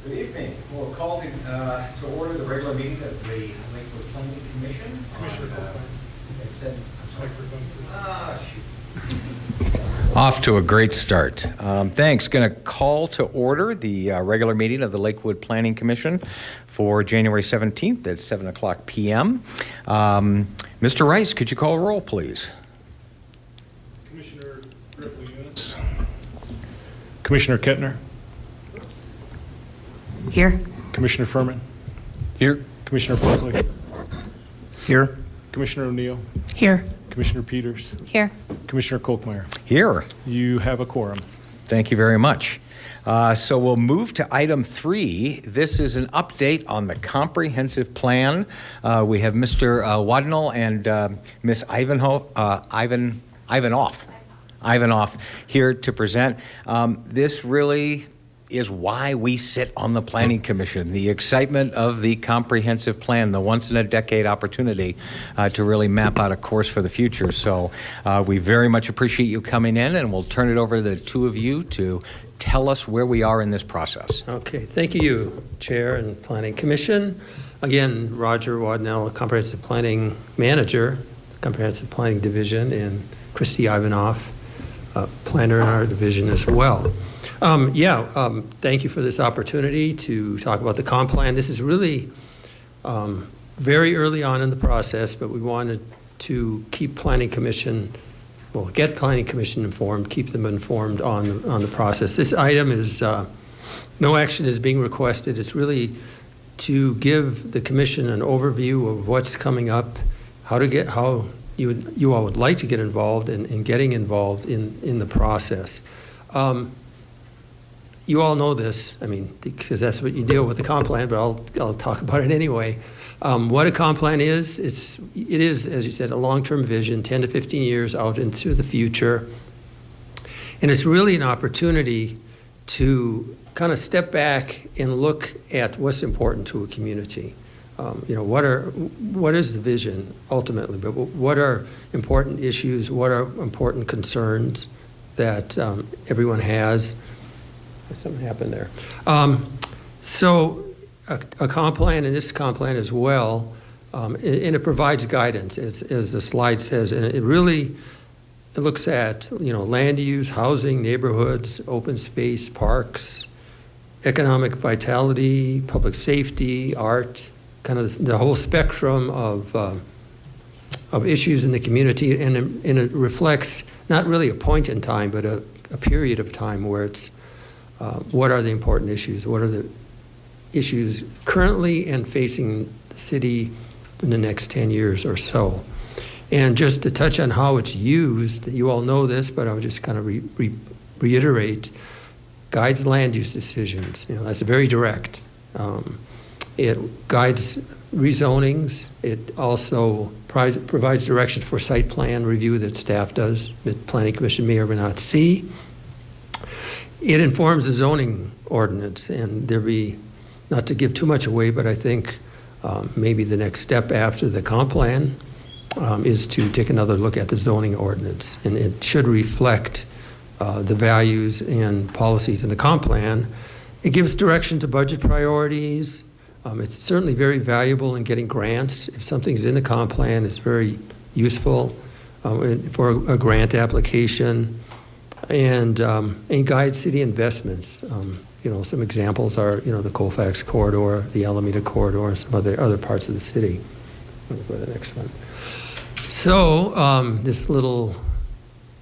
Good evening. We'll call to order the regular meeting of the Lakewood Planning Commission. Commissioner Off to a great start. Thanks. Going to call to order the regular meeting of the Lakewood Planning Commission for January 17th at 7 o'clock p.m. Mr. Rice, could you call a roll, please? Commissioner Ripley-Eunice. Commissioner Kettner. Here. Commissioner Furman. Here. Commissioner Buckley. Here. Commissioner O'Neill. Here. Commissioner Peters. Here. Commissioner Kolkmeyer. Here. You have a quorum. Thank you very much. So we'll move to item 3. This is an update on the comprehensive plan. We have Mr. Wadnall and Ms. Ivanoff here to present. This really is why we sit on the Planning Commission, the excitement of the comprehensive plan, the once-in-a-decade opportunity to really map out a course for the future. So we very much appreciate you coming in, and we'll turn it over to the two of you to tell us where we are in this process. Okay, thank you, Chair and Planning Commission. Again, Roger Wadnell, Comprehensive Planning Manager, Comprehensive Planning Division, and Christy Ivanoff, planner in our division as well. Thank you for this opportunity to talk about the comp plan. This is really very early on in the process, but we wanted to keep Planning Commission, get Planning Commission informed, keep them informed on the process. This item is, no action is being requested. It's really to give the Commission an overview of what's coming up, how you all would like to get involved in getting involved in the process. You all know this, because that's what you deal with the comp plan, but I'll talk about it anyway. What a comp plan is, it is, as you said, a long-term vision, 10 to 15 years out into the future. And it's really an opportunity to kind of step back and look at what's important to a community. What is the vision ultimately, but what are important issues, what are important concerns that everyone has? Something happened there. So a comp plan, and this comp plan as well, and it provides guidance, as the slide says, and it looks at land use, housing, neighborhoods, open space, parks, economic vitality, public safety, art, kind of the whole spectrum of issues in the community, and it reflects not really a point in time, but a period of time where it's what are the important issues? What are the issues currently and facing the city in the next 10 years or so? And just to touch on how it's used, you all know this, but I'll just kind of reiterate, guides land use decisions. That's very direct. It guides rezonings. It also provides direction for site plan review that staff does, that Planning Commission may or may not see. It informs the zoning ordinance, and there be, not to give too much away, but I think maybe the next step after the comp plan is to take another look at the zoning ordinance, and it should reflect the values and policies in the comp plan. It gives direction to budget priorities. It's certainly very valuable in getting grants. If something's in the comp plan, it's very useful for a grant application. And guide city investments. Some examples are, the Colfax corridor, the Alameda corridor, and some other parts of the city. Let me go to the next one. So this little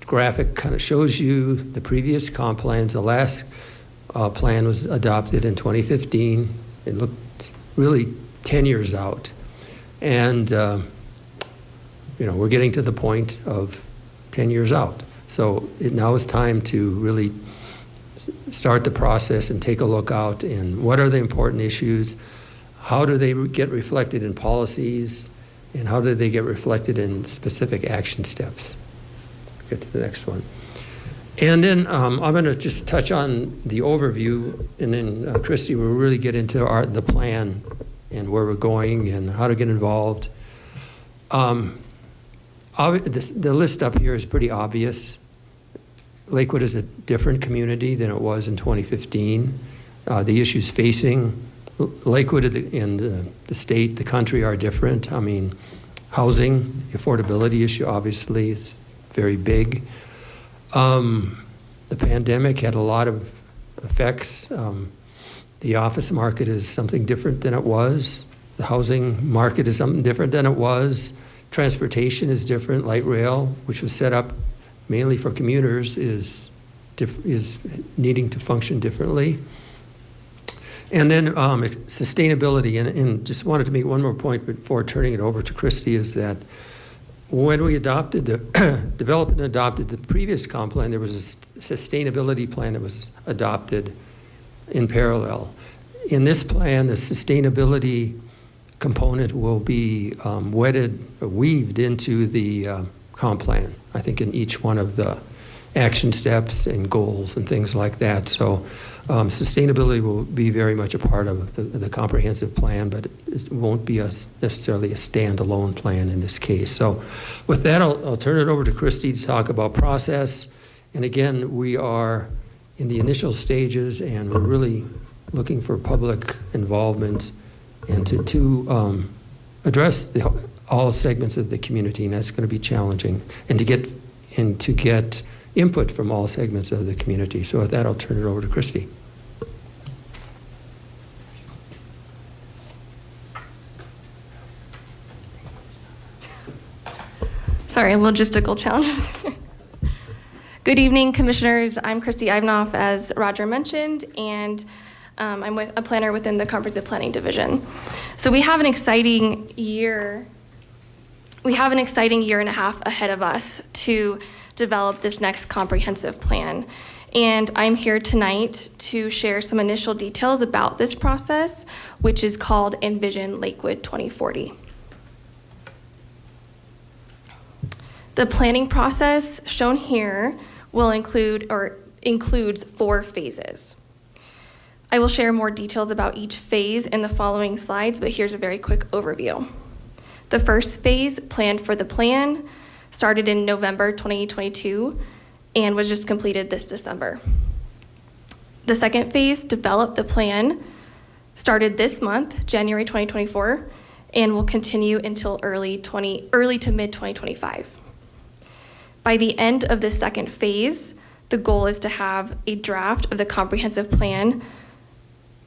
graphic kind of shows you the previous comp plans. The last plan was adopted in 2015. It looked really 10 years out. And, we're getting to the point of 10 years out. So now is time to really start the process and take a look out in what are the important issues, how do they get reflected in policies, and how do they get reflected in specific action steps. Get to the next one. And then I'm going to just touch on the overview, and then Christy will really get into the plan and where we're going and how to get involved. The list up here is pretty obvious. Lakewood is a different community than it was in 2015. The issues facing Lakewood and the state, the country are different. I mean, housing, affordability issue obviously is very big. The pandemic had a lot of effects. The office market is something different than it was. The housing market is something different than it was. Transportation is different. Light rail, which was set up mainly for commuters, is needing to function differently. And then sustainability, and just wanted to make one more point before turning it over to Christy, is that when we developed and adopted the previous comp plan, there was a sustainability plan that was adopted in parallel. In this plan, the sustainability component will be weaved into the comp plan, I think in each one of the action steps and goals and things like that. So sustainability will be very much a part of the comprehensive plan, but it won't be necessarily a standalone plan in this case. So with that, I'll turn it over to Christy to talk about process. And again, we are in the initial stages, and we're really looking for public involvement and to address all segments of the community, and that's going to be challenging, and to get input from all segments of the community. So with that, I'll turn it over to Christy. Sorry, logistical challenges. Good evening, commissioners. I'm Christy Ivanoff, as Roger mentioned, and I'm a planner within the Comprehensive Planning Division. So we have an exciting year. We have an exciting year and a half ahead of us to develop this next comprehensive plan. And I'm here tonight to share some initial details about this process, which is called Envision Lakewood 2040. The planning process shown here will includes 4 phases. I will share more details about each phase in the following slides, but here's a very quick overview. The first phase, Plan for the Plan, started in November 2022 and was just completed this December. The second phase, Develop the Plan, started this month, January 2024, and will continue until early to mid 2025. By the end of the second phase, the goal is to have a draft of the comprehensive plan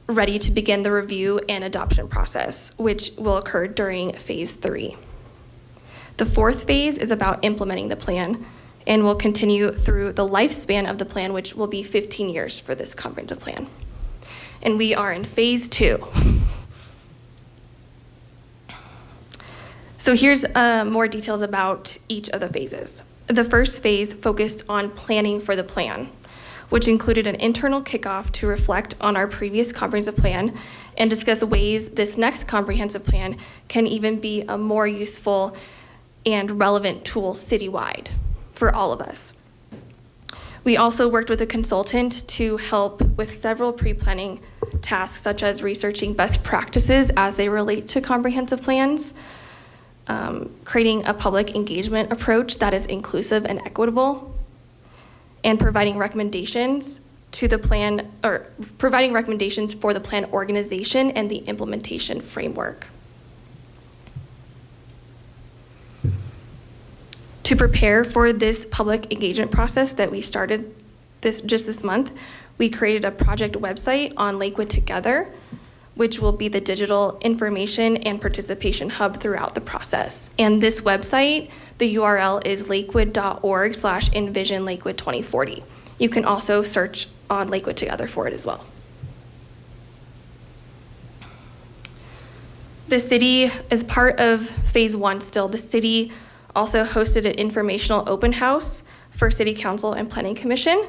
ready to begin the review and adoption process, which will occur during phase 3. The fourth phase is about implementing the plan and will continue through the lifespan of the plan, which will be 15 years for this comprehensive plan. And we are in phase 2. So here's more details about each of the phases. The first phase focused on planning for the plan, which included an internal kickoff to reflect on our previous comprehensive plan and discuss ways this next comprehensive plan can even be a more useful and relevant tool citywide for all of us. We also worked with a consultant to help with several pre-planning tasks, such as researching best practices as they relate to comprehensive plans, creating a public engagement approach that is inclusive and equitable, and providing recommendations to the plan, or providing recommendations for the plan organization and the implementation framework. To prepare for this public engagement process that we started this month, we created a project website on Lakewood Together, which will be the digital information and participation hub throughout the process. And this website, the URL is lakewood.org/Envision Lakewood 2040. You can also search on Lakewood Together for it as well. The city, as part of phase 1 still, the city also hosted an informational open house for City Council and Planning Commission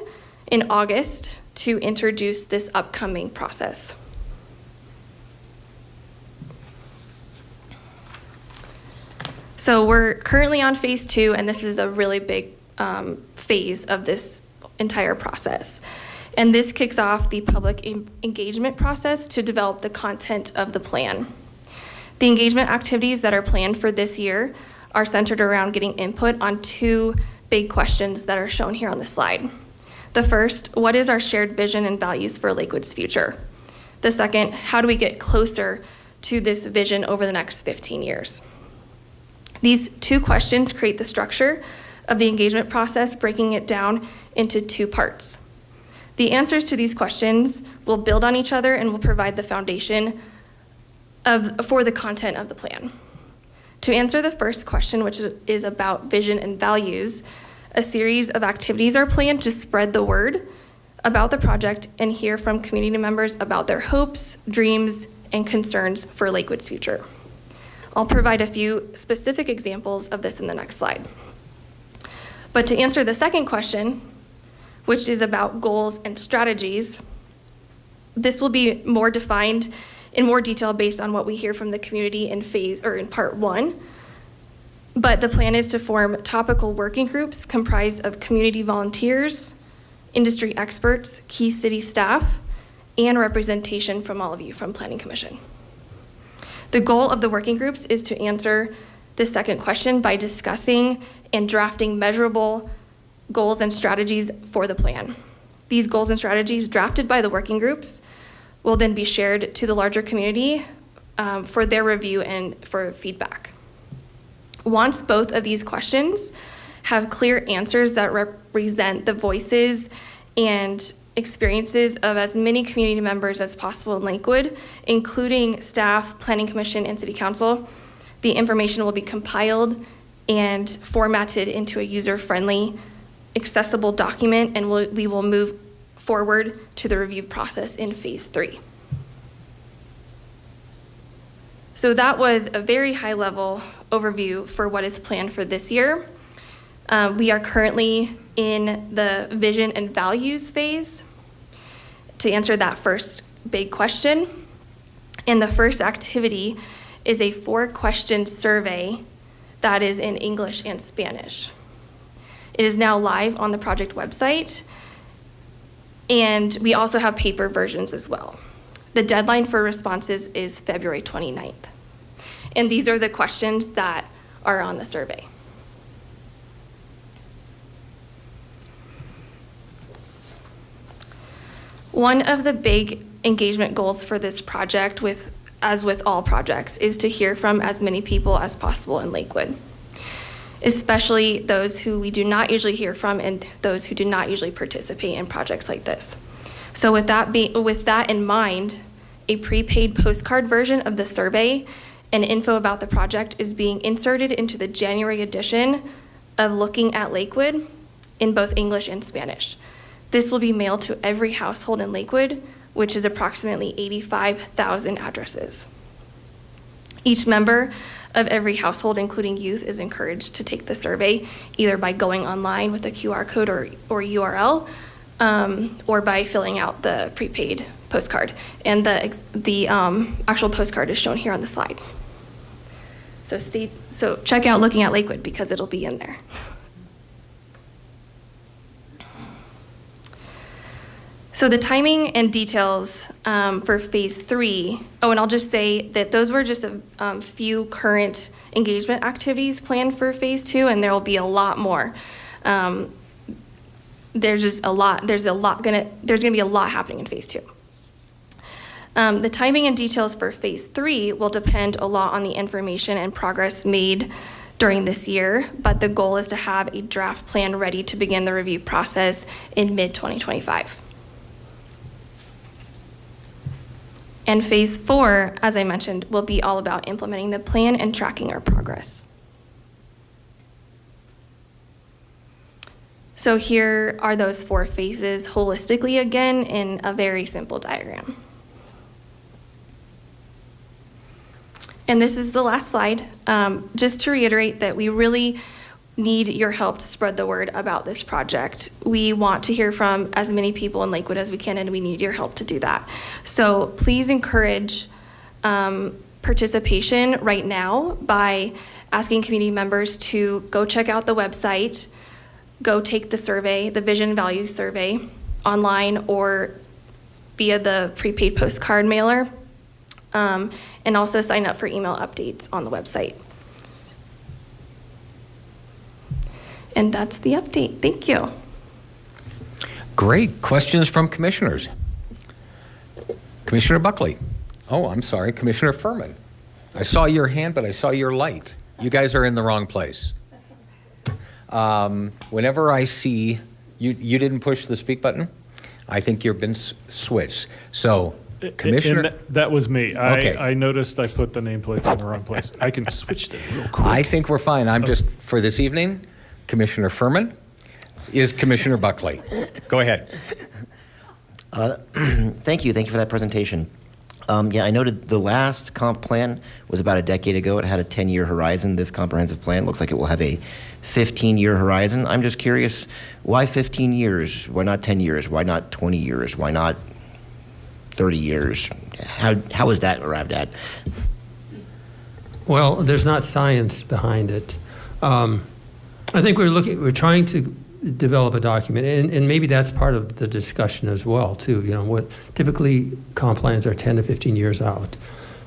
in August to introduce this upcoming process. So we're currently on phase 2, and this is a really big phase of this entire process. And this kicks off the public engagement process to develop the content of the plan. The engagement activities that are planned for this year are centered around getting input on 2 big questions that are shown here on the slide. The first, what is our shared vision and values for Lakewood's future? The second, how do we get closer to this vision over the next 15 years? These two questions create the structure of the engagement process, breaking it down into two parts. The answers to these questions will build on each other and will provide the foundation for the content of the plan. To answer the first question, which is about vision and values, a series of activities are planned to spread the word about the project and hear from community members about their hopes, dreams, and concerns for Lakewood's future. I'll provide a few specific examples of this in the next slide. But to answer the second question, which is about goals and strategies, this will be more defined in more detail based on what we hear from the community in part 1. But the plan is to form topical working groups comprised of community volunteers, industry experts, key city staff, and representation from all of you from Planning Commission. The goal of the working groups is to answer the second question by discussing and drafting measurable goals and strategies for the plan. These goals and strategies drafted by the working groups will then be shared to the larger community for their review and for feedback. Once both of these questions have clear answers that represent the voices and experiences of as many community members as possible in Lakewood, including staff, Planning Commission, and City Council, the information will be compiled and formatted into a user-friendly, accessible document, and we will move forward to the review process in phase 3. So that was a very high-level overview for what is planned for this year. We are currently in the vision and values phase to answer that first big question. And the first activity is a 4-question survey that is in English and Spanish. It is now live on the project website, and we also have paper versions as well. The deadline for responses is February 29th. And these are the questions that are on the survey. One of the big engagement goals for this project, as with all projects, is to hear from as many people as possible in Lakewood, especially those who we do not usually hear from and those who do not usually participate in projects like this. So with that in mind, a prepaid postcard version of the survey and info about the project is being inserted into the January edition of Looking at Lakewood in both English and Spanish. This will be mailed to every household in Lakewood, which is approximately 85,000 addresses. Each member of every household, including youth, is encouraged to take the survey either by going online with a QR code or URL, or by filling out the prepaid postcard. And the actual postcard is shown here on the slide. So check out Looking at Lakewood because it'll be in there. So the timing and details for phase 3, and I'll just say that those were just a few current engagement activities planned for phase 2, and there will be a lot more. There's just a lot, there's gonna be a lot happening in phase 2. The timing and details for phase 3 will depend a lot on the information and progress made during this year, but the goal is to have a draft plan ready to begin the review process in mid-2025. And phase 4, as I mentioned, will be all about implementing the plan and tracking our progress. So here are those 4 phases holistically again in a very simple diagram. And this is the last slide. Just to reiterate that we really need your help to spread the word about this project. We want to hear from as many people in Lakewood as we can, and we need your help to do that. So please encourage participation right now by asking community members to go check out the website, go take the survey, the Vision Values survey, online or via the prepaid postcard mailer, and also sign up for email updates on the website. And that's the update. Thank you. Great. Questions from commissioners? Commissioner Buckley. Oh, I'm sorry, Commissioner Furman. I saw your hand, but I saw your light. You guys are in the wrong place. Whenever I see, you didn't push the speak button? I think you've been switched. So, Commissioner. And that was me. Okay. I noticed I put the nameplates in the wrong place. I can switch them real quick. I think we're fine. I'm just, for this evening, Commissioner Furman is Commissioner Buckley. Go ahead. Thank you. Thank you for that presentation. Yeah, I noted the last comp plan was about a decade ago. It had a 10-year horizon. This comprehensive plan looks like it will have a 15-year horizon. I'm just curious, why 15 years? Why not 10 years? Why not 20 years? Why not 30 years? How is that arrived at? Well, there's not science behind it. I think we're trying to develop a document, and maybe that's part of the discussion as well, too. You know, what typically comp plans are 10 to 15 years out,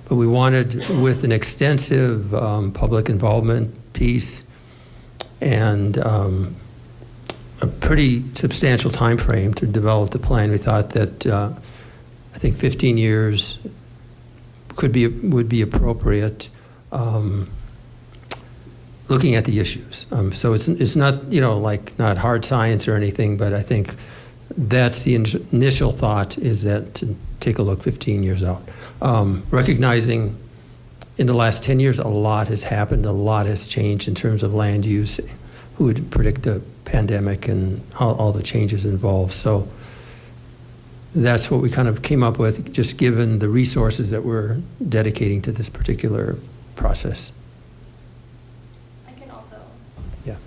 but we wanted, with an extensive public involvement piece and a pretty substantial time frame to develop the plan, we thought that I think 15 years would be appropriate. Looking at the issues. So it's not, like not hard science or anything, but I think that's the initial thought, is that to take a look 15 years out. Recognizing in the last 10 years, a lot has happened, a lot has changed in terms of land use. Who would predict a pandemic and all the changes involved? So that's what we kind of came up with, just given the resources that we're dedicating to this particular process.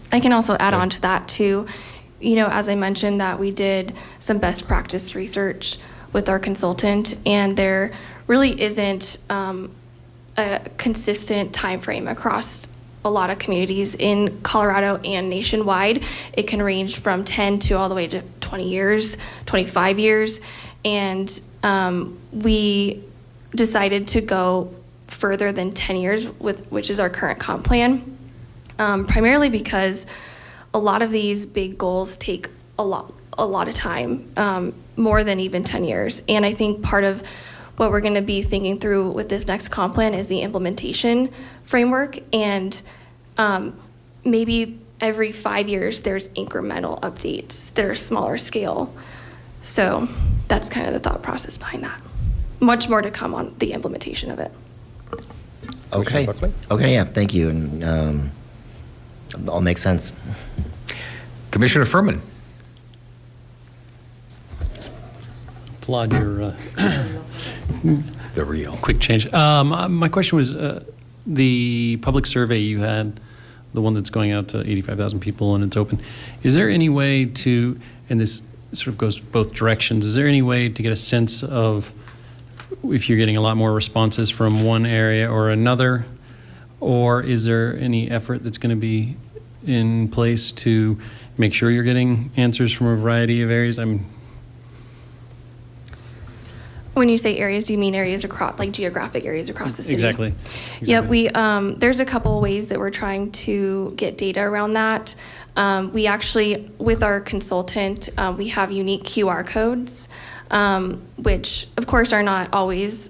I can also add on to that too. As I mentioned, that we did some best practice research with our consultant, and there really isn't a consistent time frame across a lot of communities in Colorado and nationwide. It can range from 10 to all the way to 20 years, 25 years. And we decided to go further than 10 years, which is our current comp plan. Primarily because a lot of these big goals take a lot of time, more than even 10 years. And I think part of what we're going to be thinking through with this next comp plan is the implementation framework. And maybe every 5 years, there's incremental updates that are smaller scale. So that's kind of the thought process behind that. Much more to come on the implementation of it. Okay. Okay, yeah, thank you. And all makes sense. Commissioner Furman. Applaud your The real. quick change. My question was the public survey you had, the one that's going out to 85,000 people and it's open. Is there any way to, and this sort of goes both directions, is there any way to get a sense of if you're getting a lot more responses from one area or another? Or is there any effort that's going to be in place to make sure you're getting answers from a variety of areas? When you say areas, do you mean areas across, like geographic areas across the city? Exactly. Yep, there's a couple of ways that we're trying to get data around that. We actually, with our consultant, we have unique QR codes, which of course are not always,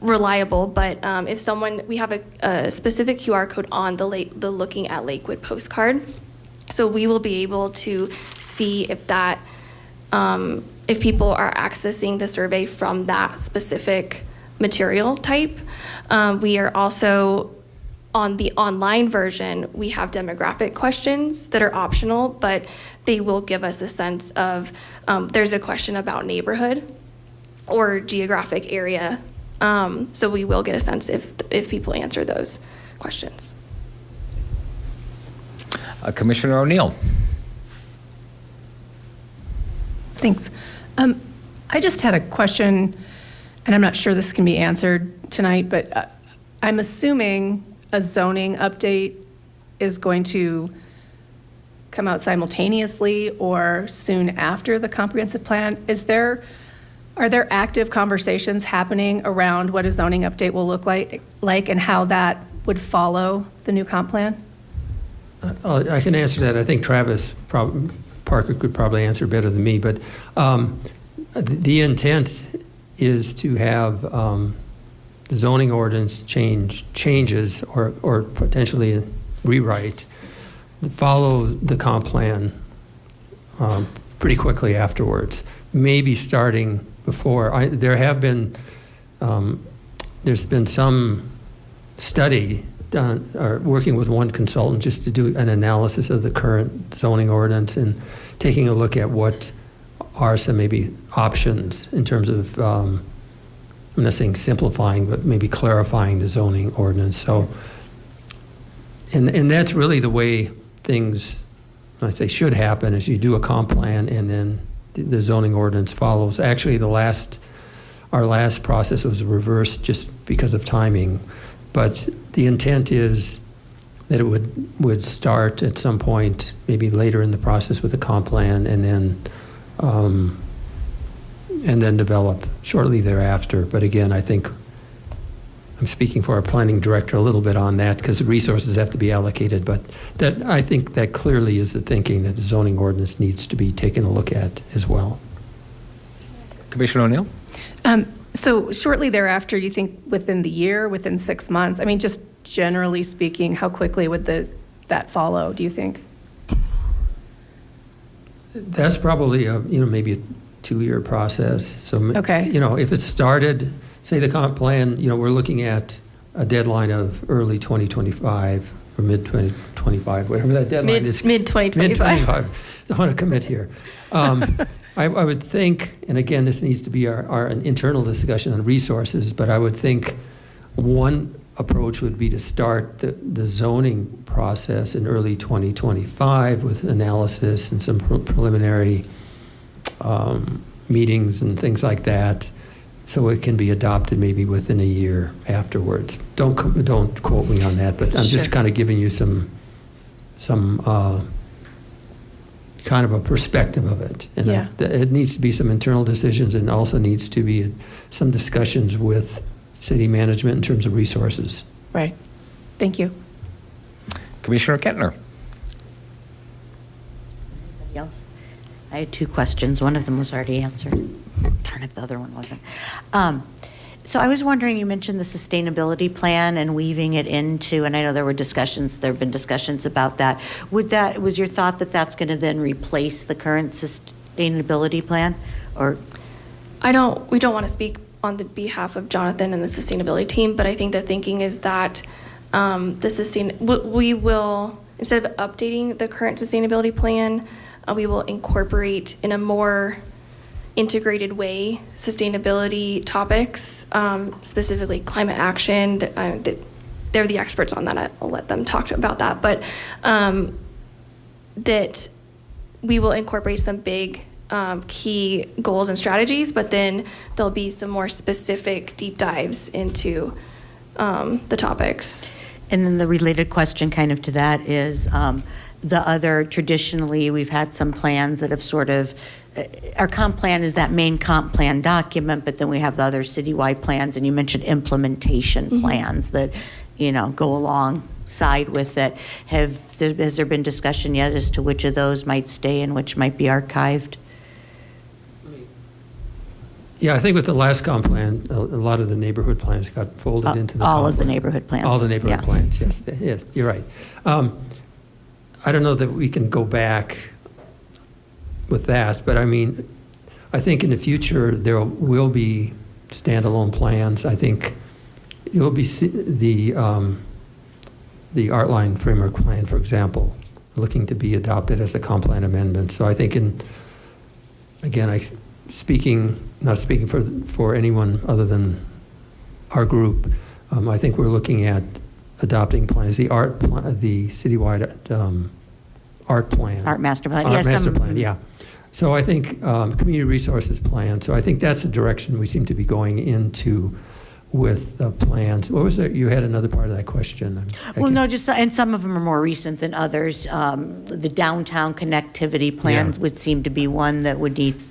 reliable, but if we have a specific QR code on the Looking at Lakewood postcard, so we will be able to see if that, if people are accessing the survey from that specific material type. We are also, on the online version, we have demographic questions that are optional, but they will give us a sense of, there's a question about neighborhood or geographic area. So we will get a sense if people answer those questions. Commissioner O'Neill. Thanks. I just had a question, and I'm not sure this can be answered tonight, but I'm assuming a zoning update is going to come out simultaneously or soon after the comprehensive plan. Are there active conversations happening around what a zoning update will look like and how that would follow the new comp plan? I can answer that. I think Travis Parker could probably answer better than me, but the intent is to have the zoning ordinance changes or potentially rewrite, follow the comp plan pretty quickly afterwards, maybe starting before. There's been some study done, or working with one consultant just to do an analysis of the current zoning ordinance and taking a look at what are some maybe options in terms of, I'm not saying simplifying, but maybe clarifying the zoning ordinance. So, and that's really the way things, I say should happen, is you do a comp plan and then the zoning ordinance follows. Actually, our last process was reversed just because of timing, but the intent is that it would start at some point, maybe later in the process with a comp plan, and then develop shortly thereafter. But again, I think I'm speaking for our planning director a little bit on that because the resources have to be allocated. But that, I think that clearly is the thinking, that the zoning ordinance needs to be taken a look at as well. Commissioner O'Neill? So shortly thereafter, you think within the year, within 6 months? I mean, just generally speaking, how quickly would that follow, do you think? That's probably maybe a 2-year process. So, Okay. If it started, say the comp plan, we're looking at a deadline of early 2025 or mid 2025, whatever that deadline is. Mid 2025. Mid 2025. Don't want to commit here. I would think, and again, this needs to be our internal discussion on resources, but I would think one approach would be to start the zoning process in early 2025 with analysis and some preliminary meetings and things like that, so it can be adopted maybe within a year afterwards. Don't quote me on that, but I'm just Sure. kind of giving you some kind of a perspective of it. And Yeah. it needs to be some internal decisions, and also needs to be some discussions with city management in terms of resources. Right. Thank you. Commissioner Kettner? Anybody else? I had 2 questions. One of them was already answered. Darn it, the other one wasn't. So I was wondering, you mentioned the sustainability plan and weaving it into, and I know there have been discussions about that. Was your thought that that's going to then replace the current sustainability plan? Or We don't want to speak on the behalf of Jonathan and the sustainability team, but I think the thinking is that we will, instead of updating the current sustainability plan, we will incorporate in a more integrated way sustainability topics, specifically climate action. They're the experts on that. I'll let them talk about that. But that we will incorporate some big key goals and strategies, but then there'll be some more specific deep dives into the topics. And then the related question kind of to that is traditionally we've had some plans that have sort of, our comp plan is that main comp plan document, but then we have the other citywide plans, and you mentioned implementation plans that, go alongside with it. Has there been discussion yet as to which of those might stay and which might be archived? Yeah, I think with the last comp plan, a lot of the neighborhood plans got folded into the all comp of the plan. neighborhood plans. All the neighborhood Yeah. plans, yes, you're right. I don't know that we can go back with that, but I mean, I think in the future there will be standalone plans. I think you'll be the Artline Framework Plan, for example, looking to be adopted as a comp plan amendment. So I think not speaking for anyone other than our group, I think we're looking at adopting plans, the citywide art plan. Art master plan. Art Yes, master plan, yeah. So I think community resources plan. So I think that's the direction we seem to be going into with the plans. What was it? You had another part of that question. Well, no, and some of them are more recent than others. The downtown connectivity plans would seem to be one that would need,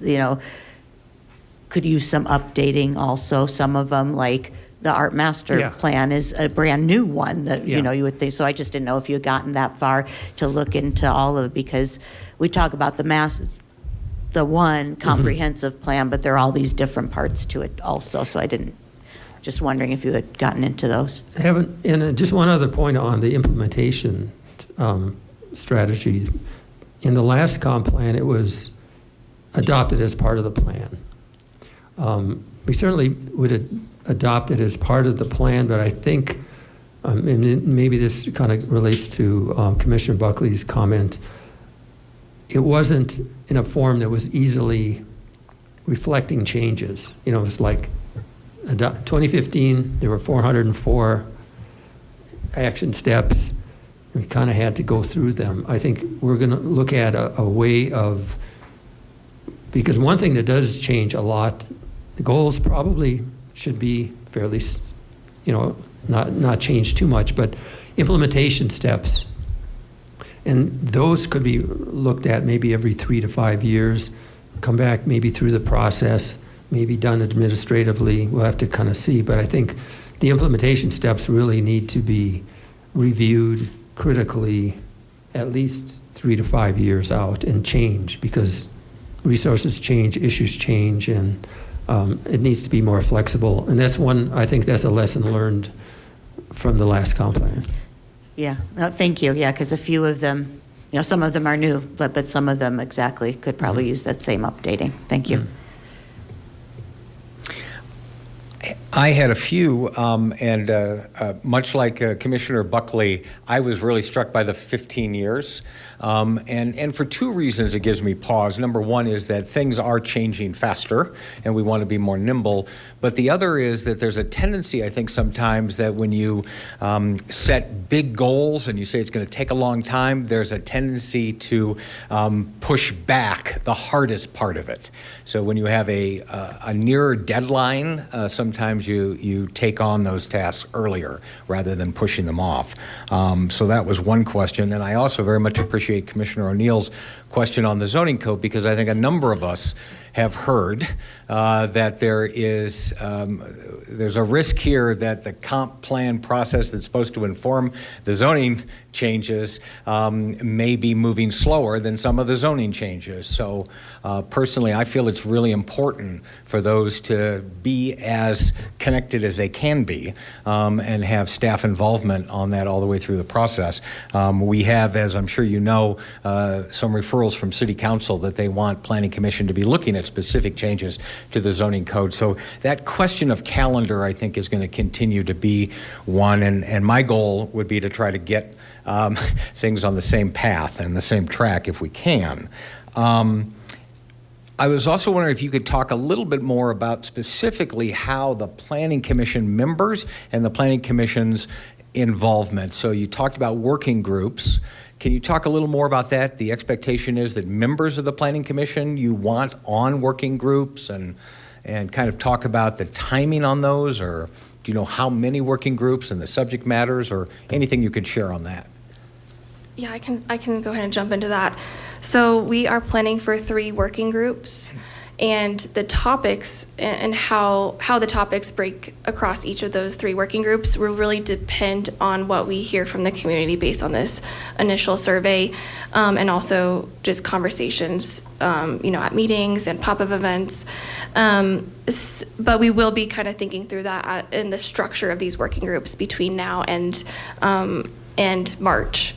could use some updating also. Some of them, like the art master plan, is a brand new one that, you would think. So I just didn't know if you had gotten that far to look into all of it, because we talk about the the one comprehensive plan, but there are all these different parts to it also, so just wondering if you had gotten into those. And just one other point on the implementation strategy. In the last comp plan, it was adopted as part of the plan. We certainly would adopt it as part of the plan, but I think, and maybe this kind of relates to Commissioner Buckley's comment, it wasn't in a form that was easily reflecting changes. You know, it was like 2015, there were 404 action steps. We kind of had to go through them. I think we're going to look at a way of, because one thing that does change a lot, the goals probably should be fairly, not change too much, but implementation steps. And those could be looked at maybe every 3 to 5 years, come back maybe through the process, maybe done administratively. We'll have to kind of see. But I think the implementation steps really need to be reviewed critically at least 3 to 5 years out and change, because resources change, issues change, and it needs to be more flexible. And I think that's a lesson learned from the last comp plan. Yeah, no, thank you. Yeah, because a few of them, some of them are new, but some of them exactly could probably use that same updating. Thank you. I had a few, and much like Commissioner Buckley, I was really struck by the 15 years. And for two reasons it gives me pause. Number one is that things are changing faster, and we want to be more nimble. But the other is that there's a tendency, I think, sometimes that when you set big goals and you say it's going to take a long time, there's a tendency to push back the hardest part of it. So when you have a nearer deadline, sometimes you take on those tasks earlier rather than pushing them off. So that was one question. And I also very much appreciate Commissioner O'Neill's question on the zoning code, because I think a number of us have heard that there's a risk here that the comp plan process that's supposed to inform the zoning changes may be moving slower than some of the zoning changes. So personally, I feel it's really important for those to be as connected as they can be and have staff involvement on that all the way through the process. We have, as I'm sure you know, some referrals from City Council that they want Planning Commission to be looking at specific changes to the zoning code. So that question of calendar, I think, is going to continue to be one, and my goal would be to try to get things on the same path and the same track if we can. I was also wondering if you could talk a little bit more about specifically how the Planning Commission members and the Planning Commission's involvement. So you talked about working groups. Can you talk a little more about that? The expectation is that members of the Planning Commission you want on working groups, and kind of talk about the timing on those, or do you know how many working groups and the subject matters, or anything you could share on that? Yeah, I can go ahead and jump into that. So we are planning for 3 working groups, and the topics and how the topics break across each of those 3 working groups will really depend on what we hear from the community based on this initial survey, and also just conversations, at meetings and pop-up events. But we will be kind of thinking through that in the structure of these working groups between now and March.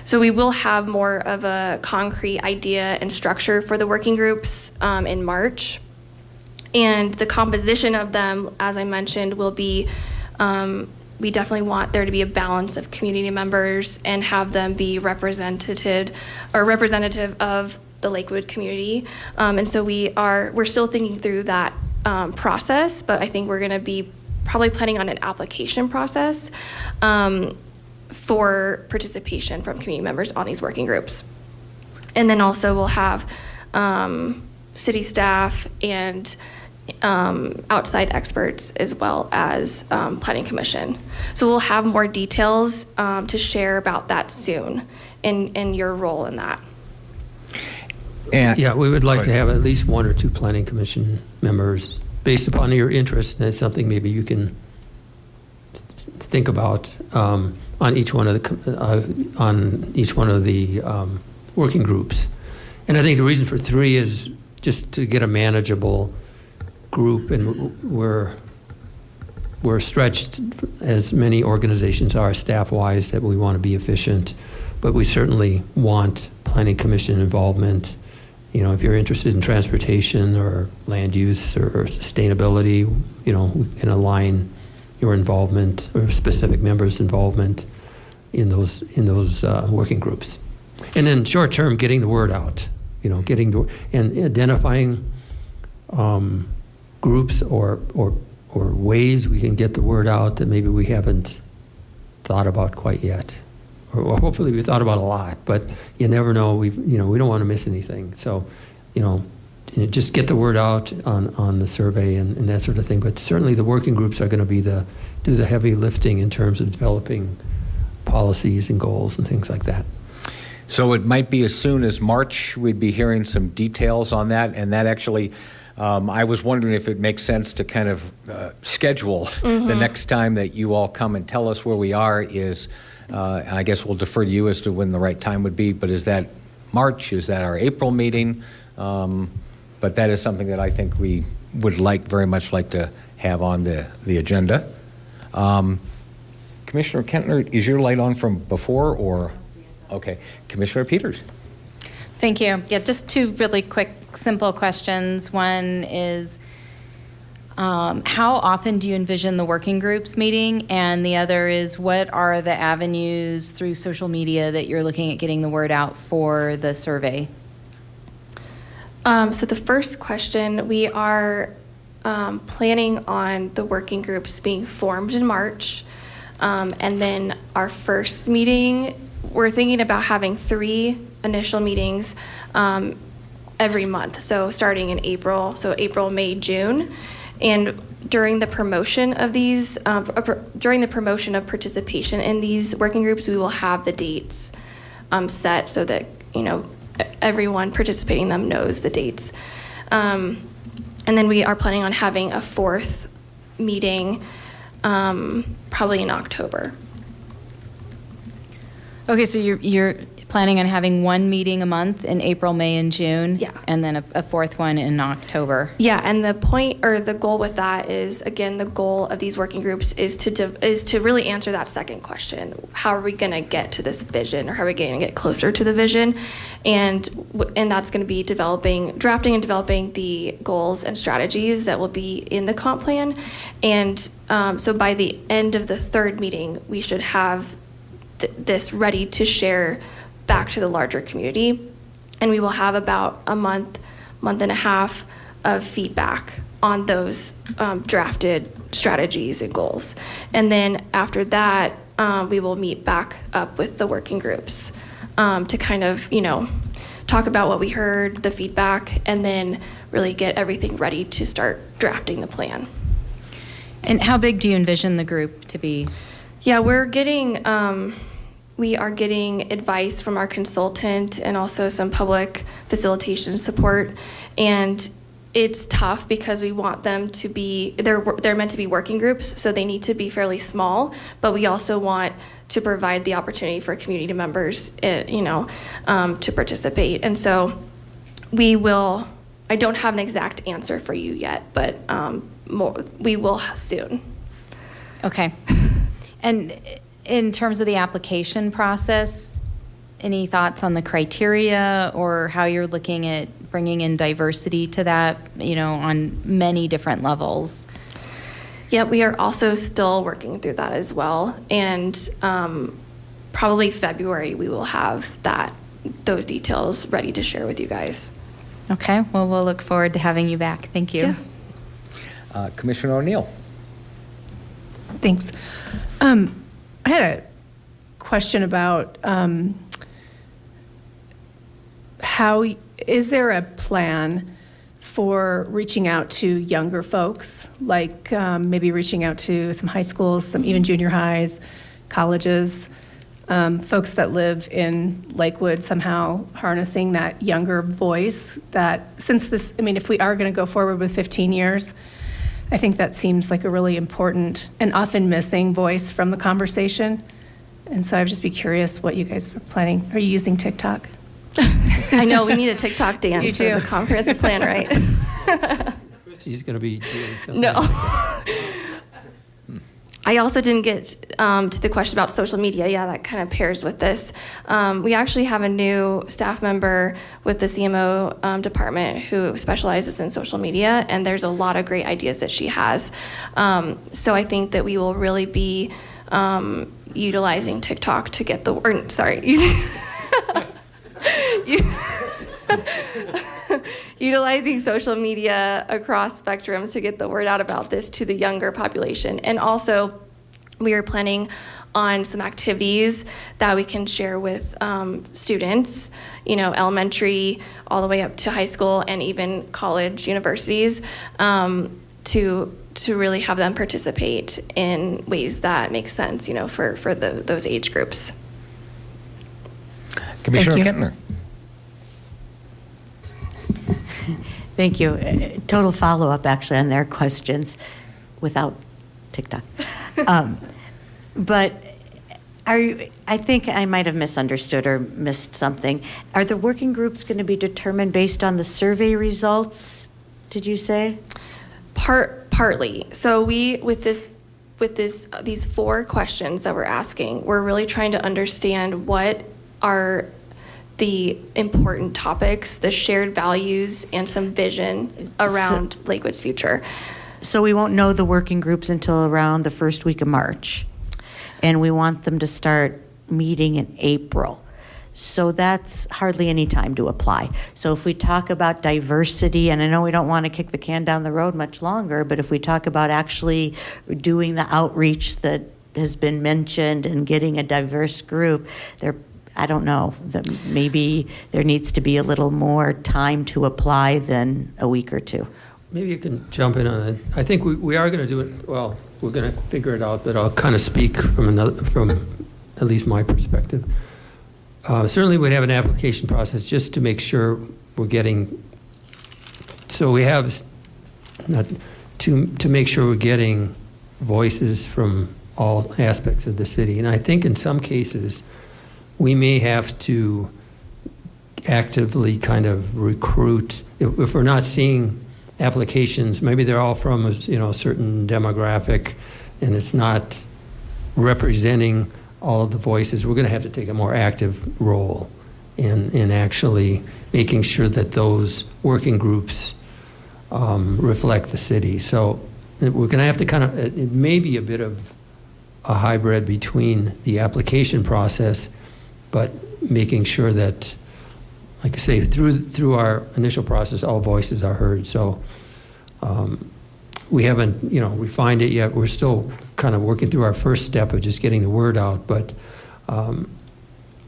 So we will have more of a concrete idea and structure for the working groups in March. And the composition of them, as I mentioned, will be, we definitely want there to be a balance of community members and have them be representative of the Lakewood community. And so we're still thinking through that process, but I think we're gonna be probably planning on an application process for participation from community members on these working groups. And then also we'll have city staff and outside experts, as well as Planning Commission. So we'll have more details to share about that soon and your role in that. And Yeah, we would like to have at least 1 or 2 Planning Commission members, based upon your interest. That's something maybe you can think about on each one of the working groups. And I think the reason for 3 is just to get a manageable group, and we're stretched, as many organizations are, staff-wise, that we want to be efficient, but we certainly want planning commission involvement. You know, if you're interested in transportation or land use or sustainability, you know, we can align your involvement or specific members' involvement in those working groups. And then short-term, getting the word out, you know, and identifying groups or ways we can get the word out that maybe we haven't thought about quite yet. Or hopefully we thought about a lot, but you never know. We don't want to miss anything. So, just get the word out on the survey and that sort of thing. But certainly the working groups are going to do the heavy lifting in terms of developing policies and goals and things like that. So it might be as soon as March we'd be hearing some details on that, and that actually, I was wondering if it makes sense to kind of schedule the next time that you all come and tell us where we are is, and I guess we'll defer to you as to when the right time would be, but is that March? Is that our April meeting? But that is something that I think we would very much like to have on the agenda. Commissioner Kentner, is your light on from before or? Okay. Commissioner Peters. Thank you. Yeah, just two really quick, simple questions. One is, how often do you envision the working groups meeting? And the other is, what are the avenues through social media that you're looking at getting the word out for the survey? So the first question, we are planning on the working groups being formed in March. And then our first meeting, we're thinking about having 3 initial meetings every month. So starting in April, so April, May, June. And during the promotion of these, during the promotion of participation in these working groups, we will have the dates set so that, everyone participating in them knows the dates. And then we are planning on having a 4th meeting probably in October. Okay, so you're planning on having 1 meeting a month in April, May, and June? Yeah. And then a 4th one in October? Yeah, and the point or the goal with that is, again, the goal of these working groups is to really answer that second question. How are we going to get to this vision, or how are we going to get closer to the vision? And that's going to be drafting and developing the goals and strategies that will be in the comp plan. And so by the end of the 3rd meeting, we should have this ready to share back to the larger community. And we will have about a month and a half of feedback on those drafted strategies and goals. And then after that, we will meet back up with the working groups to kind of, talk about what we heard, the feedback, and then really get everything ready to start drafting the plan. And how big do you envision the group to be? Yeah, we are getting advice from our consultant and also some public facilitation support. And it's tough because we want them to be, they're meant to be working groups, so they need to be fairly small, but we also want to provide the opportunity for community members, to participate. And so I don't have an exact answer for you yet, but we will soon. Okay. And in terms of the application process, any thoughts on the criteria or how you're looking at bringing in diversity to that, on many different levels? Yeah, we are also still working through that as well. And probably February, we will have those details ready to share with you guys. Okay, well, we'll look forward to having you back. Thank you. Yeah. Commissioner O'Neill. Thanks. I had a question about is there a plan for reaching out to younger folks, like maybe reaching out to some high schools, some even junior highs, colleges, folks that live in Lakewood, somehow harnessing that younger voice that if we are going to go forward with 15 years, I think that seems like a really important and often missing voice from the conversation. And so I'd just be curious what you guys are planning. Are you using TikTok? I know, we need a TikTok dance You for do. the comprehensive plan, right? He's going to be doing something. No. like that. I also didn't get to the question about social media. Yeah, that kind of pairs with this. We actually have a new staff member with the CMO department who specializes in social media, and there's a lot of great ideas that she has. So I think that we will really be utilizing TikTok to get the word, utilizing social media across spectrums to get the word out about this to the younger population. And also, we are planning on some activities that we can share with students, elementary all the way up to high school and even college, universities, to really have them participate in ways that make sense, for those age groups. Commissioner you. Kentner. Thank you. Total follow-up, actually, on their questions without TikTok. But I think I might have misunderstood or missed something. Are the working groups going to be determined based on the survey results, did you say? Partly. So with these 4 questions that we're asking, we're really trying to understand what are the important topics, the shared values, and some vision around Lakewood's future. So we won't know the working groups until around the first week of March. And we want them to start meeting in April. So that's hardly any time to apply. So if we talk about diversity, and I know we don't want to kick the can down the road much longer, but if we talk about actually doing the outreach that has been mentioned and getting a diverse group, I don't know, that maybe there needs to be a little more time to apply than a week or 2. Maybe you can jump in on that. I think we are going to do it, well, we're going to figure it out, but I'll kind of speak from at least my perspective. Certainly we'd have an application process just to make sure we're getting, so we have, to make sure we're getting voices from all aspects of the city. And I think in some cases, we may have to actively kind of recruit, if we're not seeing applications, maybe they're all from a certain demographic and it's not representing all of the voices, we're going to have to take a more active role in actually making sure that those working groups reflect the city. So we're going to have to kind of, it may be a bit of a hybrid between the application process, but making sure that, like I say, through our initial process, all voices are heard. So we haven't, refined it yet. We're still kind of working through our first step of just getting the word out. But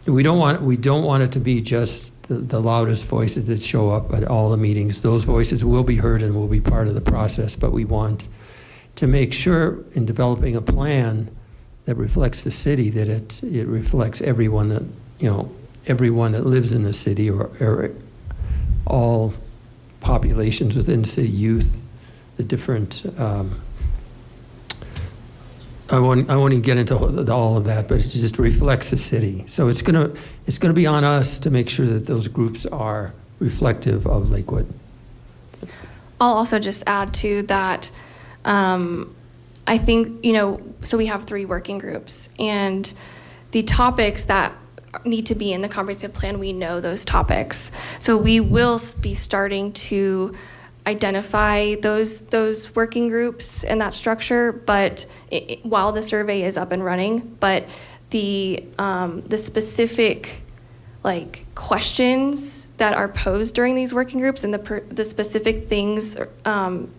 we don't want it to be just the loudest voices that show up at all the meetings. Those voices will be heard and will be part of the process. But we want to make sure in developing a plan that reflects the city, that it reflects everyone that, everyone that lives in the city, or all populations within the city, youth, the different, I won't even get into all of that, but it just reflects the city. So it's gonna be on us to make sure that those groups are reflective of Lakewood. I'll also just add to that, I think, so we have 3 working groups, and the topics that need to be in the comprehensive plan, we know those topics. So we will be starting to identify those working groups and that structure, but while the survey is up and running, but the specific questions that are posed during these working groups and the specific things,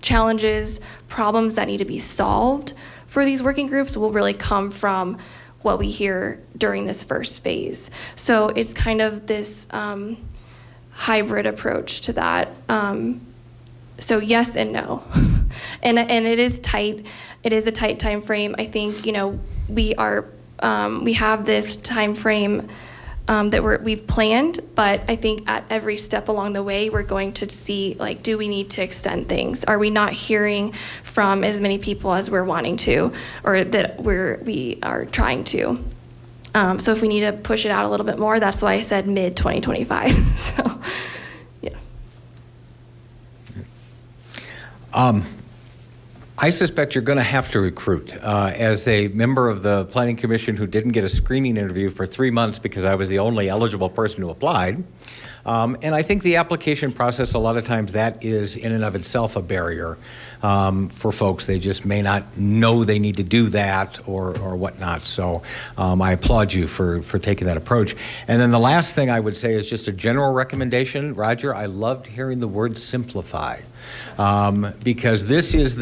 challenges, problems that need to be solved for these working groups will really come from what we hear during this first phase. So it's kind of this hybrid approach to that. So yes and no. And it is tight. It is a tight time frame. I think, we have this time frame that we've planned, but I think at every step along the way, we're going to see, do we need to extend things? Are we not hearing from as many people as we're wanting to, or that we are trying to? So if we need to push it out a little bit more, that's why I said mid-2025. So, yeah. I suspect you're going to have to recruit. As a member of the Planning Commission who didn't get a screening interview for 3 months because I was the only eligible person who applied, and I think the application process, a lot of times that is in and of itself a barrier for folks. They just may not know they need to do that or whatnot. So I applaud you for taking that approach. And then the last thing I would say is just a general recommendation. Roger, I loved hearing the word simplify because this is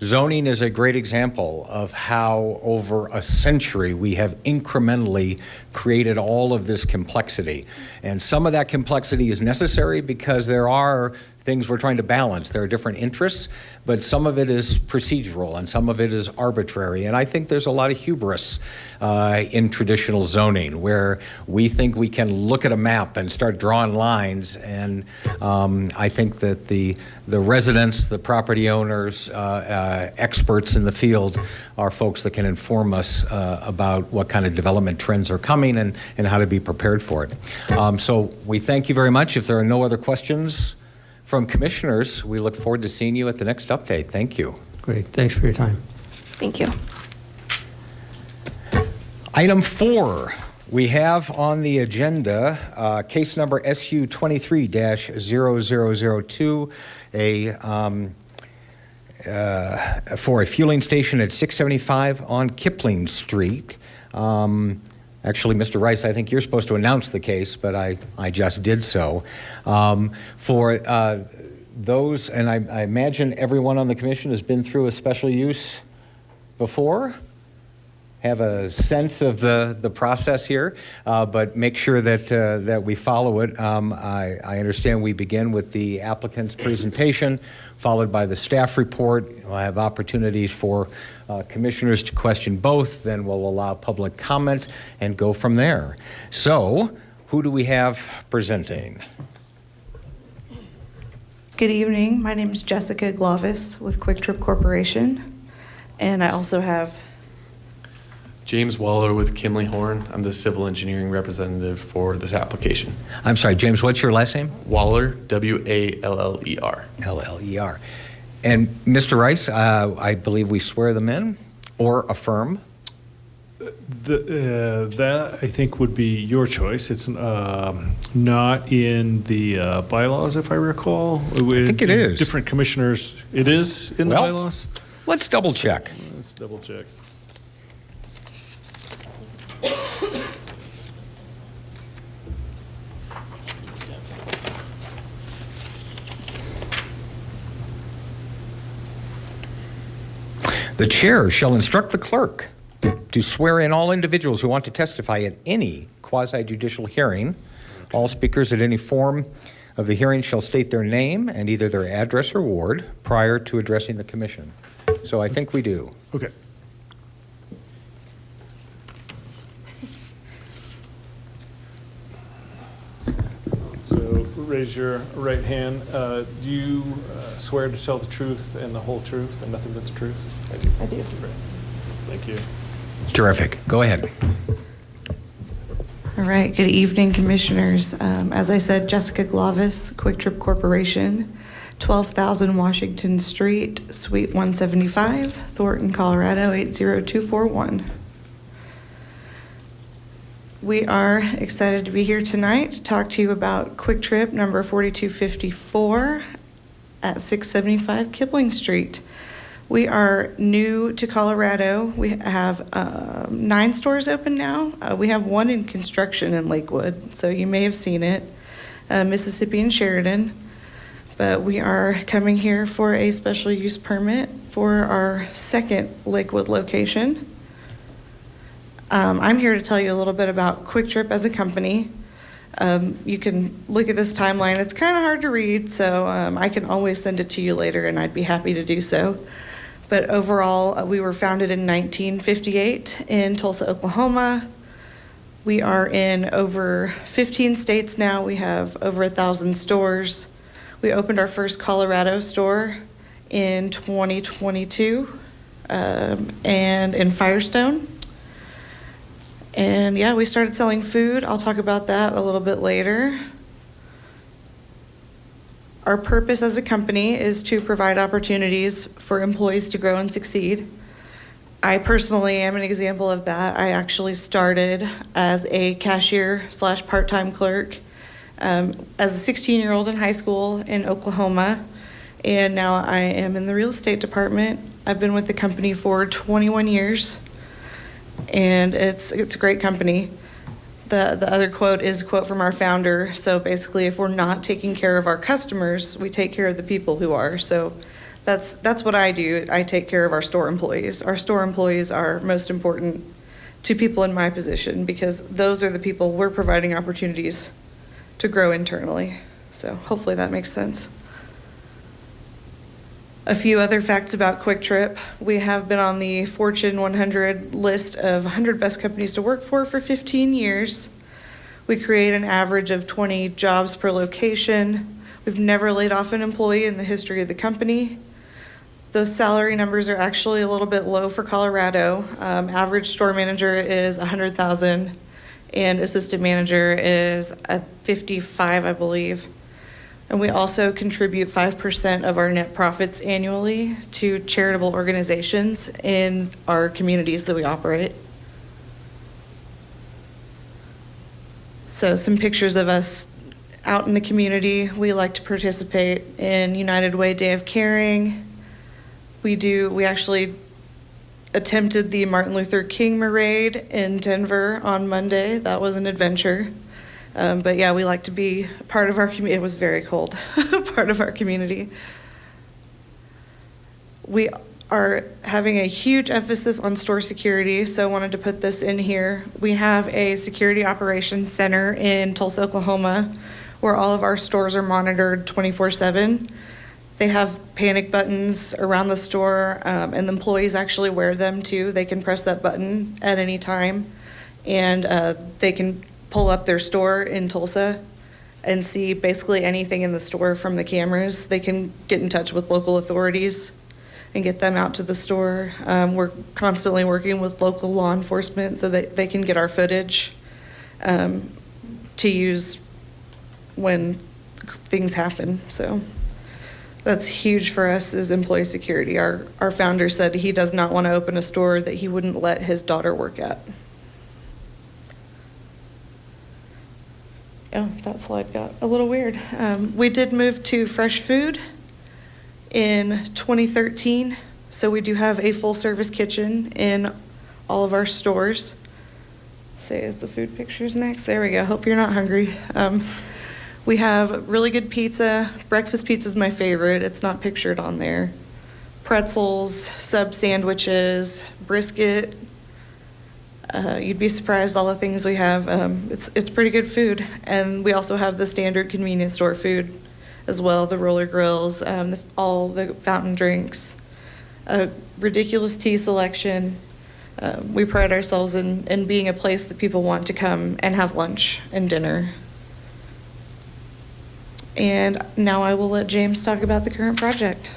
zoning is a great example of how over a century we have incrementally created all of this complexity. And some of that complexity is necessary because there are things we're trying to balance. There are different interests, but some of it is procedural and some of it is arbitrary. And I think there's a lot of hubris in traditional zoning where we think we can look at a map and start drawing lines. And I think that the residents, the property owners, experts in the field are folks that can inform us about what kind of development trends are coming and how to be prepared for it. So we thank you very much. If there are no other questions from commissioners, we look forward to seeing you at the next update. Thank you. Great, thanks for your time. Thank you. Item 4, we have on the agenda case number SU 23-0002, for a fueling station at 675 on Kipling Street. Actually, Mr. Rice, I think you're supposed to announce the case, but I just did so. For those, and I imagine everyone on the commission has been through a special use before, have a sense of the process here, but make sure that we follow it. I understand we begin with the applicant's presentation, followed by the staff report. We'll have opportunities for commissioners to question both, then we'll allow public comment and go from there. So, who do we have presenting? Good evening. My name is Jessica Glavis with Quick Trip Corporation, and I also have James Waller with Kimley Horn. I'm the civil engineering representative for this application. I'm sorry, James, what's your last name? Waller, W-A-L-L-E-R. L-L-E-R. And Mr. Rice, I believe we swear them in or affirm? That, I think, would be your choice. It's not in the bylaws, if I recall. I think it is. Different commissioners. It is in the bylaws? Let's double check. Let's double check. The chair shall instruct the clerk to swear in all individuals who want to testify at any quasi-judicial hearing. All speakers at any form of the hearing shall state their name and either their address or ward prior to addressing the commission. So I think we do. Okay. So raise your right hand. Do you swear to tell the truth and the whole truth and nothing but the truth? I do. Thank you. Terrific. Go ahead. All right. Good evening, commissioners. As I said, Jessica Glavis, Quick Trip Corporation, 12,000 Washington Street, Suite 175, Thornton, Colorado 80241. We are excited to be here tonight to talk to you about Quick Trip number 4254 at 675 Kipling Street. We are new to Colorado. We have 9 stores open now. We have 1 in construction in Lakewood, so you may have seen it, Mississippi and Sheridan. But we are coming here for a special use permit for our 2nd Lakewood location. I'm here to tell you a little bit about Quick Trip as a company. You can look at this timeline. It's kind of hard to read, so I can always send it to you later, and I'd be happy to do so. But overall, we were founded in 1958 in Tulsa, Oklahoma. We are in over 15 states now. We have over 1,000 stores. We opened our first Colorado store in 2022 and in Firestone. And yeah, we started selling food. I'll talk about that a little bit later. Our purpose as a company is to provide opportunities for employees to grow and succeed. I personally am an example of that. I actually started as a cashier / part-time clerk as a 16-year-old in high school in Oklahoma, and now I am in the real estate department. I've been with the company for 21 years, and it's a great company. The other quote is a quote from our founder. So basically, if we're not taking care of our customers, we take care of the people who are. So that's what I do. I take care of our store employees. Our store employees are most important to people in my position because those are the people we're providing opportunities to grow internally. So hopefully that makes sense. A few other facts about Quick Trip. We have been on the Fortune 100 list of 100 best companies to work for 15 years. We create an average of 20 jobs per location. We've never laid off an employee in the history of the company. Those salary numbers are actually a little bit low for Colorado. Average store manager is $100,000 and assistant manager is at $55,000, I believe. And we also contribute 5% of our net profits annually to charitable organizations in our communities that we operate. So some pictures of us out in the community. We like to participate in United Way Day of Caring. We actually attempted the Martin Luther King Parade in Denver on Monday. That was an adventure. But yeah, we like to be part of our community. It was very cold, part of our community. We are having a huge emphasis on store security, so I wanted to put this in here. We have a security operations center in Tulsa, Oklahoma, where all of our stores are monitored 24/7. They have panic buttons around the store, and the employees actually wear them too. They can press that button at any time, and they can pull up their store in Tulsa and see basically anything in the store from the cameras. They can get in touch with local authorities and get them out to the store. We're constantly working with local law enforcement so that they can get our footage to use when things happen. So that's huge for us is employee security. Our founder said he does not want to open a store that he wouldn't let his daughter work at. Oh, that slide got a little weird. We did move to fresh food in 2013, so we do have a full-service kitchen in all of our stores. Say, is the food pictures next? There we go. Hope you're not hungry. We have really good pizza. Breakfast pizza is my favorite. It's not pictured on there. Pretzels, sub sandwiches, brisket. You'd be surprised all the things we have. It's pretty good food. And we also have the standard convenience store food as well, the roller grills, all the fountain drinks, a ridiculous tea selection. We pride ourselves in being a place that people want to come and have lunch and dinner. And now I will let James talk about the current project.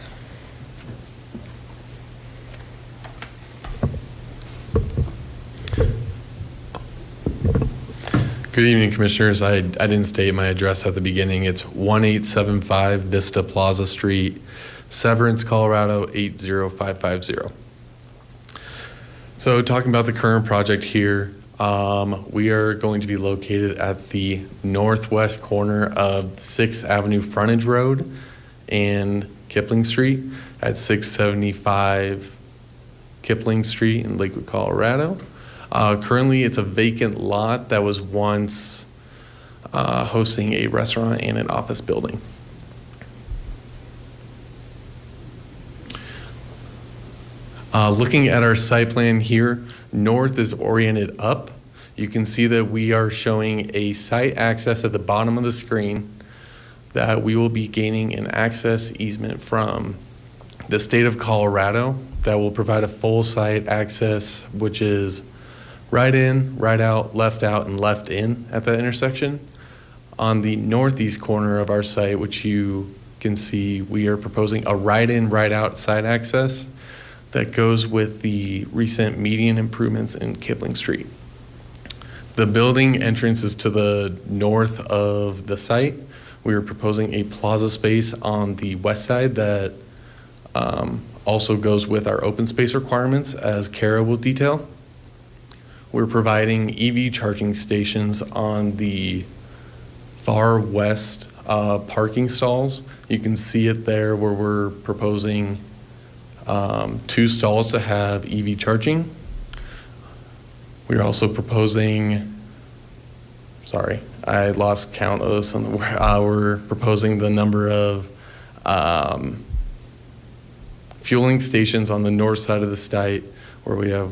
Good evening, Commissioners. I didn't state my address at the beginning. It's 1875 Vista Plaza Street, Severance, Colorado 80550. So talking about the current project here, we are going to be located at the northwest corner of 6th Avenue Frontage Road and Kipling Street at 675 Kipling Street in Lakewood, Colorado. Currently, it's a vacant lot that was once hosting a restaurant and an office building. Looking at our site plan here, north is oriented up. You can see that we are showing a site access at the bottom of the screen that we will be gaining an access easement from the state of Colorado that will provide a full site access, which is right in, right out, and left in at that intersection. On the northeast corner of our site, which you can see, we are proposing a right in, right out site access that goes with the recent median improvements in Kipling Street. The building entrance is to the north of the site. We are proposing a plaza space on the west side that also goes with our open space requirements, as Kara will detail. We're providing EV charging stations on the far west parking stalls. You can see it there where we're proposing 2 stalls to have EV charging. We're also proposing, sorry, I lost count of some. We're proposing the number of fueling stations on the north side of the site, where we have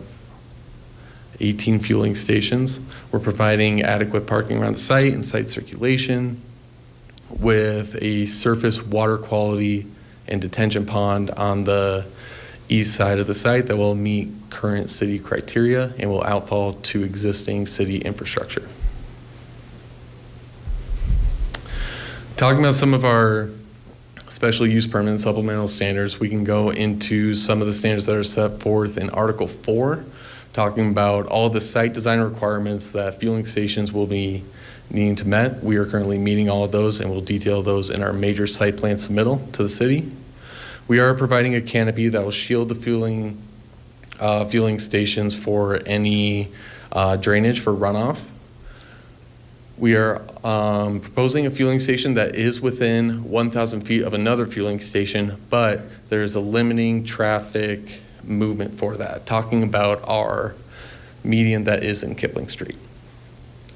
18 fueling stations. We're providing adequate parking around the site and site circulation with a surface water quality and detention pond on the east side of the site that will meet current city criteria and will outfall to existing city infrastructure. Talking about some of our special use permit and supplemental standards, we can go into some of the standards that are set forth in Article 4, talking about all the site design requirements that fueling stations will be needing to met. We are currently meeting all of those, and we'll detail those in our major site plan submittal to the city. We are providing a canopy that will shield the fueling stations for any drainage for runoff. We are proposing a fueling station that is within 1,000 feet of another fueling station, but there's a limiting traffic movement for that, talking about our median that is in Kipling Street.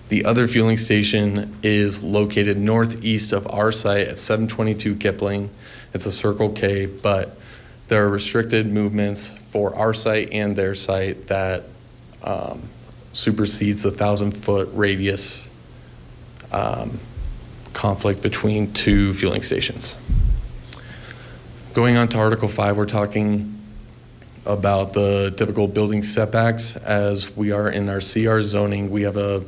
The other fueling station is located northeast of our site at 722 Kipling. It's a Circle K, but there are restricted movements for our site and their site that supersedes the 1,000-foot radius conflict between 2 fueling stations. Going on to Article 5, we're talking about the typical building setbacks. As we are in our CR zoning, we have a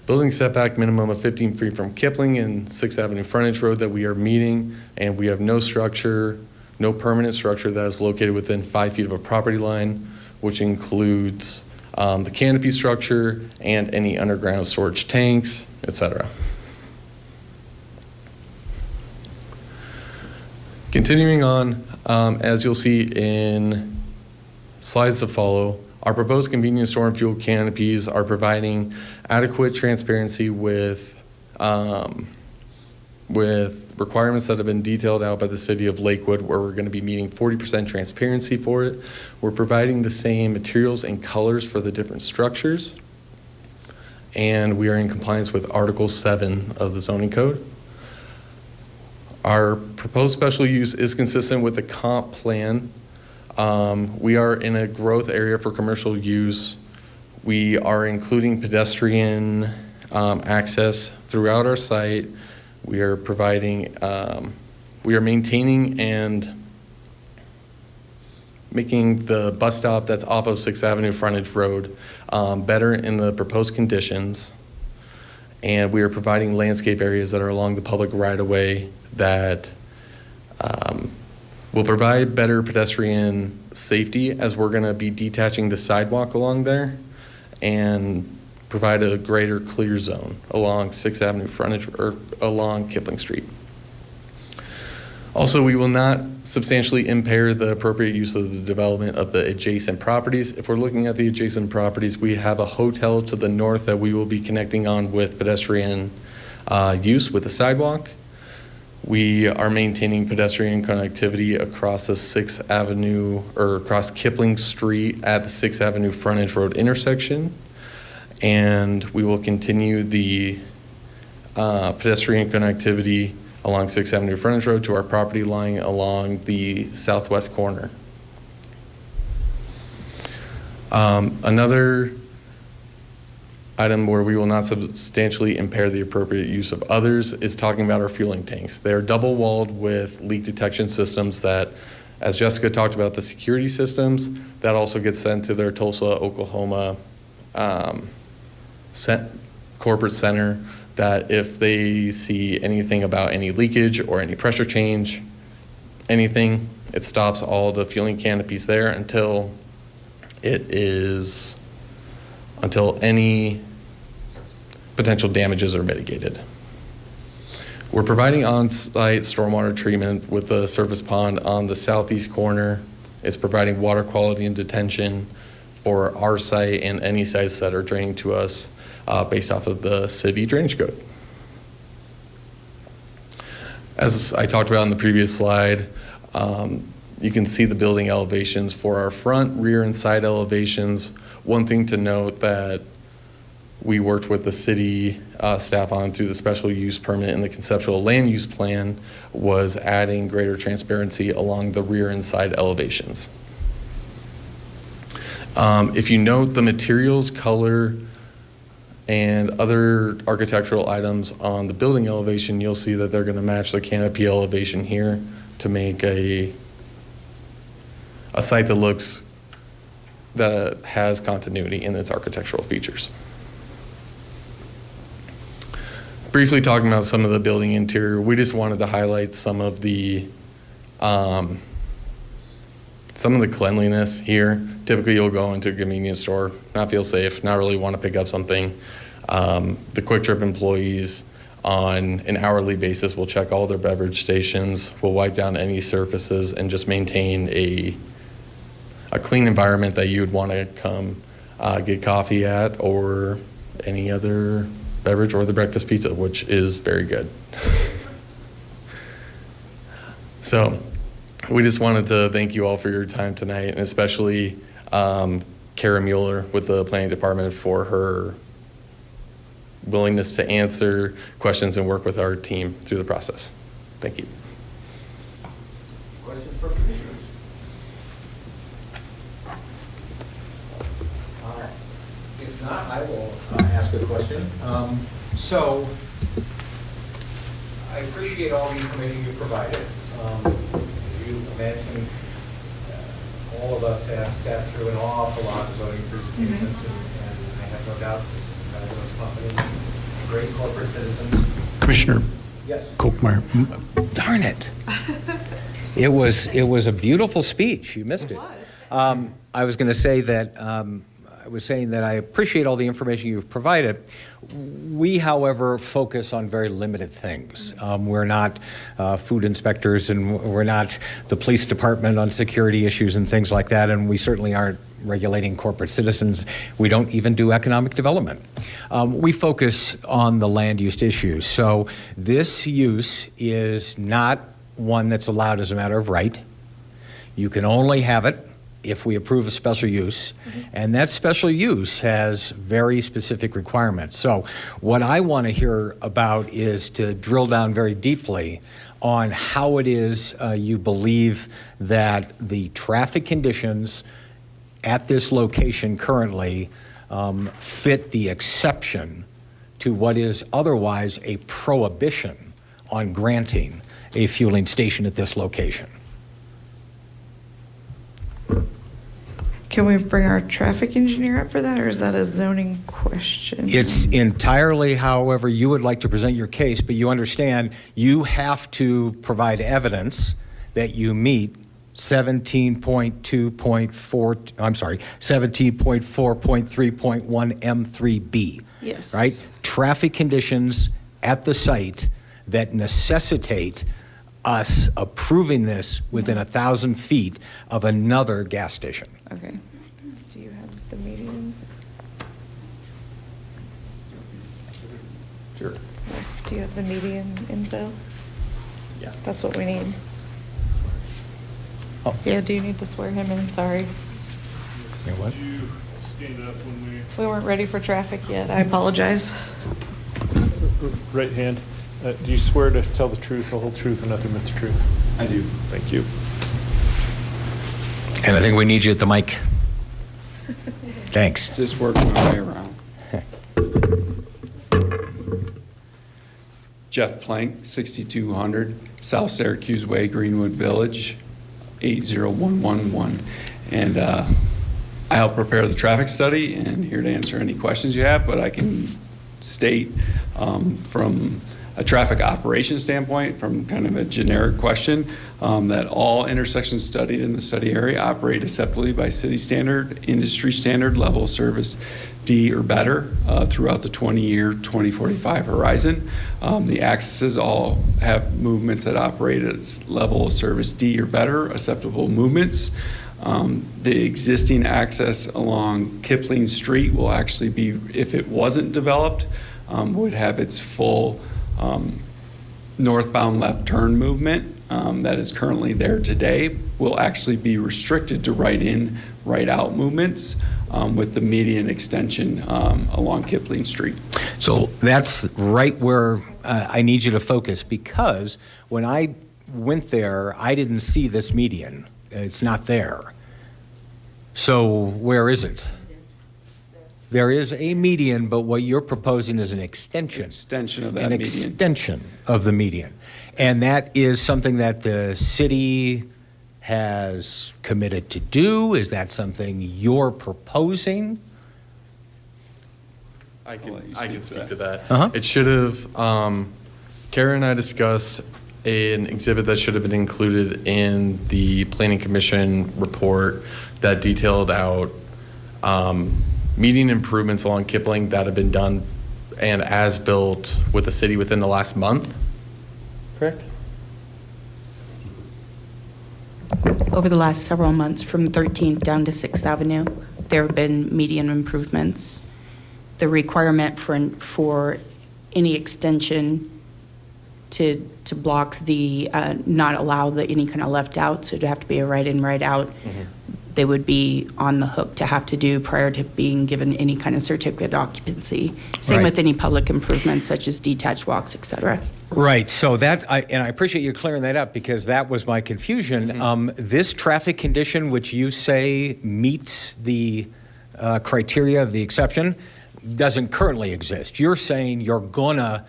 building setback minimum of 15 feet from Kipling and 6th Avenue frontage road that we are meeting, and we have no structure, no permanent structure that is located within 5 feet of a property line, which includes the canopy structure and any underground storage tanks, etc. Continuing on, as you'll see in slides to follow, our proposed convenience store and fuel canopies are providing adequate transparency with requirements that have been detailed out by the city of Lakewood, where we're going to be meeting 40% transparency for it. We're providing the same materials and colors for the different structures, and we are in compliance with Article 7 of the zoning code. Our proposed special use is consistent with the comp plan. We are in a growth area for commercial use. We are including pedestrian access throughout our site. We are providing, we are maintaining and making the bus stop that's off of 6th Avenue frontage road better in the proposed conditions. And we are providing landscape areas that are along the public right-of-way that will provide better pedestrian safety, as we're going to be detaching the sidewalk along there and provide a greater clear zone along 6th Avenue frontage or along Kipling Street. Also, we will not substantially impair the appropriate use of the development of the adjacent properties. If we're looking at the adjacent properties, we have a hotel to the north that we will be connecting on with pedestrian use with the sidewalk. We are maintaining pedestrian connectivity across the 6th Avenue or across Kipling Street at the 6th Avenue frontage road intersection. And we will continue the pedestrian connectivity along 6th Avenue frontage road to our property line along the southwest corner. Another item where we will not substantially impair the appropriate use of others is talking about our fueling tanks. They're double walled with leak detection systems that, as Jessica talked about, the security systems, that also gets sent to their Tulsa, Oklahoma corporate center, that if they see anything about any leakage or any pressure change, anything, it stops all the fueling canopies there until any potential damages are mitigated. We're providing on-site stormwater treatment with a surface pond on the southeast corner. It's providing water quality and detention for our site and any sites that are draining to us based off of the city drainage code. As I talked about in the previous slide, you can see the building elevations for our front, rear, and side elevations. One thing to note that we worked with the city staff on through the special use permit and the conceptual land use plan was adding greater transparency along the rear and side elevations. If you note the materials, color, and other architectural items on the building elevation, you'll see that they're going to match the canopy elevation here to make a site that has continuity in its architectural features. Briefly talking about some of the building interior, we just wanted to highlight some of the cleanliness here. Typically, you'll go into a convenience store, not feel safe, not really want to pick up something. The Quick Trip employees on an hourly basis will check all their beverage stations, will wipe down any surfaces, and just maintain a clean environment that you would want to come get coffee at, or any other beverage, or the breakfast pizza, which is very good. So we just wanted to thank you all for your time tonight, and especially Kara Mueller with the planning department for her willingness to answer questions and work with our team through the process. Thank you. Questions for commissioners? If not, I will ask a question. So I appreciate all the information you provided. As you mentioned, all of us have sat through an awful lot of zoning presentations, and I have no doubt this is a fabulous company, a great corporate citizen. Commissioner Yes. Kochmeyer. Darn it. It was a beautiful speech. You missed it. I was going to say that I was saying that I appreciate all the information you've provided. We, however, focus on very limited things. We're not food inspectors, and we're not the police department on security issues and things like that, and we certainly aren't regulating corporate citizens. We don't even do economic development. We focus on the land use issues. So this use is not one that's allowed as a matter of right. You can only have it if we approve a special use, and that special use has very specific requirements. So what I want to hear about is to drill down very deeply on how it is you believe that the traffic conditions at this location currently fit the exception to what is otherwise a prohibition on granting a fueling station at this location. Can we bring our traffic engineer up for that, or is that a zoning question? It's entirely however you would like to present your case, but you understand you have to provide evidence that you meet 17.4.3.1 M3B. Yes. Right? Traffic conditions at the site that necessitate us approving this within 1,000 feet of another gas station. Okay. Do you have the median? Sure. Do you have the median info? Yeah. That's what we need. Oh. Yeah, do you need to swear him in? Sorry. Say what? Could you stand up when we... We weren't ready for traffic yet. I apologize. Right hand. Do you swear to tell the truth, the whole truth, and nothing but the truth? I do. Thank you. And I think we need you at the mic. Thanks. Just working my way around. Jeff Plank, 6200 South Syracuse Way, Greenwood Village, 80111. And I helped prepare the traffic study and here to answer any questions you have, but I can state from a traffic operation standpoint, from kind of a generic question, that all intersections studied in the study area operate acceptably by city standard, industry standard level of service D or better throughout the 20-year, 2045 horizon. The accesses all have movements that operate at level of service D or better, acceptable movements. The existing access along Kipling Street will actually be, if it wasn't developed, would have its full northbound left turn movement that is currently there today will actually be restricted to right in, right out movements with the median extension along Kipling Street. So that's right where I need you to focus, because when I went there, I didn't see this median. It's not there. So where is it? There is a median, but what you're proposing is an extension. Extension of that An median. extension of the median. And that is something that the city has committed to do? Is that something you're proposing? I I'll let you can speak to speak to that. Uh-huh. It should have, Karen and I discussed an exhibit that should have been included in the Planning Commission report that detailed out median improvements along Kipling that have been done and as built with the city within the last month. Correct? Over the last several months, from 13th down to 6th Avenue, there have been median improvements. The requirement for any extension to block the, not allow any kind of left out, so it'd have to be a right in, right out, they would be on the hook to have to do prior to being given any kind of certificate of occupancy. Same Right. with any public improvements such as detached walks, et cetera. Right, so that, and I appreciate you clearing that up, because that was my confusion. This traffic condition, which you say meets the criteria of the exception, doesn't currently exist. You're saying you're gonna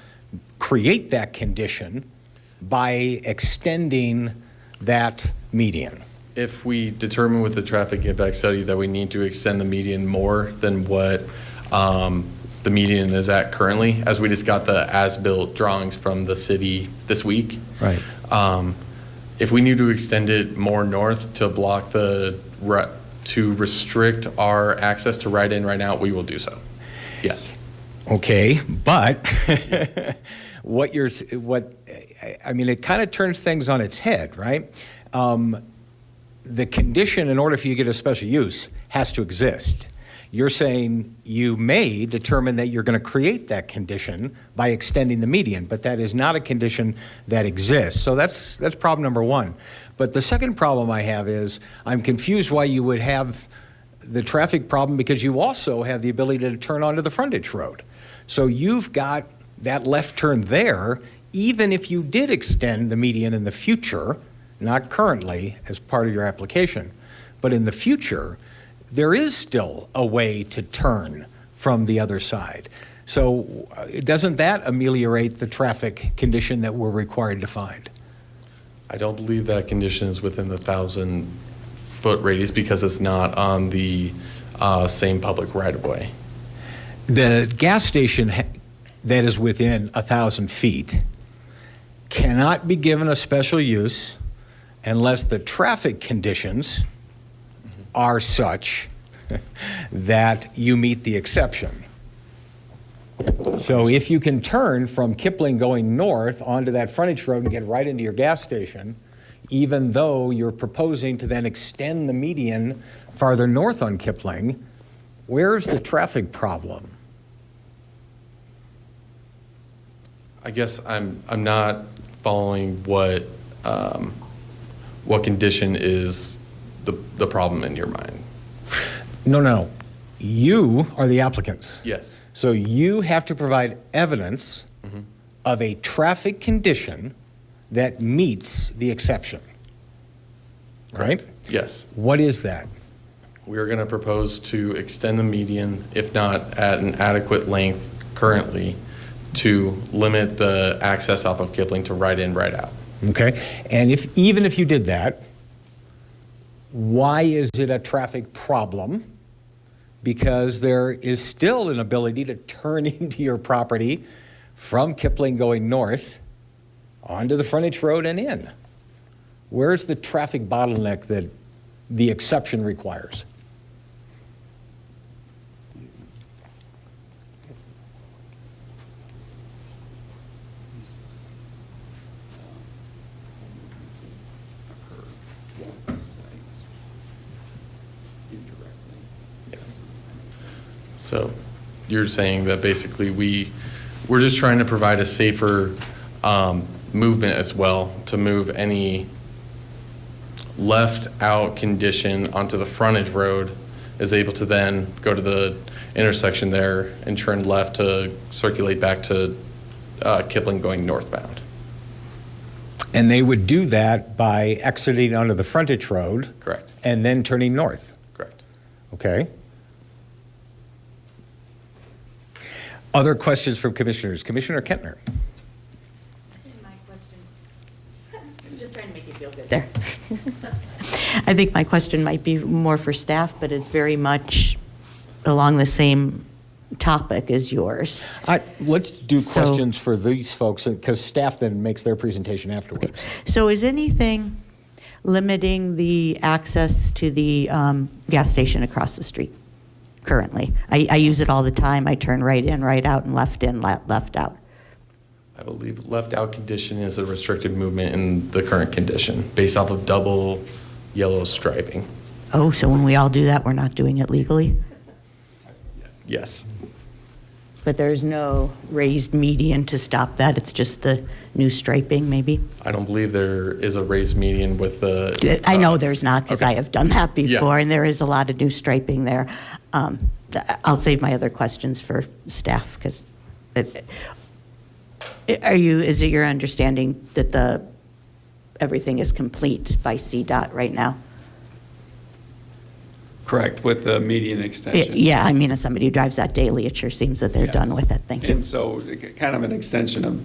create that condition by extending that median. If we determine with the traffic impact study that we need to extend the median more than what the median is at currently, as we just got the as-built drawings from the city this week. Right. If we need to extend it more north to block to restrict our access to right in, right out, we will do so. Yes. Okay, but I mean, it kind of turns things on its head, right? The condition, in order for you to get a special use, has to exist. You're saying you may determine that you're going to create that condition by extending the median, but that is not a condition that exists. So that's problem number one. But the second problem I have is I'm confused why you would have the traffic problem, because you also have the ability to turn onto the frontage road. So you've got that left turn there, even if you did extend the median in the future, not currently as part of your application, but in the future, there is still a way to turn from the other side. So doesn't that ameliorate the traffic condition that we're required to find? I don't believe that condition is within the 1,000-foot radius because it's not on the same public right-of-way. The gas station that is within 1,000 feet cannot be given a special use unless the traffic conditions are such that you meet the exception. So if you can turn from Kipling going north onto that frontage road and get right into your gas station, even though you're proposing to then extend the median farther north on Kipling, where's the traffic problem? I guess I'm not following what condition is the problem in your mind. No. You are the applicants. Yes. So you have to provide evidence of a traffic condition that meets the exception. Right? Yes. What is that? We are going to propose to extend the median, if not at an adequate length currently, to limit the access off of Kipling to right in, right out. Okay. And even if you did that, why is it a traffic problem? Because there is still an ability to turn into your property from Kipling going north onto the frontage road and in. Where's the traffic bottleneck that the exception requires? So you're saying that basically we're just trying to provide a safer movement as well, to move any left out condition onto the frontage road is able to then go to the intersection there and turn left to circulate back to Kipling going northbound. And they would do that by exiting onto the frontage road. Correct. And then turning north. Correct. Okay. Other questions from commissioners? Commissioner Kentner. I'm just trying to make you feel good there. I think my question might be more for staff, but it's very much along the same topic as yours. Let's do questions for these folks, because staff then makes their presentation afterwards. So is anything limiting the access to the gas station across the street currently? I use it all the time. I turn right in, right out, and left in, left out. I believe left out condition is a restricted movement in the current condition based off of double yellow striping. Oh, so when we all do that, we're not doing it legally? Yes. But there's no raised median to stop that? It's just the new striping, maybe? I don't believe there is a raised median with the... I know there's not, because okay. I have done that before, Yeah. and there is a lot of new striping there. I'll save my other questions for staff, because is it your understanding that everything is complete by CDOT right now? Correct, with the median extension. Yeah, I mean, as somebody who drives that daily, it sure seems that they're done with it. Thank you. And so kind of an extension of,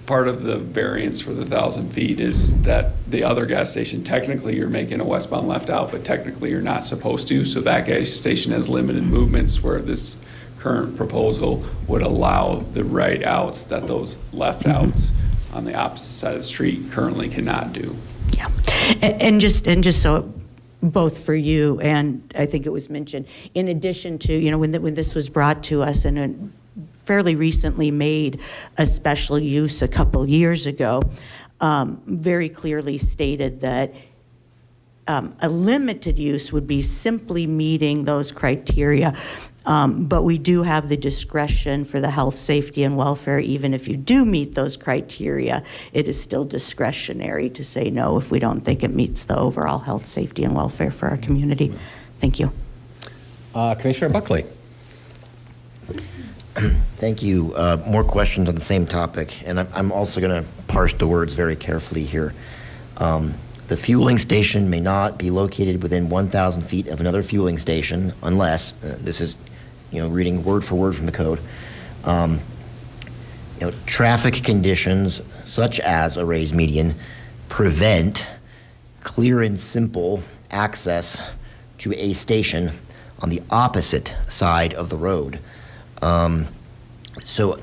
part of the variance for the 1,000 feet is that the other gas station, technically you're making a westbound left out, but technically you're not supposed to. So that gas station has limited movements, where this current proposal would allow the right outs that those left outs on the opposite side of the street currently cannot do. Yeah, and just so, both for you and I think it was mentioned, in addition to, when this was brought to us and it fairly recently made a special use a couple years ago, very clearly stated that a limited use would be simply meeting those criteria. But we do have the discretion for the health, safety, and welfare. Even if you do meet those criteria, it is still discretionary to say no if we don't think it meets the overall health, safety, and welfare for our community. Thank you. Commissioner Buckley. Thank you. More questions on the same topic, and I'm also going to parse the words very carefully here. The fueling station may not be located within 1,000 feet of another fueling station unless, this is, reading word for word from the code, traffic conditions such as a raised median prevent clear and simple access to a station on the opposite side of the road. So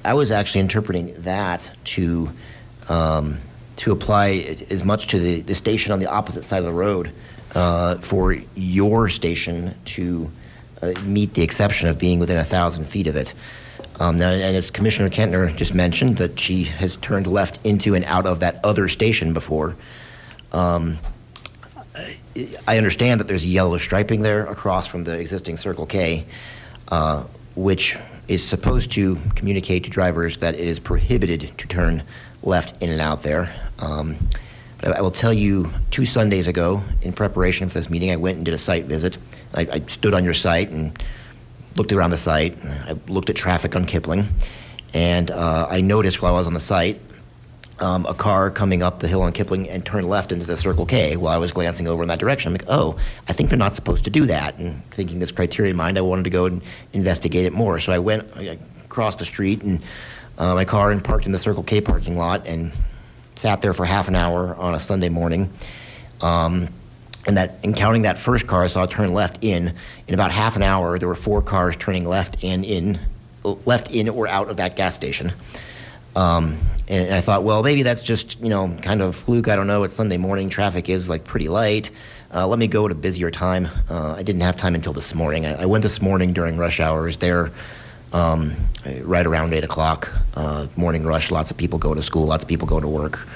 I was actually interpreting that to apply as much to the station on the opposite side of the road for your station to meet the exception of being within 1,000 feet of it. Now, and as Commissioner Kentner just mentioned, that she has turned left into and out of that other station before. I understand that there's yellow striping there across from the existing Circle K, which is supposed to communicate to drivers that it is prohibited to turn left in and out there. But I will tell you, 2 Sundays ago, in preparation for this meeting, I went and did a site visit. I stood on your site and looked around the site. I looked at traffic on Kipling, and I noticed while I was on the site a car coming up the hill on Kipling and turned left into the Circle K while I was glancing over in that direction. I'm like, oh, I think they're not supposed to do that. And thinking this criteria in mind, I wanted to go and investigate it more. So I went across the street and my car and parked in the Circle K parking lot and sat there for half an hour on a Sunday morning. And counting that first car, I saw it turn left in. In about half an hour, there were 4 cars turning left and in left in or out of that gas station. And I thought, well, maybe that's just, kind of fluke. I don't know. It's Sunday morning. Traffic is like pretty light. Let me go at a busier time. I didn't have time until this morning. I went this morning during rush hours there, right around 8 o'clock. Morning rush. Lots of people go to school. Lots of people go to work.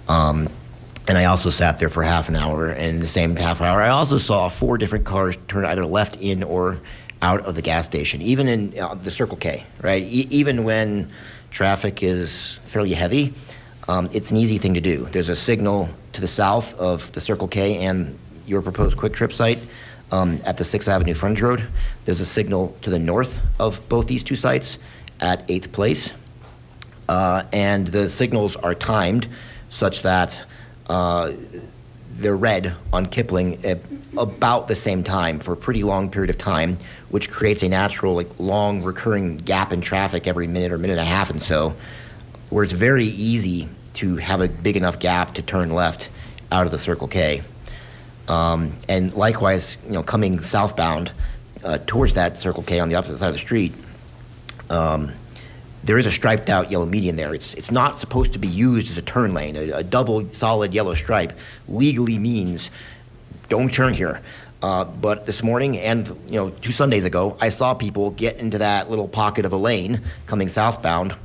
And I also sat there for half an hour. And in the same half hour, I also saw 4 different cars turn either left in or out of the gas station, even in the Circle K, right? Even when traffic is fairly heavy, it's an easy thing to do. There's a signal to the south of the Circle K and your proposed Quick Trip site at the 6th Avenue frontage road. There's a signal to the north of both these 2 sites at 8th Place. And the signals are timed such that they're red on Kipling at about the same time for a pretty long period of time, which creates a natural, long recurring gap in traffic every minute or minute and a half and so, where it's very easy to have a big enough gap to turn left out of the Circle K. And likewise, coming southbound towards that Circle K on the opposite side of the street, there is a striped out yellow median there. It's not supposed to be used as a turn lane. A double solid yellow stripe legally means don't turn here. But this morning and 2 Sundays ago, I saw people get into that little pocket of a lane coming southbound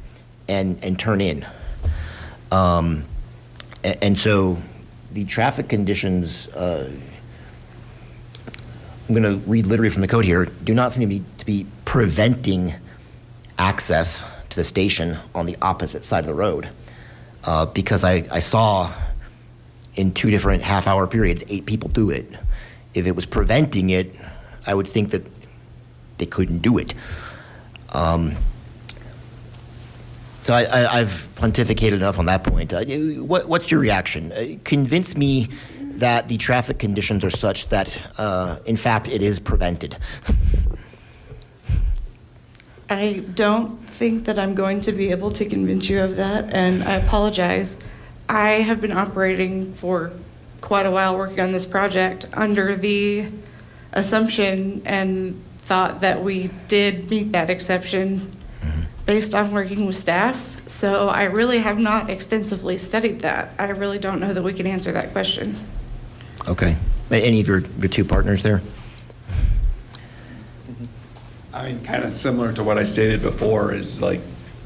and turn in. And so the traffic conditions, I'm going to read literally from the code here, do not seem to be preventing access to the station on the opposite side of the road, because I saw in 2 different half-hour periods 8 people do it. If it was preventing it, I would think that they couldn't do it. So I've pontificated enough on that point. What's your reaction? Convince me that the traffic conditions are such that, in fact, it is prevented. I don't think that I'm going to be able to convince you of that, and I apologize. I have been operating for quite a while working on this project under the assumption and thought that we did meet that exception based on working with staff. So I really have not extensively studied that. I really don't know that we can answer that question. Okay. Any of your 2 partners there? I mean, kind of similar to what I stated before is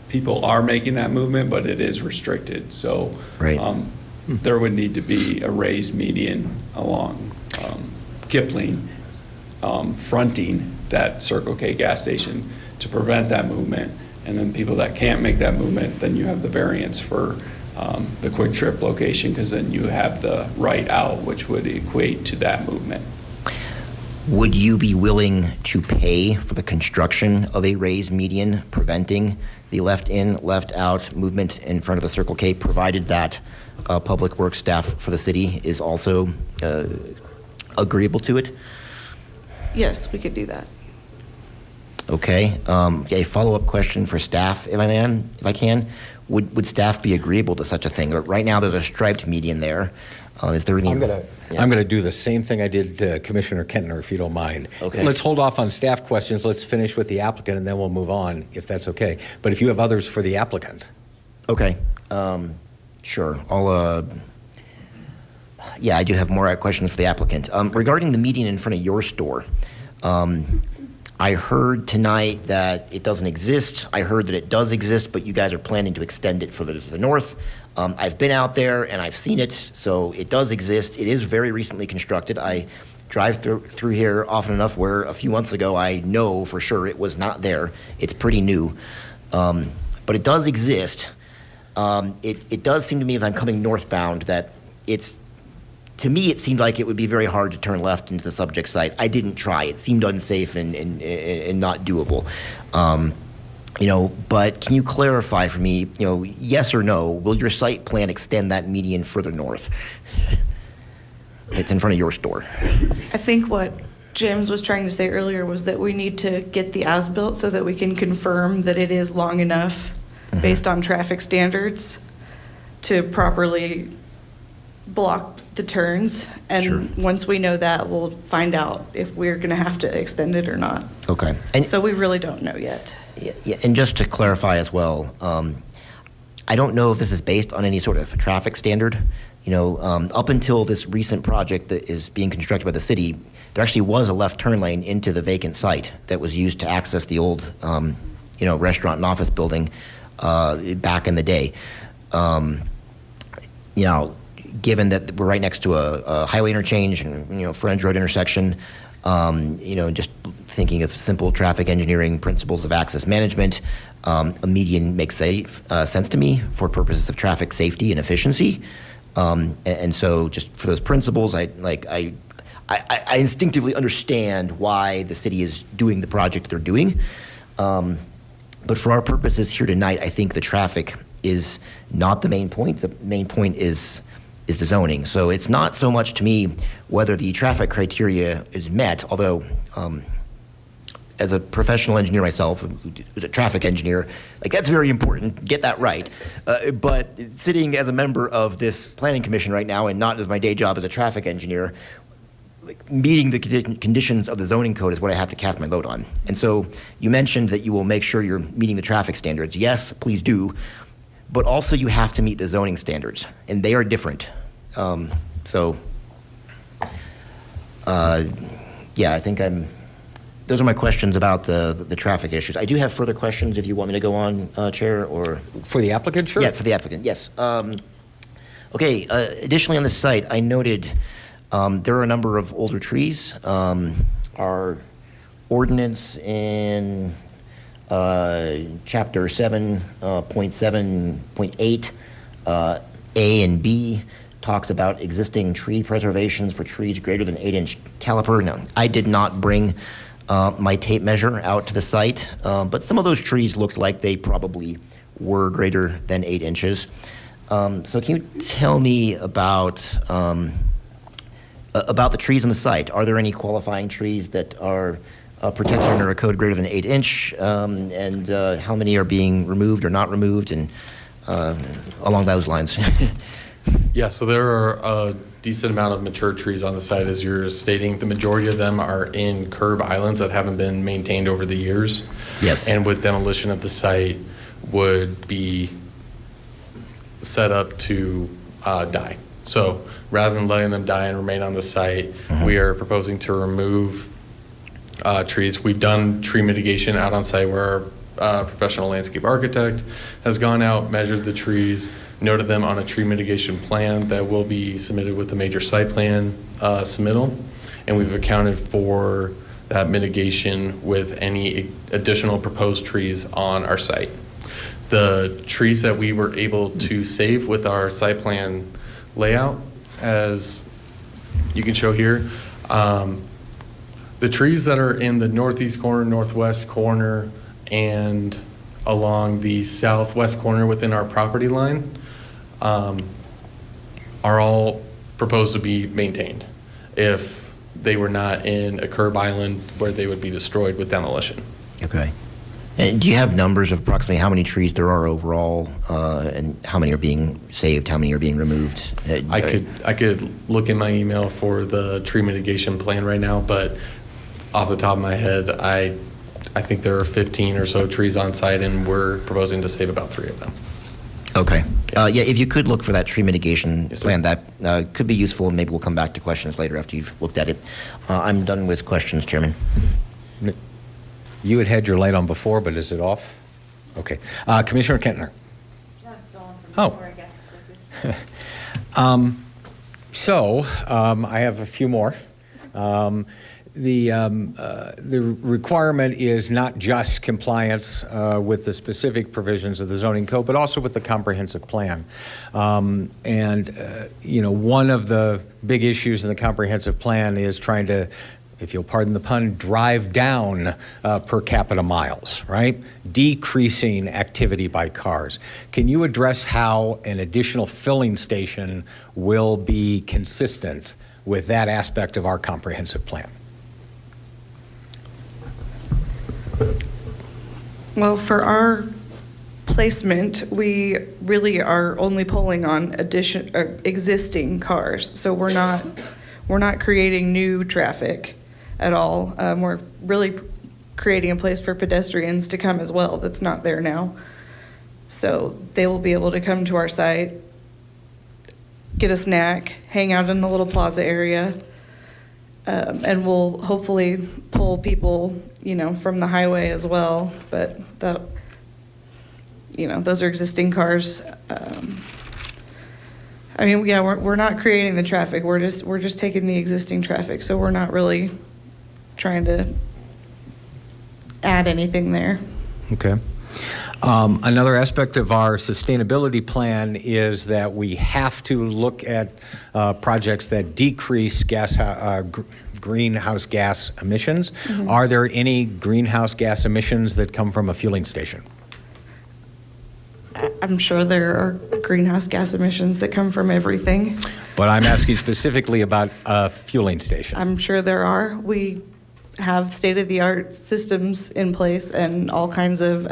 people are making that movement, but it is restricted. So right. There would need to be a raised median along Kipling, fronting that Circle K gas station to prevent that movement. And then people that can't make that movement, then you have the variance for the Quick Trip location, because then you have the right out, which would equate to that movement. Would you be willing to pay for the construction of a raised median preventing the left in, left out movement in front of the Circle K, provided that public works staff for the city is also agreeable to it? Yes, we could do that. Okay. A follow-up question for staff, if I can. Would staff be agreeable to such a thing? Right now, there's a striped median there. Is there any? I'm going to do the same thing I did to Commissioner Kentner, if you don't mind. Okay. Let's hold off on staff questions. Let's finish with the applicant, and then we'll move on, if that's okay. But if you have others for the applicant. Okay. Sure. Yeah, I do have more questions for the applicant. Regarding the median in front of your store, I heard tonight that it doesn't exist. I heard that it does exist, but you guys are planning to extend it further to the north. I've been out there and I've seen it, so it does exist. It is very recently constructed. I drive through here often enough where a few months ago I know for sure it was not there. It's pretty new, but it does exist. It does seem to me, if I'm coming northbound, that to me, it seemed like it would be very hard to turn left into the subject site. I didn't try. It seemed unsafe and not doable. But can you clarify for me, yes or no, will your site plan extend that median further north? It's in front of your store. I think what James was trying to say earlier was that we need to get the as-built so that we can confirm that it is long enough based on traffic standards to properly block the turns. And Sure. Once we know that, we'll find out if we're going to have to extend it or not. Okay. And So we really don't know yet. Yeah, and just to clarify as well, I don't know if this is based on any sort of traffic standard. You know, up until this recent project that is being constructed by the city, there actually was a left turn lane into the vacant site that was used to access the old, restaurant and office building back in the day. Given that we're right next to a highway interchange and, Friends Road intersection, just thinking of simple traffic engineering principles of access management, a median makes sense to me for purposes of traffic safety and efficiency. And so just for those principles, I instinctively understand why the city is doing the project they're doing. But for our purposes here tonight, I think the traffic is not the main point. The main point is the zoning. So it's not so much to me whether the traffic criteria is met, although as a professional engineer myself, who's a traffic engineer, that's very important, get that right. But sitting as a member of this planning commission right now and not as my day job as a traffic engineer, meeting the conditions of the zoning code is what I have to cast my vote on. And so you mentioned that you will make sure you're meeting the traffic standards. Yes, please do. But also you have to meet the zoning standards, and they are different. I think those are my questions about the traffic issues. I do have further questions if you want me to go on, Chair, or? For the applicant, sure. Yeah, for the applicant, yes. Okay, additionally on this site, I noted there are a number of older trees. Our ordinance in Chapter 7.7.8, A and B, talks about existing tree preservations for trees greater than 8-inch caliper. Now, I did not bring my tape measure out to the site, but some of those trees looked like they probably were greater than 8 inches. So can you tell me about the trees on the site? Are there any qualifying trees that are protected under a code greater than 8-inch, and how many are being removed or not removed, and along those lines? Yeah, so there are a decent amount of mature trees on the site, as you're stating. The majority of them are in curb islands that haven't been maintained over the years. Yes. And with demolition of the site would be set up to die. So rather than letting them die and remain on the site, we are proposing to remove trees. We've done tree mitigation out on site where our professional landscape architect has gone out, measured the trees, noted them on a tree mitigation plan that will be submitted with the major site plan submittal, and we've accounted for that mitigation with any additional proposed trees on our site. The trees that we were able to save with our site plan layout, as you can show here, the trees that are in the northeast corner, northwest corner, and along the southwest corner within our property line are all proposed to be maintained if they were not in a curb island where they would be destroyed with demolition. Okay. And do you have numbers of approximately how many trees there are overall, and how many are being saved, how many are being removed? I could look in my email for the tree mitigation plan right now, but off the top of my head, I think there are 15 or so trees on site, and we're proposing to save about 3 of them. Okay. If you could look for that tree mitigation plan, that could be useful, and maybe we'll come back to questions later after you've looked at it. I'm done with questions, Chairman. You had your light on before, but is it off? Okay. Commissioner Kentner. No, it's still on from before, I guess. I have a few more. The requirement is not just compliance with the specific provisions of the zoning code, but also with the comprehensive plan. One of the big issues in the comprehensive plan is trying to, if you'll pardon the pun, drive down per capita miles, right? Decreasing activity by cars. Can you address how an additional filling station will be consistent with that aspect of our comprehensive plan? Well, for our placement, we really are only pulling on existing cars. So we're not creating new traffic at all. We're really creating a place for pedestrians to come as well that's not there now. So they will be able to come to our site, get a snack, hang out in the little plaza area, and we'll hopefully pull people, from the highway as well. But that, those are existing cars. We're not creating the traffic. We're just taking the existing traffic. So we're not really trying to add anything there. Okay. Another aspect of our sustainability plan is that we have to look at projects that decrease greenhouse gas emissions. Mhm. Are there any greenhouse gas emissions that come from a fueling station? I'm sure there are greenhouse gas emissions that come from everything. But I'm asking specifically about a fueling station. I'm sure there are. We have state-of-the-art systems in place and all kinds of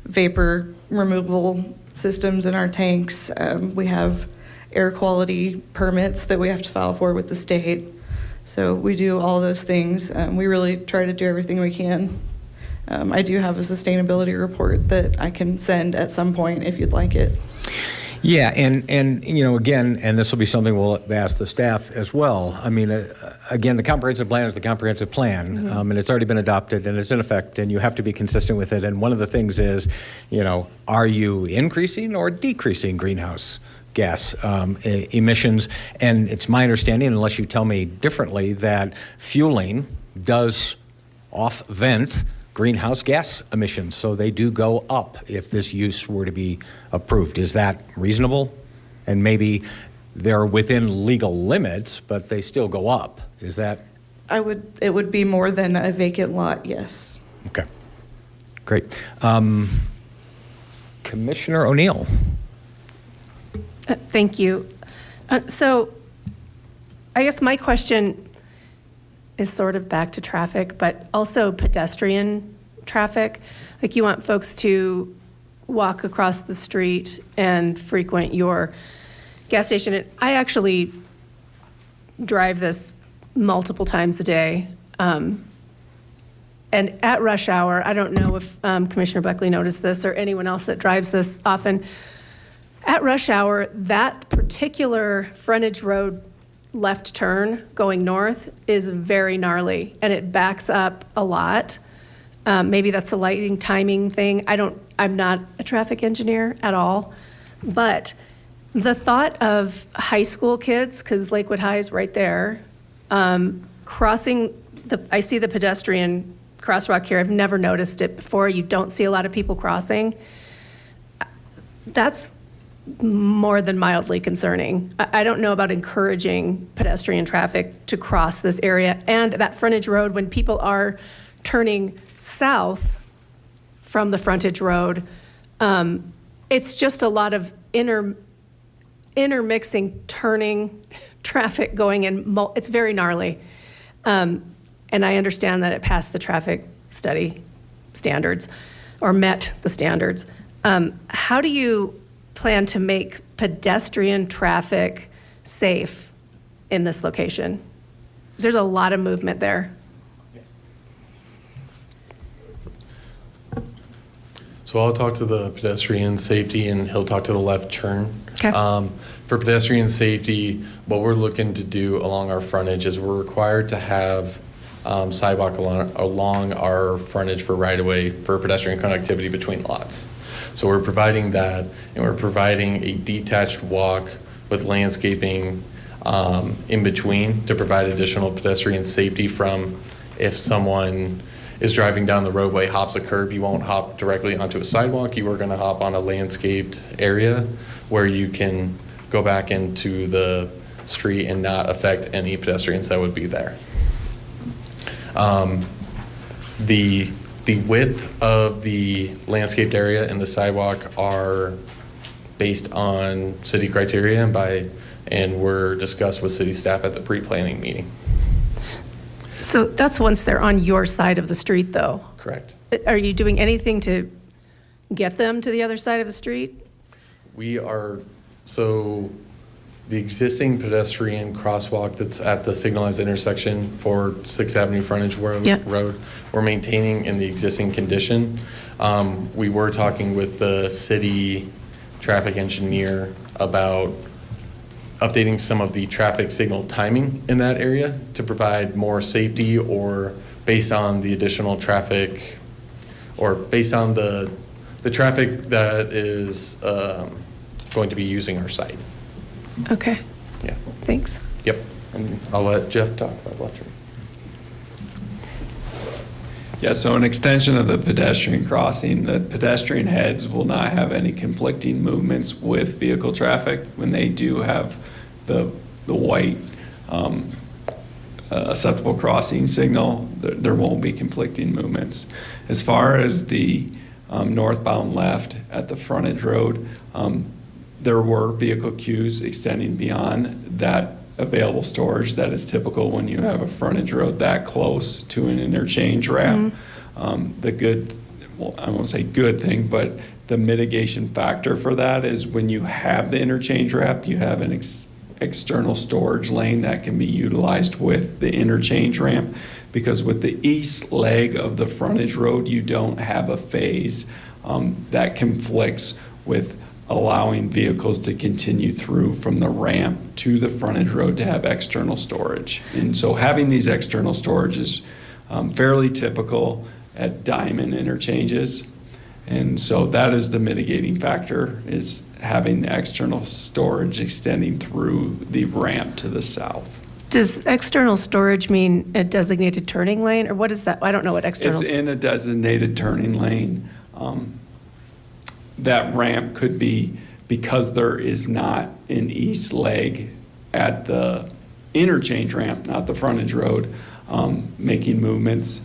vapor removal systems in our tanks. We have air quality permits that we have to file for with the state. So we do all those things. We really try to do everything we can. I do have a sustainability report that I can send at some point if you'd like it. Yeah, and again, and this will be something we'll ask the staff as well. I mean, again, the comprehensive plan is the comprehensive plan, and it's already been adopted and it's in effect, and you have to be consistent with it. And one of the things is, are you increasing or decreasing greenhouse gas emissions? And it's my understanding, unless you tell me differently, that fueling does off-vent greenhouse gas emissions, so they do go up if this use were to be approved. Is that reasonable? And maybe they're within legal limits, but they still go up. Is that? It would be more than a vacant lot, yes. Okay, great. Commissioner O'Neill. Thank you. So I guess my question is sort of back to traffic, but also pedestrian traffic. Like, you want folks to walk across the street and frequent your gas station. And I actually drive this multiple times a day. And at rush hour, I don't know if Commissioner Buckley noticed this or anyone else that drives this often. At rush hour, that particular frontage road left turn going north is very gnarly, and it backs up a lot. Maybe that's a lighting timing thing. I'm not a traffic engineer at all, but the thought of high school kids, because Lakewood High is right there, crossing I see the pedestrian crosswalk here. I've never noticed it before. You don't see a lot of people crossing. That's more than mildly concerning. I don't know about encouraging pedestrian traffic to cross this area. And that frontage road, when people are turning south from the frontage road, it's just a lot of intermixing, turning traffic going in. It's very gnarly. And I understand that it passed the traffic study standards or met the standards. How do you plan to make pedestrian traffic safe in this location? There's a lot of movement there. So I'll talk to the pedestrian safety and he'll talk to the left turn. Okay. For pedestrian safety, what we're looking to do along our frontage is we're required to have sidewalk along our frontage for right-of-way for pedestrian connectivity between lots. So we're providing that, and we're providing a detached walk with landscaping in between to provide additional pedestrian safety from if someone is driving down the roadway, hops a curb, you won't hop directly onto a sidewalk. You are going to hop on a landscaped area where you can go back into the street and not affect any pedestrians that would be there. The width of the landscaped area and the sidewalk are based on city criteria and were discussed with city staff at the pre-planning meeting. So that's once they're on your side of the street, though. Correct. Are you doing anything to get them to the other side of the street? We are, so the existing pedestrian crosswalk that's at the signalized intersection for 6th Avenue frontage Yeah. road, we're maintaining in the existing condition. We were talking with the city traffic engineer about updating some of the traffic signal timing in that area to provide more safety, or based on the additional traffic, or based on the traffic that is going to be using our site. Okay, Yeah. thanks. Yep. And I'll let Jeff talk about left turn. Yeah, so an extension of the pedestrian crossing, the pedestrian heads will not have any conflicting movements with vehicle traffic. When they do have the white acceptable crossing signal, there won't be conflicting movements. As far as the northbound left at the frontage road, there were vehicle queues extending beyond that available storage that is typical when you have a frontage road that close to an interchange ramp. The good, well, I won't say good thing, but the mitigation factor for that is when you have the interchange ramp, you have an external storage lane that can be utilized with the interchange ramp, because with the east leg of the frontage road, you don't have a phase that conflicts with allowing vehicles to continue through from the ramp to the frontage road to have external storage. And so having these external storage is fairly typical at diamond interchanges. And so that is the mitigating factor, is having the external storage extending through the ramp to the south. Does external storage mean a designated turning lane, or what is that? I don't know what external. It's in a designated turning lane. That ramp could be, because there is not an east leg at the interchange ramp, not the frontage road, making movements.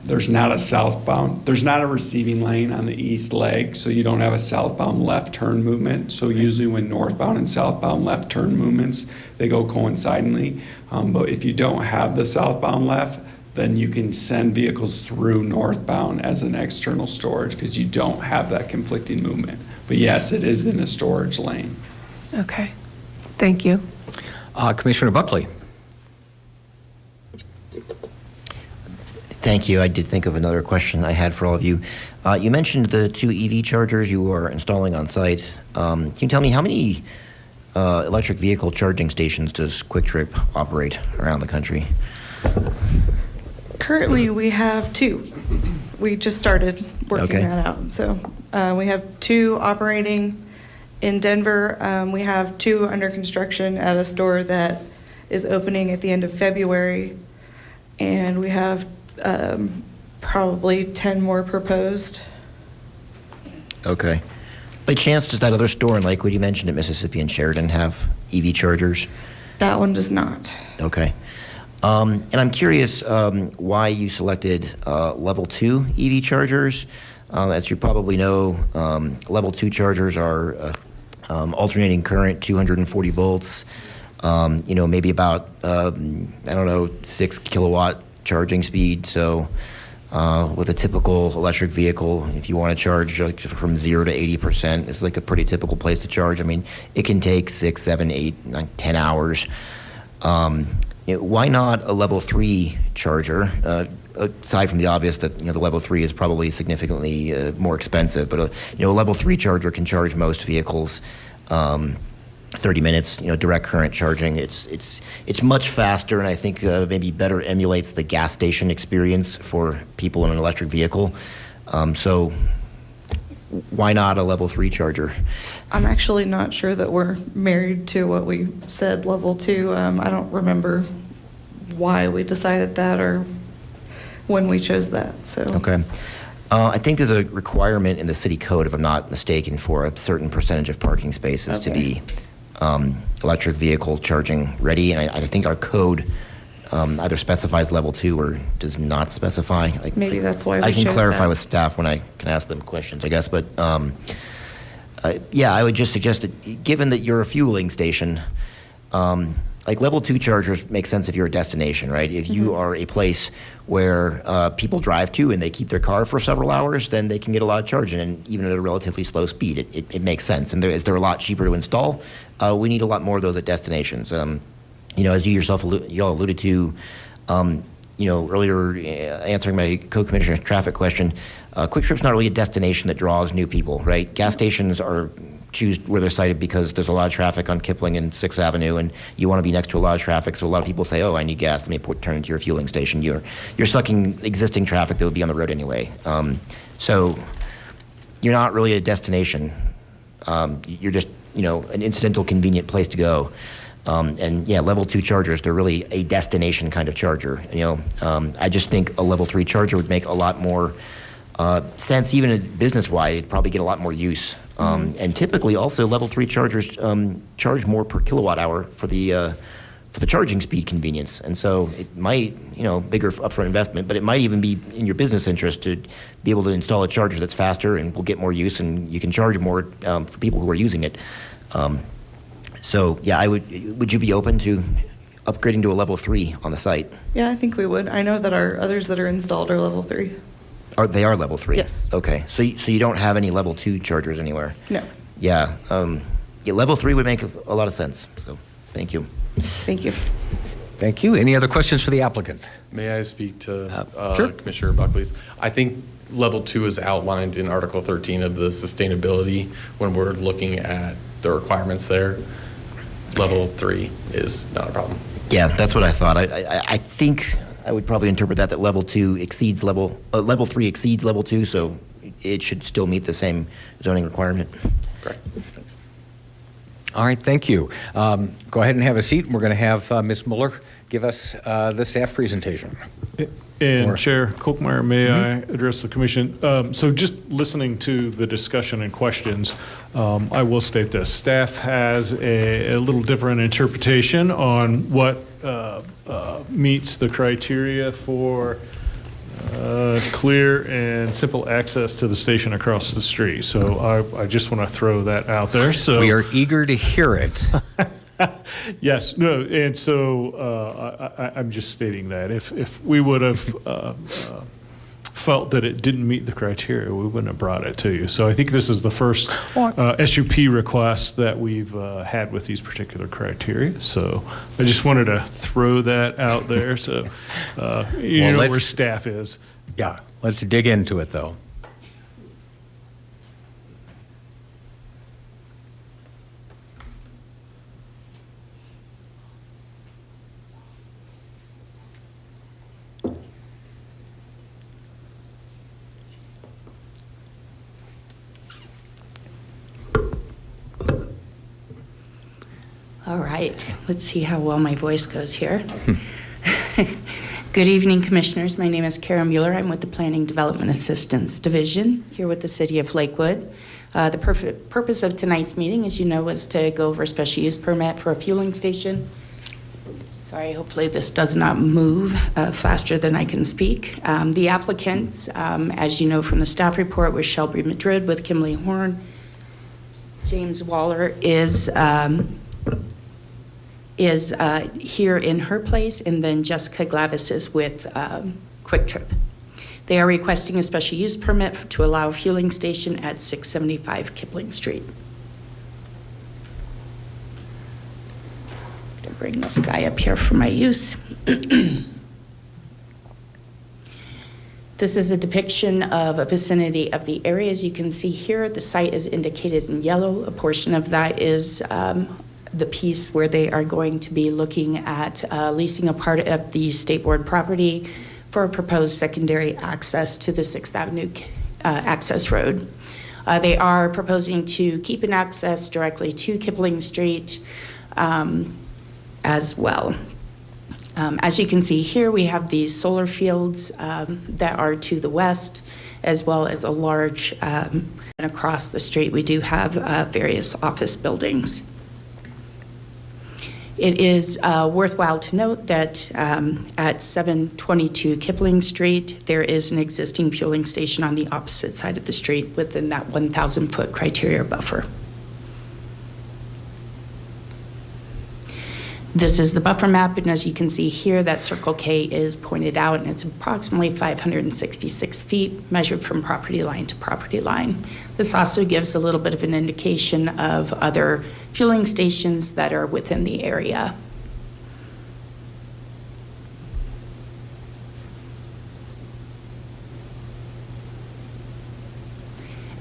There's not a southbound, there's not a receiving lane on the east leg, so you don't have a southbound left turn movement. So usually when northbound and southbound left turn movements, they go coincidentally. But if you don't have the southbound left, then you can send vehicles through northbound as an external storage, because you don't have that conflicting movement. But yes, it is in a storage lane. Okay, thank you. Commissioner Buckley. Thank you. I did think of another question I had for all of you. You mentioned the 2 EV chargers you are installing on site. Can you tell me how many electric vehicle charging stations does Quick Trip operate around the country? Currently, we have 2. We just started working Okay. that out. So we have 2 operating in Denver. We have 2 under construction at a store that is opening at the end of February. And we have probably 10 more proposed. Okay. By chance, does that other store in Lakewood you mentioned at Mississippi and Sheridan have EV chargers? That one does not. Okay. And I'm curious why you selected level 2 EV chargers. As you probably know, level 2 chargers are alternating current 240 volts, maybe about, 6 kilowatt charging speed. So with a typical electric vehicle, if you want to charge from 0 to 80%, it's like a pretty typical place to charge. I mean, it can take 6, 7, 8, 9, 10 hours. Why not a level 3 charger? Aside from the obvious that the level 3 is probably significantly more expensive, but a level 3 charger can charge most vehicles 30 minutes. Direct current charging. It's much faster, and I think maybe better emulates the gas station experience for people in an electric vehicle. So why not a level 3 charger? I'm actually not sure that we're married to what we said, level 2. I don't remember why we decided that or when we chose that. So Okay. I think there's a requirement in the city code, if I'm not mistaken, for a certain percentage of parking spaces to be electric vehicle charging ready. And I think our code either specifies level 2 or does not specify. maybe that's why we I can chose clarify that. with staff when I can ask them questions, I guess. But I would just suggest that given that you're a fueling station, like level 2 chargers make sense if you're a destination, right? If you are a place where people drive to and they keep their car for several hours, then they can get a lot of charging, and even at a relatively slow speed, it makes sense. And they're a lot cheaper to install. We need a lot more of those at destinations. You know, as you yourself y'all alluded to, you know, earlier answering my co-commissioner's traffic question, Quick Trip's not really a destination that draws new people, right? Gas stations are choose where they're sited because there's a lot of traffic on Kipling and 6th Avenue, and you want to be next to a lot of traffic. So a lot of people say, "Oh, I need gas. Let me turn into your fueling station." You're sucking existing traffic that would be on the road anyway. So you're not really a destination. You're just, you know, an incidental, convenient place to go. And yeah, level 2 chargers, they're really a destination kind of charger. You know, I just think a level 3 charger would make a lot more sense, even business-wise. It'd probably get a lot more use. And typically, also level 3 chargers charge more per kilowatt hour for the charging speed convenience. And so it might, you know, bigger upfront investment, but it might even be in your business interest to be able to install a charger that's faster and will get more use, and you can charge more for people who are using it. So yeah, would you be open to upgrading to a level 3 on the site? Yeah, I think we would. I know that our others that are installed are level 3. They are level 3? Yes. Okay. So you don't have any level 2 chargers anywhere? No. Yeah. Yeah, level 3 would make a lot of sense. So thank you. Thank you. Thank you. Any other questions for the applicant? May I speak to Sure. Commissioner Buckley's? I think level 2 is outlined in Article 13 of the sustainability when we're looking at the requirements there. Level 3 is not a problem. Yeah, that's what I thought. I think I would probably interpret that level 2 exceeds level 3 exceeds level 2, so it should still meet the same zoning requirement. Correct. Thanks. All right, thank you. Go ahead and have a seat. We're going to have Ms. Mueller give us the staff presentation. And Chair Kolkmeyer, may I address the commission? So just listening to the discussion and questions, I will state this. Staff has a little different interpretation on what meets the criteria for clear and simple access to the station across the street. So I just want to throw that out there. So we are eager to hear it. Yes, no, and so I'm just stating that if we would have felt that it didn't meet the criteria, we wouldn't have brought it to you. So I think this is the first SUP request that we've had with these particular criteria. So I just wanted to throw that out there so you know where staff is. Yeah, let's dig into it though. All right, let's see how well my voice goes here. Good evening, Commissioners. My name is Karen Mueller. I'm with the Planning Development Assistance Division here with the City of Lakewood. The purpose of tonight's meeting, as you know, was to go over a special use permit for a fueling station. Sorry, hopefully this does not move faster than I can speak. The applicants, as you know from the staff report, was Shelby Madrid with Kimberly Horn. James Waller is here in her place, and then Jessica Glavis is with Quick Trip. They are requesting a special use permit to allow a fueling station at 675 Kipling Street. I'm going to bring this guy up here for my use. This is a depiction of a vicinity of the area. As you can see here, the site is indicated in yellow. A portion of that is the piece where they are going to be looking at leasing a part of the State Board property for a proposed secondary access to the 6th Avenue access road. They are proposing to keep an access directly to Kipling Street as well. As you can see here, we have these solar fields that are to the west, as well as a large, and across the street, we do have various office buildings. It is worthwhile to note that at 722 Kipling Street, there is an existing fueling station on the opposite side of the street within that 1,000-foot criteria buffer. This is the buffer map, and as you can see here, that Circle K is pointed out, and it's approximately 566 feet measured from property line to property line. This also gives a little bit of an indication of other fueling stations that are within the area.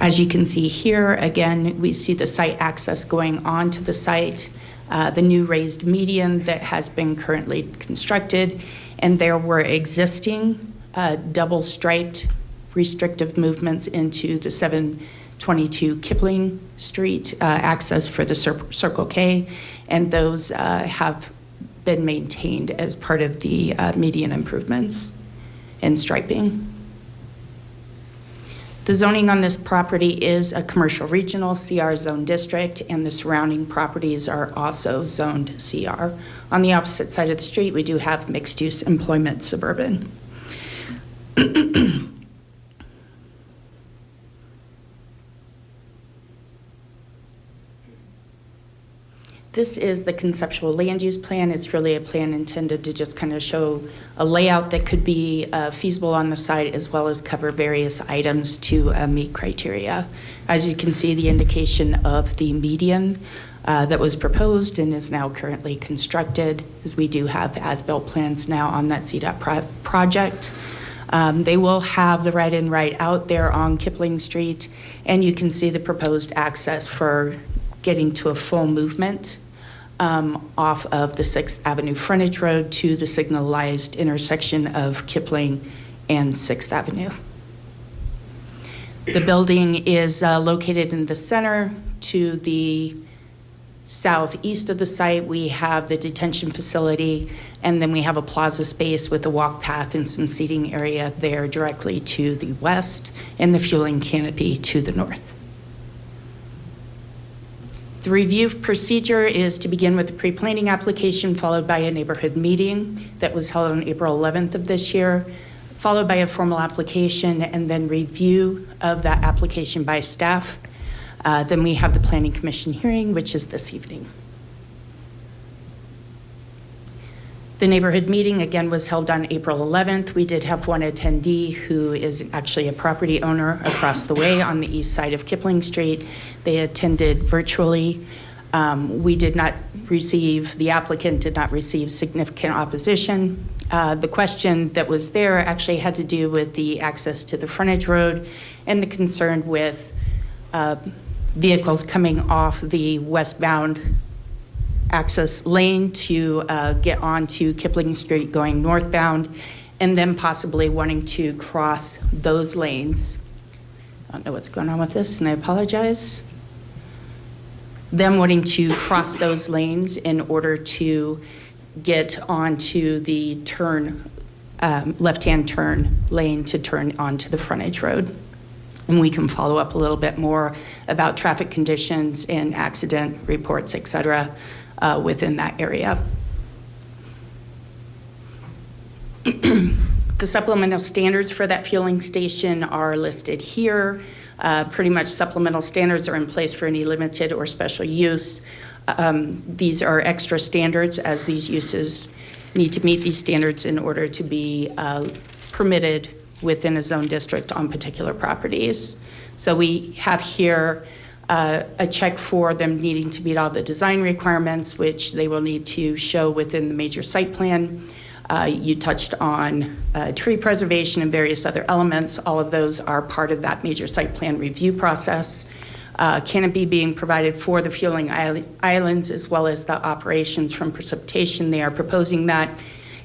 As you can see here, again, we see the site access going onto the site, the new raised median that has been currently constructed, and there were existing double-striped restrictive movements into the 722 Kipling Street access for the Circle K, and those have been maintained as part of the median improvements and striping. The zoning on this property is a commercial regional CR zone district, and the surrounding properties are also zoned CR. On the opposite side of the street, we do have mixed-use employment suburban. This is the conceptual land use plan. It's really a plan intended to just kind of show a layout that could be feasible on the site, as well as cover various items to meet criteria. As you can see, the indication of the median that was proposed and is now currently constructed, as we do have as-built plans now on that CDOT project. They will have the right in, right out there on Kipling Street, and you can see the proposed access for getting to a full movement off of the 6th Avenue frontage road to the signalized intersection of Kipling and 6th Avenue. The building is located in the center. To the southeast of the site, we have the detention facility, and then we have a plaza space with a walk path and some seating area there directly to the west, and the fueling canopy to the north. The review procedure is to begin with the pre-planning application, followed by a neighborhood meeting that was held on April 11th of this year, followed by a formal application, and then review of that application by staff. Then we have the Planning Commission hearing, which is this evening. The neighborhood meeting, again, was held on April 11th. We did have one attendee who is actually a property owner across the way on the east side of Kipling Street. They attended virtually. The applicant did not receive significant opposition. The question that was there actually had to do with the access to the frontage road and the concern with vehicles coming off the westbound access lane to get onto Kipling Street going northbound, and then possibly wanting to cross those lanes. I don't know what's going on with this, and I apologize. Them wanting to cross those lanes in order to get onto the left-hand turn lane to turn onto the frontage road. And we can follow up a little bit more about traffic conditions and accident reports, et cetera, within that area. The supplemental standards for that fueling station are listed here. Pretty much supplemental standards are in place for any limited or special use. These are extra standards, as these uses need to meet these standards in order to be permitted within a zone district on particular properties. So we have here a check for them needing to meet all the design requirements, which they will need to show within the major site plan. You touched on tree preservation and various other elements. All of those are part of that major site plan review process. Canopy being provided for the fueling islands, as well as the operations from precipitation. They are proposing that.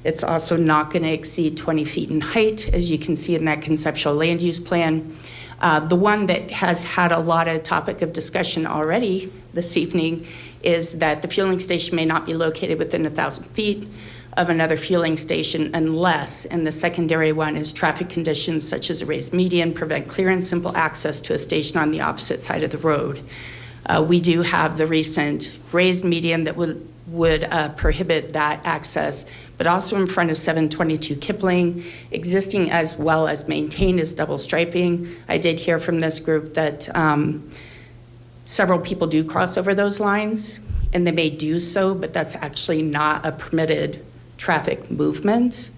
It's also not going to exceed 20 feet in height, as you can see in that conceptual land use plan. The one that has had a lot of topic of discussion already this evening is that the fueling station may not be located within 1,000 feet of another fueling station unless, and the secondary one is traffic conditions such as a raised median prevent clear and simple access to a station on the opposite side of the road. We do have the recent raised median that would prohibit that access, but also in front of 722 Kipling, existing as well as maintained is double striping. I did hear from this group that several people do cross over those lines, and they may do so, but that's actually not a permitted traffic movement.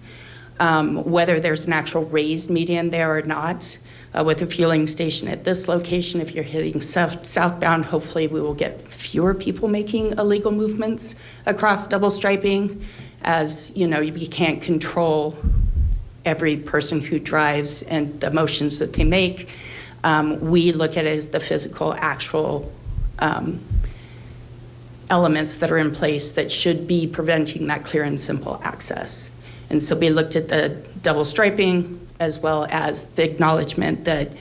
Whether there's an actual raised median there or not, with a fueling station at this location, if you're heading southbound, hopefully we will get fewer people making illegal movements across double striping, as you know, you can't control every person who drives and the motions that they make. We look at it as the physical, actual elements that are in place that should be preventing that clear and simple access. And so we looked at the double striping as well as the acknowledgement that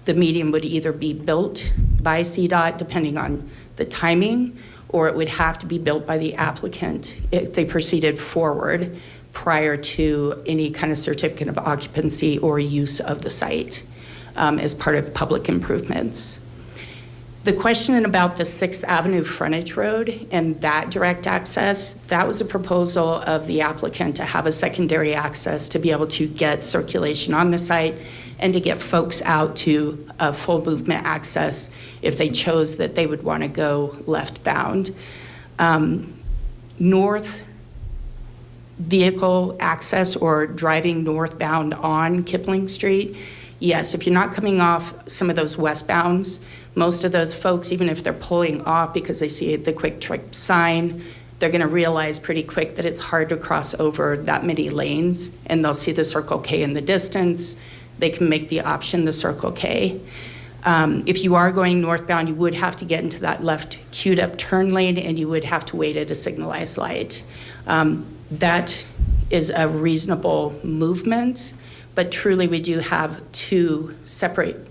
the median would either be built by CDOT, depending on the timing, or it would have to be built by the applicant if they proceeded forward prior to any kind of certificate of occupancy or use of the site as part of public improvements. The question about the 6th Avenue frontage road and that direct access, that was a proposal of the applicant to have a secondary access to be able to get circulation on the site and to get folks out to a full movement access if they chose that they would want to go left-bound. North vehicle access or driving northbound on Kipling Street, yes, if you're not coming off some of those westbounds, most of those folks, even if they're pulling off because they see the Quick Trip sign, they're going to realize pretty quick that it's hard to cross over that many lanes, and they'll see the Circle K in the distance. They can make the option, the Circle K. If you are going northbound, you would have to get into that left queued up turn lane, and you would have to wait at a signalized light. That is a reasonable movement, but truly we do have two separate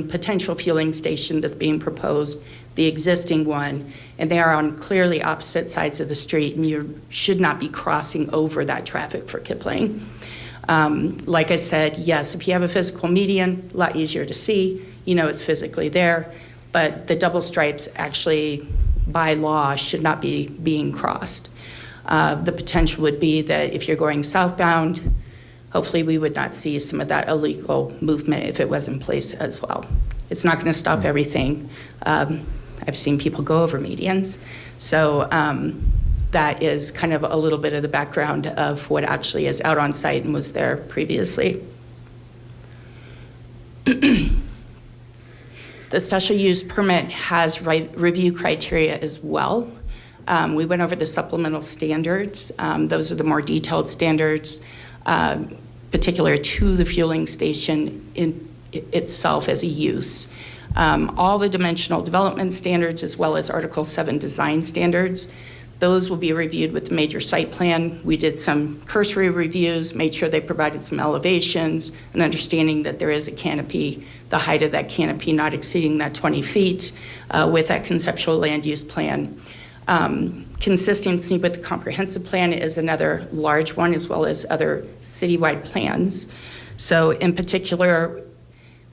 potential fueling station that's being proposed, the existing one, and they are on clearly opposite sides of the street, and you should not be crossing over that traffic for Kipling. Like I said, yes, if you have a physical median, a lot easier to see, you know it's physically there, but the double stripes actually, by law, should not be being crossed. The potential would be that if you're going southbound, hopefully we would not see some of that illegal movement if it was in place as well. It's not going to stop everything. I've seen people go over medians. So that is kind of a little bit of the background of what actually is out on site and was there previously. The special use permit has review criteria as well. We went over the supplemental standards. Those are the more detailed standards particular to the fueling station in itself as a use. All the dimensional development standards as well as Article 7 design standards, those will be reviewed with the major site plan. We did some cursory reviews, made sure they provided some elevations, and understanding that there is a canopy, the height of that canopy not exceeding that 20 feet with that conceptual land use plan. Consistency with the comprehensive plan is another large one, as well as other citywide plans. So in particular,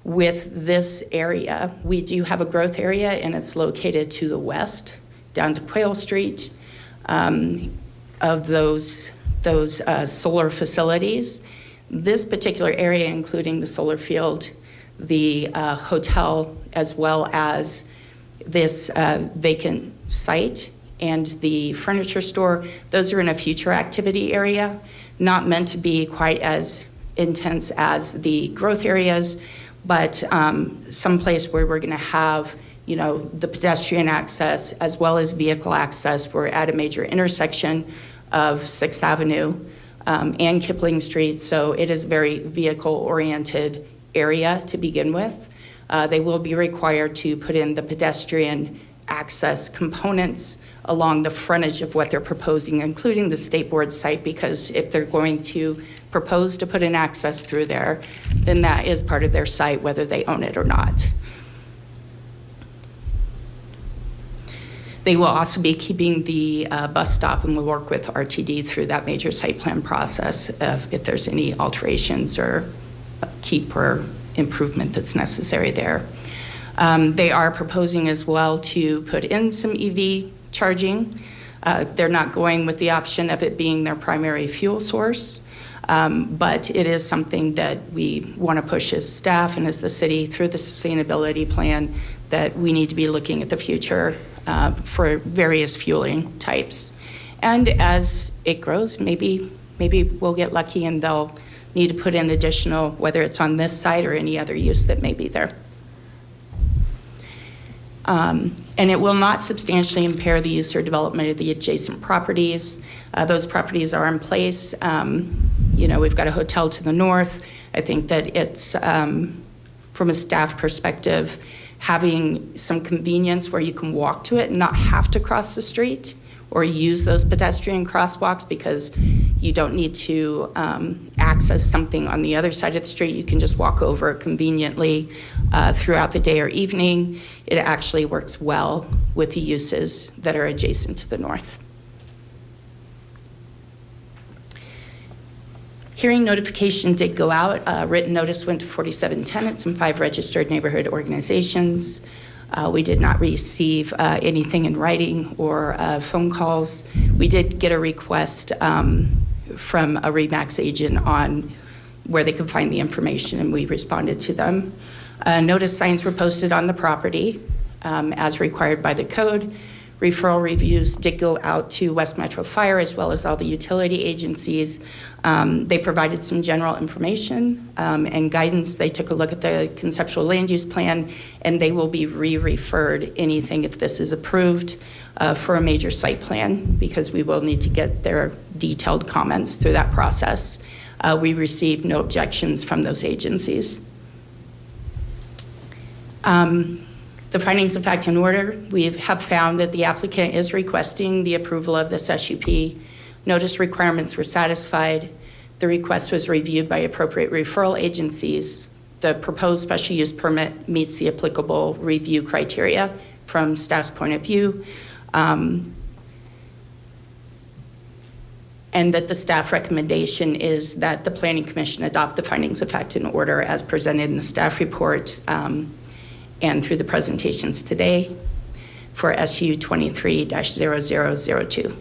with this area, we do have a growth area, and it's located to the west, down to Quayle Street, of those solar facilities. This particular area, including the solar field, the hotel, as well as this vacant site, and the furniture store, those are in a future activity area, not meant to be quite as intense as the growth areas, but some place where we're gonna have, you know, the pedestrian access as well as vehicle access. We're at a major intersection of 6th Avenue and Kipling Street, so it is a very vehicle-oriented area to begin with. They will be required to put in the pedestrian access components along the frontage of what they're proposing, including the State Board site, because if they're going to propose to put an access through there, then that is part of their site, whether they own it or not. They will also be keeping the bus stop, and we'll work with RTD through that major site plan process if there's any alterations or keep or improvement that's necessary there. They are proposing as well to put in some EV charging. They're not going with the option of it being their primary fuel source, but it is something that we want to push as staff and as the city through the sustainability plan that we need to be looking at the future for various fueling types. And as it grows, maybe we'll get lucky and they'll need to put in additional, whether it's on this site or any other use that may be there. And it will not substantially impair the use or development of the adjacent properties. Those properties are in place. We've got a hotel to the north. I think that it's, from a staff perspective, having some convenience where you can walk to it and not have to cross the street or use those pedestrian crosswalks because you don't need to access something on the other side of the street. You can just walk over conveniently throughout the day or evening. It actually works well with the uses that are adjacent to the north. Hearing notification did go out. Written notice went to 47 tenants and 5 registered neighborhood organizations. We did not receive anything in writing or phone calls. We did get a request from a RE/MAX agent on where they could find the information, and we responded to them. Notice signs were posted on the property as required by the code. Referral reviews did go out to West Metro Fire as well as all the utility agencies. They provided some general information and guidance. They took a look at the conceptual land use plan, and they will be re-referred anything if this is approved for a major site plan, because we will need to get their detailed comments through that process. We received no objections from those agencies. The findings of fact and order, we have found that the applicant is requesting the approval of this SUP. Notice requirements were satisfied. The request was reviewed by appropriate referral agencies. The proposed special use permit meets the applicable review criteria from staff's point of view. And that the staff recommendation is that the Planning Commission adopt the findings of fact and order as presented in the staff report and through the presentations today for SU 23-0002.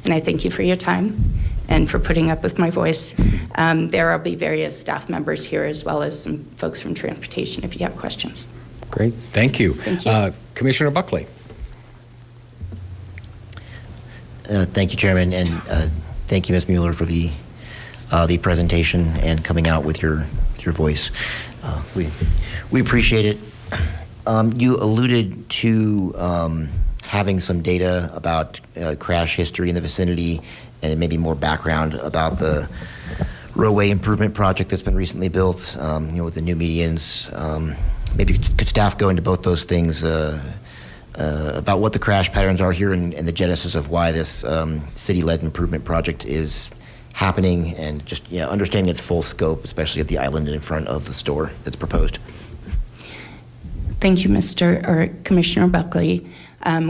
And I thank you for your time and for putting up with my voice. There will be various staff members here as well as some folks from transportation if you have questions. Great, thank you. Thank you. Commissioner Buckley. Thank you, Chairman, and thank you, Ms. Mueller, for the presentation and coming out with your voice. We appreciate it. You alluded to having some data about crash history in the vicinity and maybe more background about the roadway improvement project that's been recently built, with the new medians. Maybe could staff go into both those things about what the crash patterns are here and the genesis of why this city-led improvement project is happening, and just understanding its full scope, especially at the island in front of the store that's proposed. Thank you, Commissioner Buckley.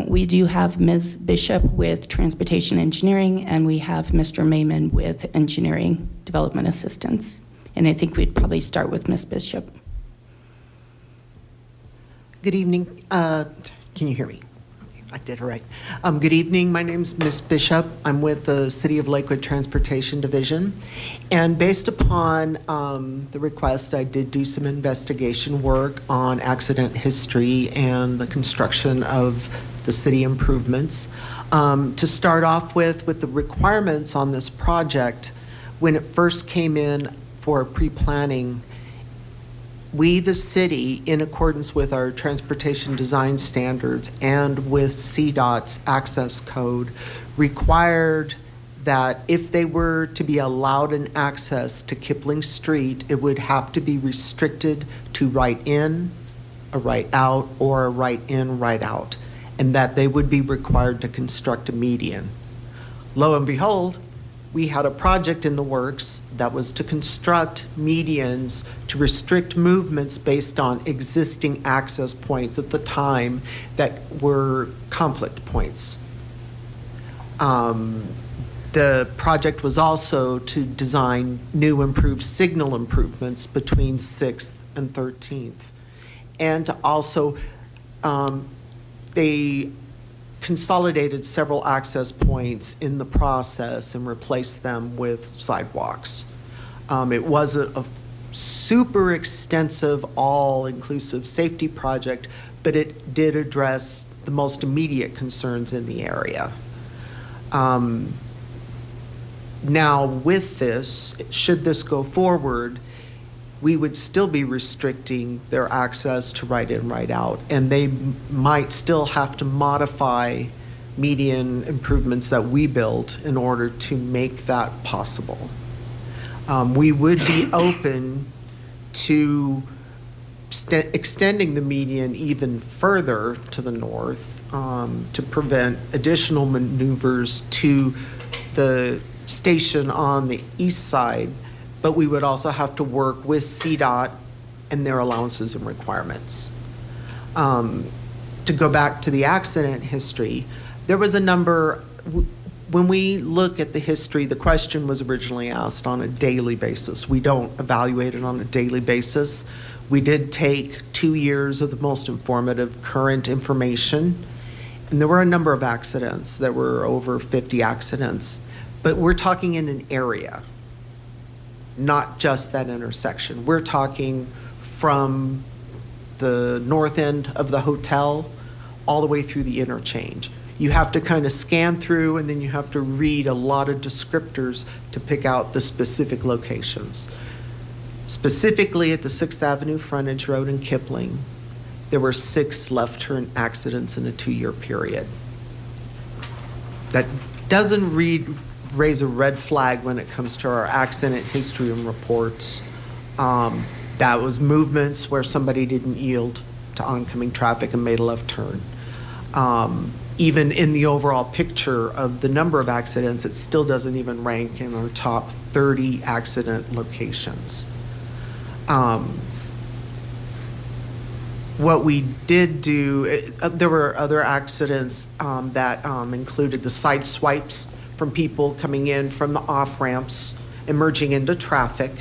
We do have Ms. Bishop with Transportation Engineering, and we have Mr. Mayman with Engineering Development Assistance. And I think we'd probably start with Ms. Bishop. Good evening. Can you hear me? I did it right. Good evening. My name is Ms. Bishop. I'm with the City of Lakewood Transportation Division. And based upon the request, I did do some investigation work on accident history and the construction of the city improvements. To start off with the requirements on this project, when it first came in for pre-planning, we, the city, in accordance with our transportation design standards and with CDOT's access code, required that if they were to be allowed an access to Kipling Street, it would have to be restricted to right in, a right out, or a right in, right out, and that they would be required to construct a median. Lo and behold, we had a project in the works that was to construct medians to restrict movements based on existing access points at the time that were conflict points. The project was also to design new improved signal improvements between 6th and 13th. And to also, they consolidated several access points in the process and replaced them with sidewalks. It was a super extensive, all-inclusive safety project, but it did address the most immediate concerns in the area. Now, with this, should this go forward, we would still be restricting their access to right in, right out, and they might still have to modify median improvements that we built in order to make that possible. We would be open to extending the median even further to the north to prevent additional maneuvers to the station on the east side, but we would also have to work with CDOT and their allowances and requirements. To go back to the accident history, there was a number, when we look at the history, the question was originally asked on a daily basis. We don't evaluate it on a daily basis. We did take 2 years of the most informative current information, and there were a number of accidents. There were over 50 accidents, but we're talking in an area, not just that intersection. We're talking from the north end of the hotel all the way through the interchange. You have to kind of scan through, and then you have to read a lot of descriptors to pick out the specific locations. Specifically at the 6th Avenue frontage road in Kipling, there were 6 left turn accidents in a 2-year period. That doesn't raise a red flag when it comes to our accident history and reports. That was movements where somebody didn't yield to oncoming traffic and made a left turn. Even in the overall picture of the number of accidents, it still doesn't even rank in our top 30 accident locations. What we did do, there were other accidents that included the side swipes from people coming in from the off-ramps, emerging into traffic.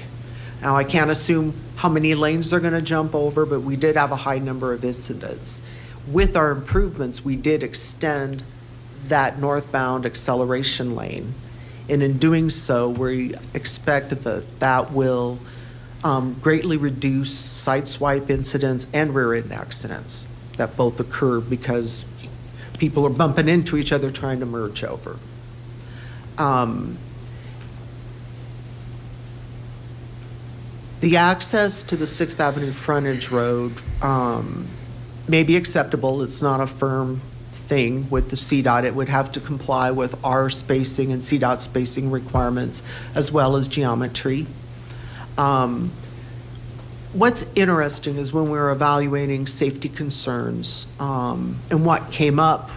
Now, I can't assume how many lanes they're going to jump over, but we did have a high number of incidents. With our improvements, we did extend that northbound acceleration lane. And in doing so, we expect that that will greatly reduce side swipe incidents and rear end accidents that both occur because people are bumping into each other trying to merge over. The access to the 6th Avenue frontage road may be acceptable. It's not a firm thing with the CDOT. It would have to comply with our spacing and CDOT spacing requirements as well as geometry. What's interesting is when we were evaluating safety concerns and what came up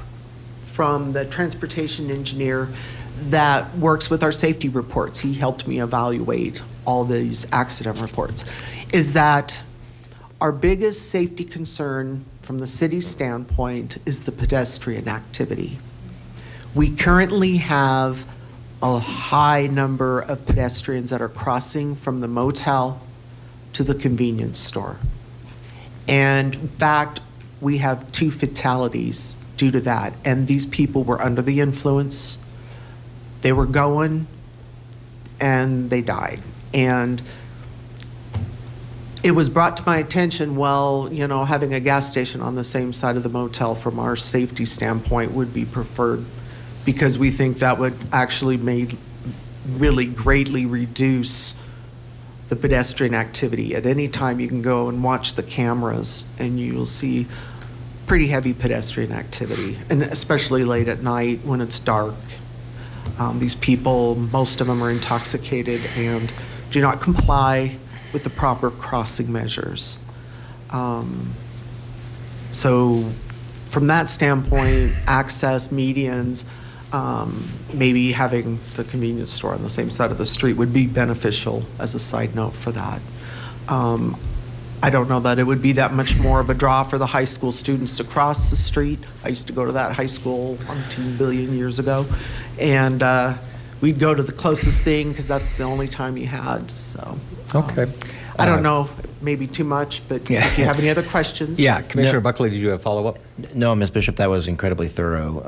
from the transportation engineer that works with our safety reports, he helped me evaluate all these accident reports, is that our biggest safety concern from the city's standpoint is the pedestrian activity. We currently have a high number of pedestrians that are crossing from the motel to the convenience store. And in fact, we have 2 fatalities due to that. And these people were under the influence. They were going and they died. And it was brought to my attention, well, you know, having a gas station on the same side of the motel from our safety standpoint would be preferred because we think that would actually really greatly reduce the pedestrian activity. At any time you can go and watch the cameras and you'll see pretty heavy pedestrian activity, and especially late at night when it's dark. These people, most of them are intoxicated and do not comply with the proper crossing measures. So from that standpoint, access, medians, maybe having the convenience store on the same side of the street would be beneficial as a side note for that. I don't know that it would be that much more of a draw for the high school students to cross the street. I used to go to that high school 2 billion years ago, and we'd go to the closest thing because that's the only time you had. So, Okay. I don't know, maybe too much, but if you have any other questions. Yeah, Commissioner Buckley, did you have a follow-up? No, Ms. Bishop, that was incredibly thorough.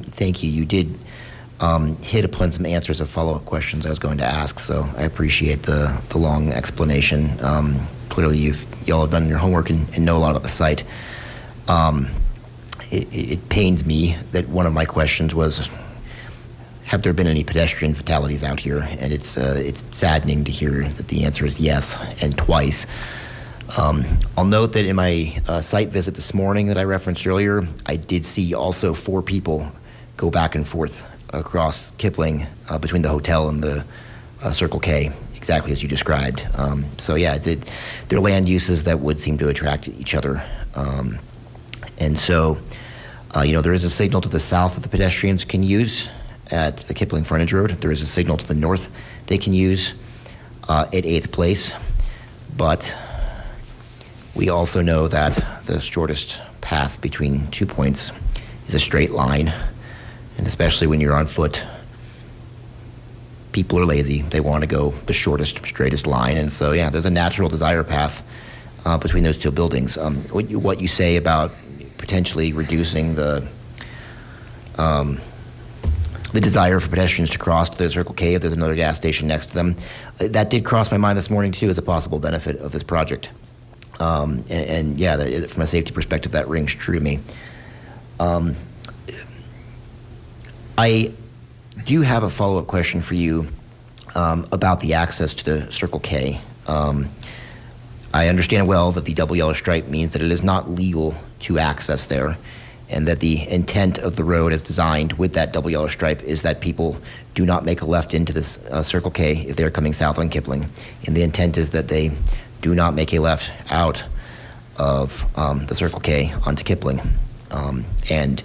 Thank you. You did hit upon some answers of follow-up questions I was going to ask, so I appreciate the long explanation. Clearly, y'all have done your homework and know a lot about the site. it pains me that one of my questions was, have there been any pedestrian fatalities out here? And it's saddening to hear that the answer is yes, and twice. I'll note that in my site visit this morning that I referenced earlier, I did see also 4 people go back and forth across Kipling between the hotel and the Circle K, exactly as you described. So yeah, they're land uses that would seem to attract each other. And so, there is a signal to the south that the pedestrians can use at the Kipling Frontage Road. There is a signal to the north they can use at 8th Place. But we also know that the shortest path between 2 points is a straight line. And especially when you're on foot, people are lazy. They want to go the shortest, straightest line. And so, yeah, there's a natural desire path between those 2 buildings. What you say about potentially reducing the desire for pedestrians to cross to the Circle K if there's another gas station next to them, that did cross my mind this morning too as a possible benefit of this project. And yeah, from a safety perspective, that rings true to me. I do have a follow-up question for you about the access to the Circle K. I understand well that the double yellow stripe means that it is not legal to access there, and that the intent of the road as designed with that double yellow stripe is that people do not make a left into this Circle K if they're coming south on Kipling. And the intent is that they do not make a left out of the Circle K onto Kipling. And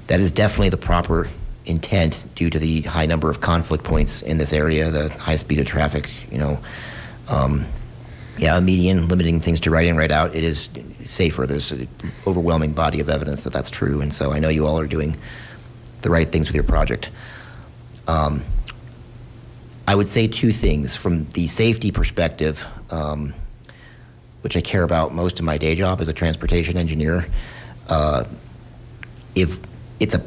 that is definitely the proper intent due to the high number of conflict points in this area, the high speed of traffic, a median limiting things to right in, right out. It is safer. There's an overwhelming body of evidence that that's true. And so I know you all are doing the right things with your project. I would say 2 things. From the safety perspective, which I care about most of my day job as a transportation engineer, if it's a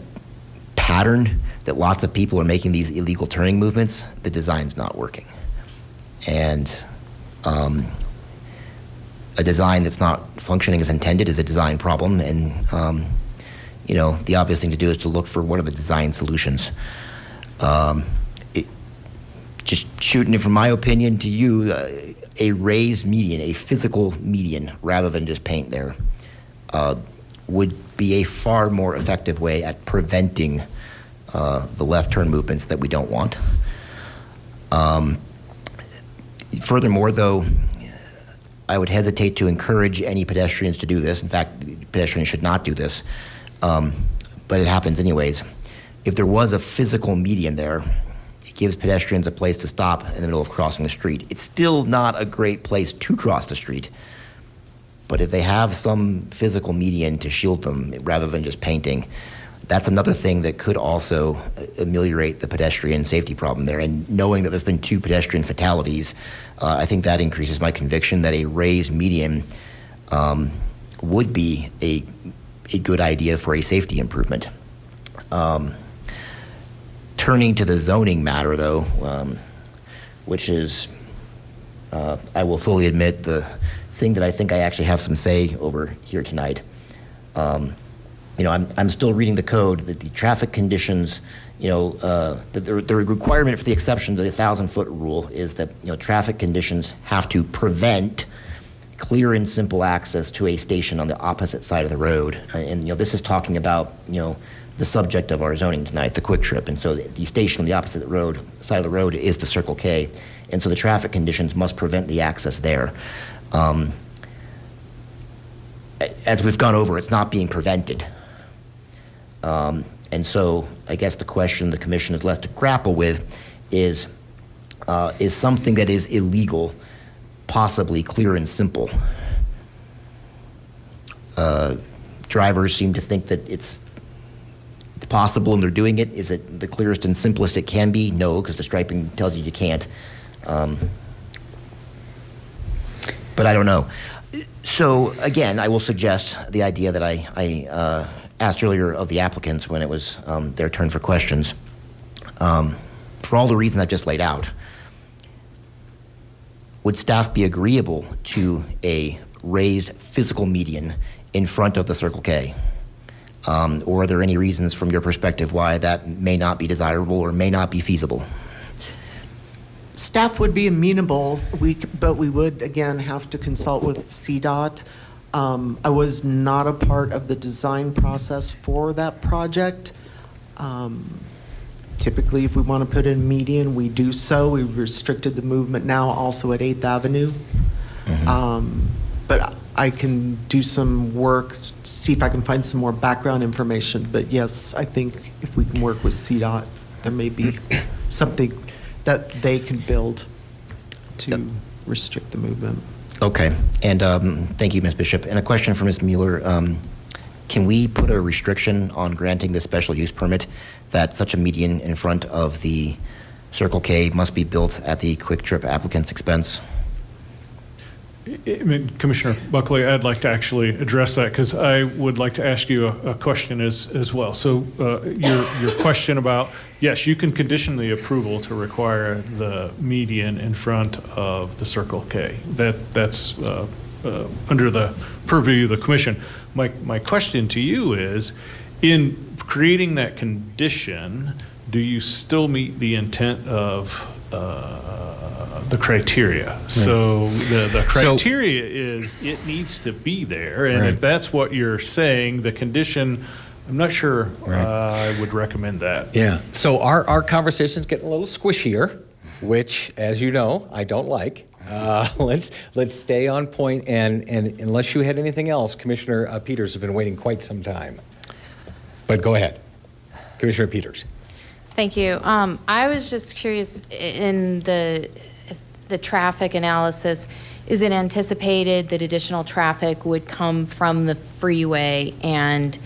pattern that lots of people are making these illegal turning movements, the design's not working. And a design that's not functioning as intended is a design problem. And, the obvious thing to do is to look for what are the design solutions. Just shooting it from my opinion to you, a raised median, a physical median, rather than just paint there, would be a far more effective way at preventing the left turn movements that we don't want. Furthermore, though, I would hesitate to encourage any pedestrians to do this. In fact, pedestrians should not do this, but it happens anyways. If there was a physical median there, it gives pedestrians a place to stop in the middle of crossing the street. It's still not a great place to cross the street, but if they have some physical median to shield them rather than just painting, that's another thing that could also ameliorate the pedestrian safety problem there. And knowing that there's been 2 pedestrian fatalities, I think that increases my conviction that a raised median would be a good idea for a safety improvement. Turning to the zoning matter, though, which is, I will fully admit, the thing that I think I actually have some say over here tonight. I'm still reading the code that the traffic conditions, the requirement for the exception to the 1,000-foot rule is that, traffic conditions have to prevent clear and simple access to a station on the opposite side of the road. And this is talking about, the subject of our zoning tonight, the Quick Trip. And so the station on the opposite side of the road is the Circle K. And so the traffic conditions must prevent the access there. As we've gone over, it's not being prevented. And so I guess the question the commission is left to grapple with is something that is illegal possibly clear and simple? Drivers seem to think that it's possible and they're doing it. Is it the clearest and simplest it can be? No, because the striping tells you can't. But I don't know. So again, I will suggest the idea that I asked earlier of the applicants when it was their turn for questions. For all the reasons I just laid out, would staff be agreeable to a raised physical median in front of the Circle K? Or are there any reasons from your perspective why that may not be desirable or may not be feasible? Staff would be amenable, but we would, again, have to consult with CDOT. I was not a part of the design process for that project. Typically, if we want to put in median, we do so. We've restricted the movement now also at 8th Avenue. But I can do some work, see if I can find some more background information. But yes, I think if we can work with CDOT, there may be something that they can build to restrict the movement. Okay, and thank you, Ms. Bishop. And a question for Ms. Mueller. Can we put a restriction on granting the special use permit that such a median in front of the Circle K must be built at the Quick Trip applicant's expense? Commissioner Buckley, I'd like to actually address that because I would like to ask you a question as well. So your question about, yes, you can condition the approval to require the median in front of the Circle K. That's under the purview of the commission. My question to you is, in creating that condition, do you still meet the intent of the criteria? So the criteria is it needs to be there, and if that's what you're saying, the condition, I'm not sure I would recommend that. Yeah. So our conversation's getting a little squishier, which, as you know, I don't like. Let's stay on point, and unless you had anything else, Commissioner Peters has been waiting quite some time. But go ahead, Commissioner Peters. Thank you. I was just curious, in the traffic analysis, is it anticipated that additional traffic would come from the freeway and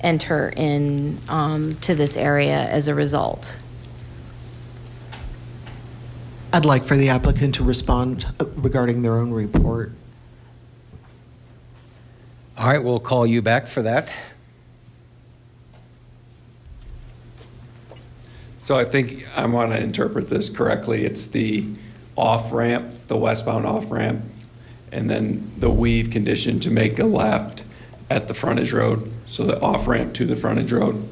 enter in to this area as a result? I'd like for the applicant to respond regarding their own report. All right, we'll call you back for that. So I think I want to interpret this correctly. It's the off-ramp, the westbound off-ramp, and then the weave condition to make a left at the frontage road, so the off-ramp to the frontage road.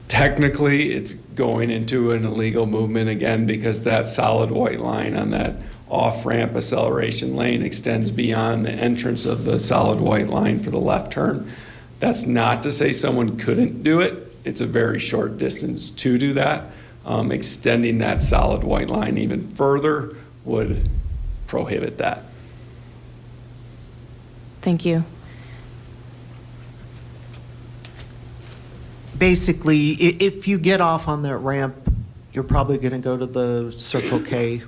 Technically, it's going into an illegal movement again because that solid white line on that off-ramp acceleration lane extends beyond the entrance of the solid white line for the left turn. That's not to say someone couldn't do it. It's a very short distance to do that. Extending that solid white line even further would prohibit that. Thank you. Basically, if you get off on that ramp, you're probably going to go to the Circle K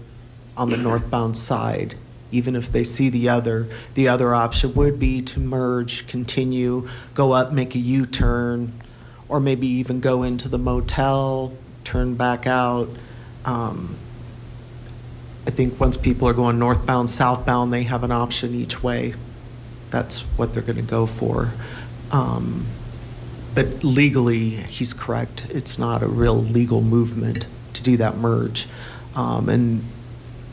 on the northbound side. Even if they see the other option would be to merge, continue, go up, make a U-turn, or maybe even go into the motel, turn back out. I think once people are going northbound, southbound, they have an option each way. That's what they're going to go for. But legally, he's correct. It's not a real legal movement to do that merge. And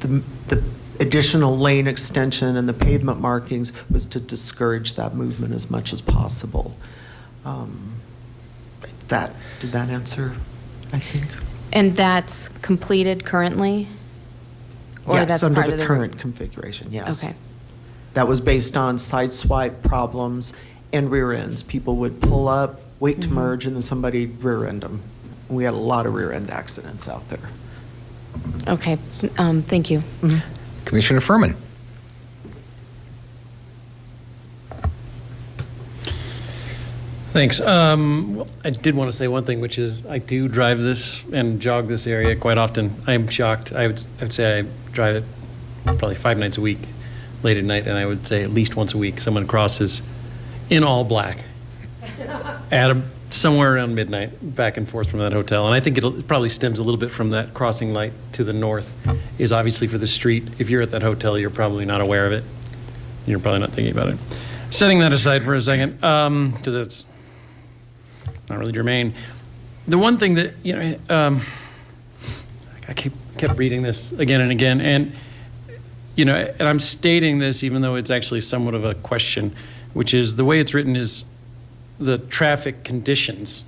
the additional lane extension and the pavement markings was to discourage that movement as much as possible. Did that answer, I think? And that's completed currently? Or Yes, that's under part the of the current configuration, yes. Okay. That was based on side swipe problems and rear ends. People would pull up, wait to merge, and then somebody rear end them. We had a lot of rear end accidents out there. Okay, thank you. Commissioner Furman. Thanks. Well, I did want to say one thing, which is I do drive this and jog this area quite often. I am shocked. I would say I drive it probably 5 nights a week, late at night, and I would say at least once a week someone crosses in all black at somewhere around midnight, back and forth from that hotel. And I think it probably stems a little bit from that crossing light to the north is obviously for the street. If you're at that hotel, you're probably not aware of it. You're probably not thinking about it. Setting that aside for a second, because it's not really germane. The one thing that, I kept reading this again and again, and I'm stating this even though it's actually somewhat of a question, which is the way it's written is the traffic conditions.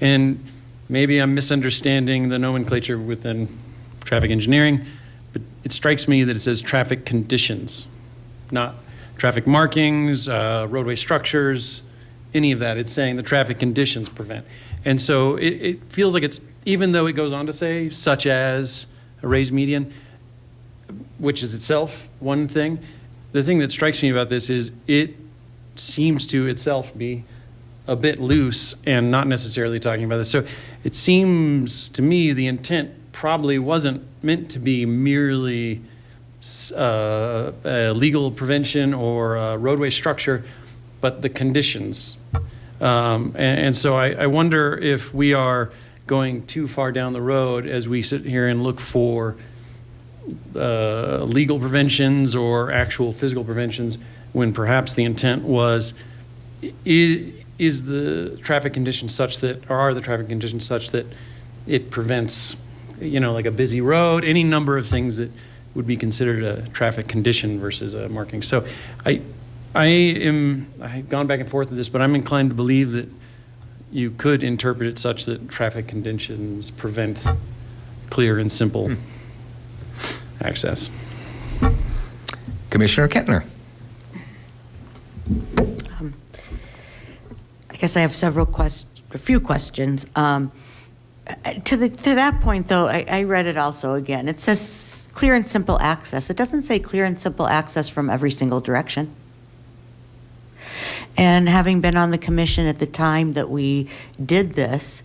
And maybe I'm misunderstanding the nomenclature within traffic engineering, but it strikes me that it says traffic conditions, not traffic markings, roadway structures, any of that. It's saying the traffic conditions prevent. And so it feels like it's, even though it goes on to say, such as a raised median, which is itself one thing, the thing that strikes me about this is it seems to itself be a bit loose and not necessarily talking about this. So it seems to me the intent probably wasn't meant to be merely legal prevention or roadway structure, but the conditions. And so I wonder if we are going too far down the road as we sit here and look for legal preventions or actual physical preventions, when perhaps the intent was, is the traffic condition such that, or are the traffic conditions such that it prevents, like a busy road, any number of things that would be considered a traffic condition versus a marking. So I've gone back and forth with this, but I'm inclined to believe that you could interpret it such that traffic conditions prevent clear and simple access. Commissioner Kettner. I guess I have a few questions. To that point, though, I read it also again. It says clear and simple access. It doesn't say clear and simple access from every single direction. And having been on the commission at the time that we did this,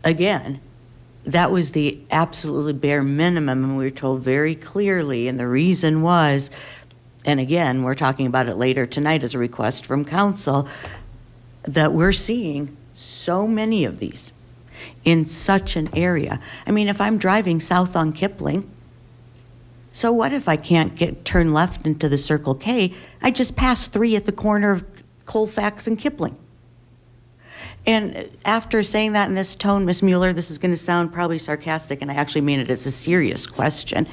again, that was the absolutely bare minimum, and we were told very clearly, and the reason was, and again, we're talking about it later tonight as a request from council, that we're seeing so many of these in such an area. I mean, if I'm driving south on Kipling, so what if I can't turn left into the Circle K? I just passed 3 at the corner of Colfax and Kipling. And after saying that in this tone, Ms. Mueller, this is going to sound probably sarcastic, and I actually mean it as a serious question.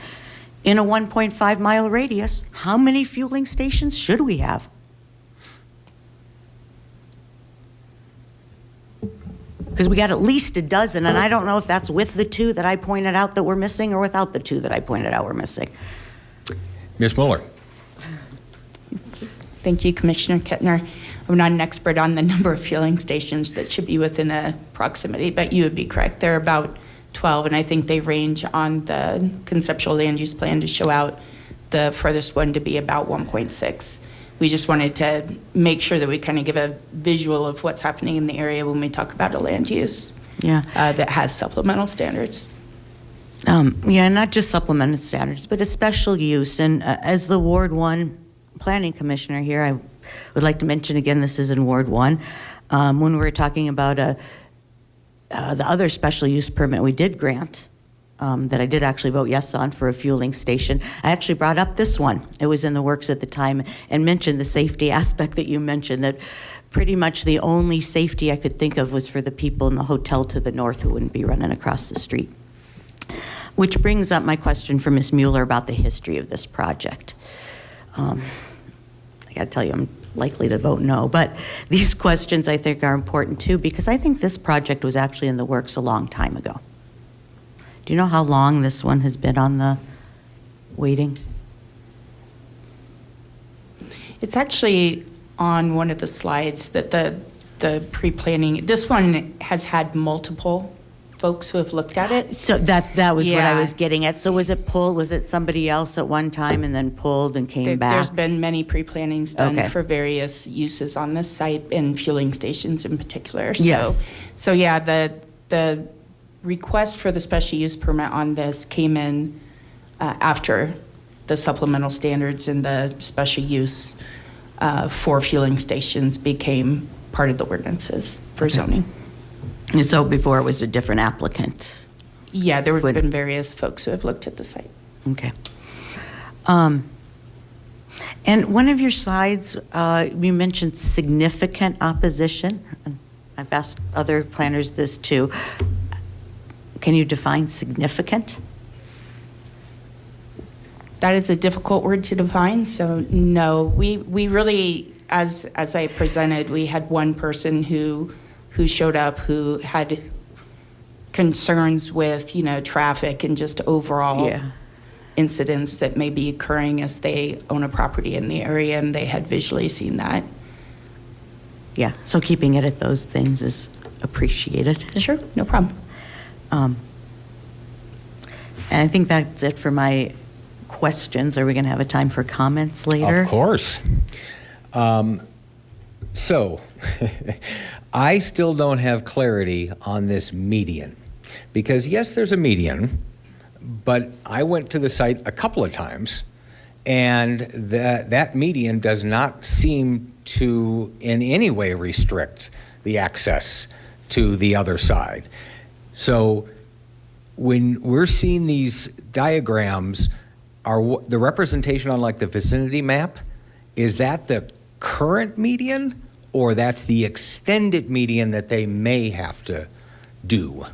In a 1.5 mile radius, how many fueling stations should we have? Because we got at least a dozen, and I don't know if that's with the 2 that I pointed out that we're missing or without the 2 that I pointed out we're missing. Ms. Mueller. Thank you, Commissioner Kettner. I'm not an expert on the number of fueling stations that should be within a proximity, but you would be correct. There are about 12, and I think they range on the conceptual land use plan to show out the furthest one to be about 1.6. We just wanted to make sure that we kind of give a visual of what's happening in the area when we talk about a land use that has supplemental standards. Yeah, not just supplemental standards, but a special use. And as the Ward 1 Planning Commissioner here, I would like to mention again, this is in Ward 1. When we were talking about the other special use permit we did grant, that I did actually vote yes on for a fueling station, I actually brought up this one. It was in the works at the time and mentioned the safety aspect that you mentioned, that pretty much the only safety I could think of was for the people in the hotel to the north who wouldn't be running across the street. Which brings up my question for Ms. Mueller about the history of this project. I got to tell you, I'm likely to vote no, but these questions I think are important too, because I think this project was actually in the works a long time ago. Do you know how long this one has been on the waiting? It's actually on one of the slides that the pre-planning, this one has had multiple folks who have looked at it. So that was what I Yeah. was getting at. So was it pulled? Was it somebody else at one time and then pulled and came back? There's been many pre-plannings done Okay. for various uses on this site and fueling stations in particular. Yes. So yeah, the request for the special use permit on this came in after the supplemental standards and the special use for fueling stations became part of the ordinances for zoning. And so before it was a different applicant? Yeah, there have been various folks who have looked at the site. Okay. And one of your slides, you mentioned significant opposition. And I've asked other planners this too. Can you define significant? That is a difficult word to define, so no. We really, as I presented, we had one person who showed up who had concerns with, traffic and just overall incidents that may be occurring as they own a property in the area, and they had visually seen that. Yeah, so keeping it at those things is appreciated. Sure, no problem. And I think that's it for my questions. Are we going to have a time for comments later? Of course. So, I still don't have clarity on this median. Because yes, there's a median, but I went to the site a couple of times, and that median does not seem to in any way restrict the access to the other side. So when we're seeing these diagrams, the representation on like the vicinity map, is that the current median, or that's the extended median that they may have to do?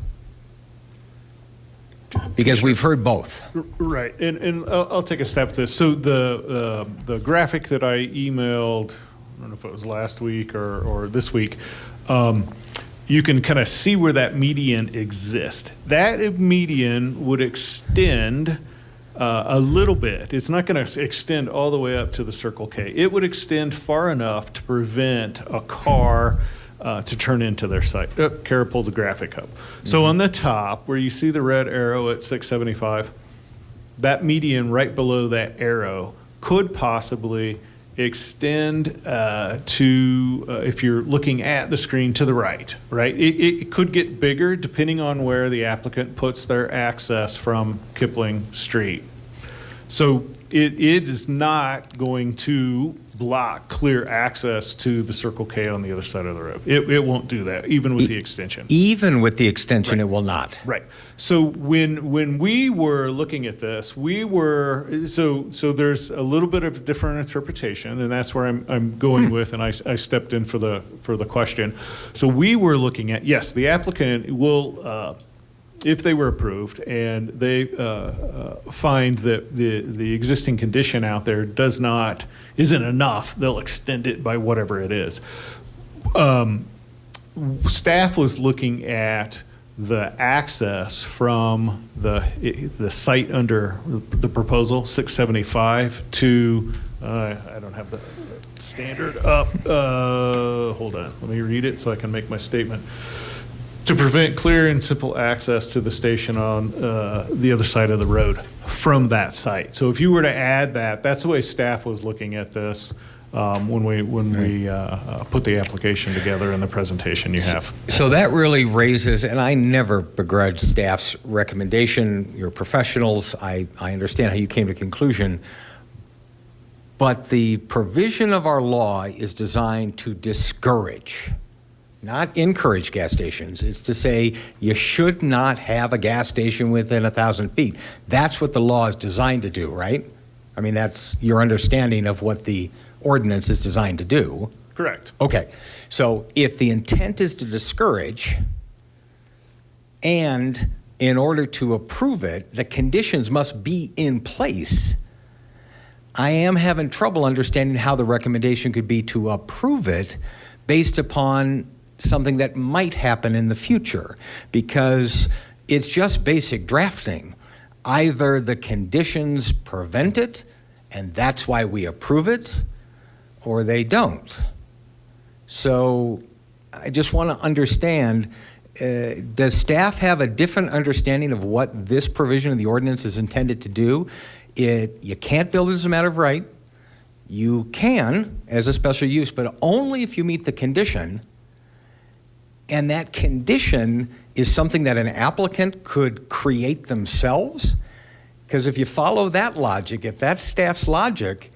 Because we've heard both. Right, and I'll take a step at this. So the graphic that I emailed, I don't know if it was last week or this week, you can kind of see where that median exists. That median would extend a little bit. It's not going to extend all the way up to the Circle K. It would extend far enough to prevent a car to turn into their site. Kara, pull the graphic up. So on the top, where you see the red arrow at 675, that median right below that arrow could possibly extend to, if you're looking at the screen, to the right, right? It could get bigger depending on where the applicant puts their access from Kipling Street. So it is not going to block clear access to the Circle K on the other side of the road. It won't do that, even with the extension. Even with the extension, it will not. Right. So when we were looking at this, so there's a little bit of different interpretation, and that's where I'm going with, and I stepped in for the question. So we were looking at, yes, the applicant will, if they were approved and they find that the existing condition out there isn't enough, they'll extend it by whatever it is. Staff was looking at the access from the site under the proposal 675 to I don't have the standard up. Hold on, let me read it so I can make my statement. To prevent clear and simple access to the station on the other side of the road from that site. So if you were to add that, that's the way staff was looking at this when we put the application together and the presentation you have. So that really raises, and I never begrudge staff's recommendation. You're professionals. I understand how you came to conclusion. But the provision of our law is designed to discourage, not encourage gas stations. It's to say you should not have a gas station within 1,000 feet. That's what the law is designed to do, right? I mean, that's your understanding of what the ordinance is designed to do. Correct. Okay. So if the intent is to discourage, and in order to approve it, the conditions must be in place, I am having trouble understanding how the recommendation could be to approve it based upon something that might happen in the future, because it's just basic drafting. Either the conditions prevent it, and that's why we approve it, or they don't. So I just want to understand, does staff have a different understanding of what this provision of the ordinance is intended to do? You can't build it as a matter of right. You can as a special use, but only if you meet the condition. And that condition is something that an applicant could create themselves. Because if you follow that logic, if that's staff's logic,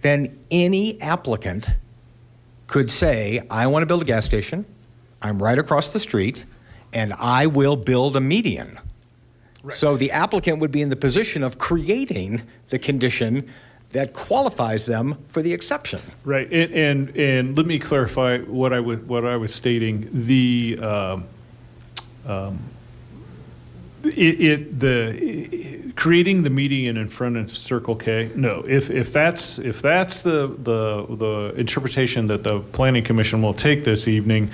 then any applicant could say, I want to build a gas station, I'm right across the street, and I will build a median. Right. So the applicant would be in the position of creating the condition that qualifies them for the exception. Right, and let me clarify what I Creating the median in front of Circle K, no. If that's the interpretation that the Planning Commission will take this evening,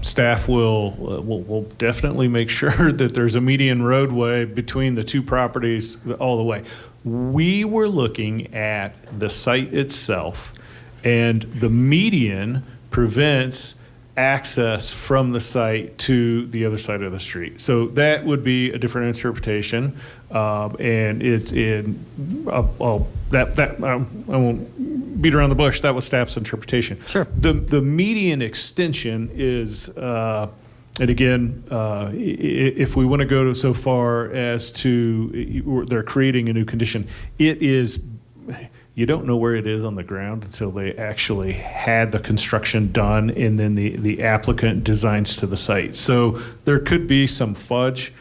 staff will definitely make sure that there's a median roadway between the two properties all the way. We were looking at the site itself, and the median prevents access from the site to the other side of the street. So that would be a different interpretation, and I won't beat around the bush. That was staff's interpretation. Sure. The median extension is, and again, if we want to go so far as to they're creating a new condition, it is. You don't know where it is on the ground until they actually had the construction done, and then the applicant designs to the site. So there could be some fudge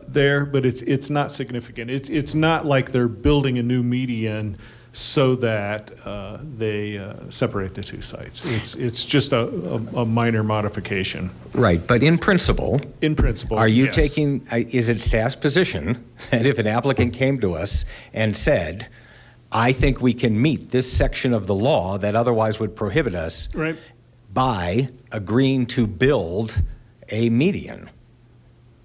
there, but it's not significant. It's not like they're building a new median so that they separate the two sites. It's just a minor modification. Right, but in principle, are you yes. taking, is it staff's position that if an applicant came to us and said, I think we can meet this section of the law that otherwise would prohibit us Right. by agreeing to build a median?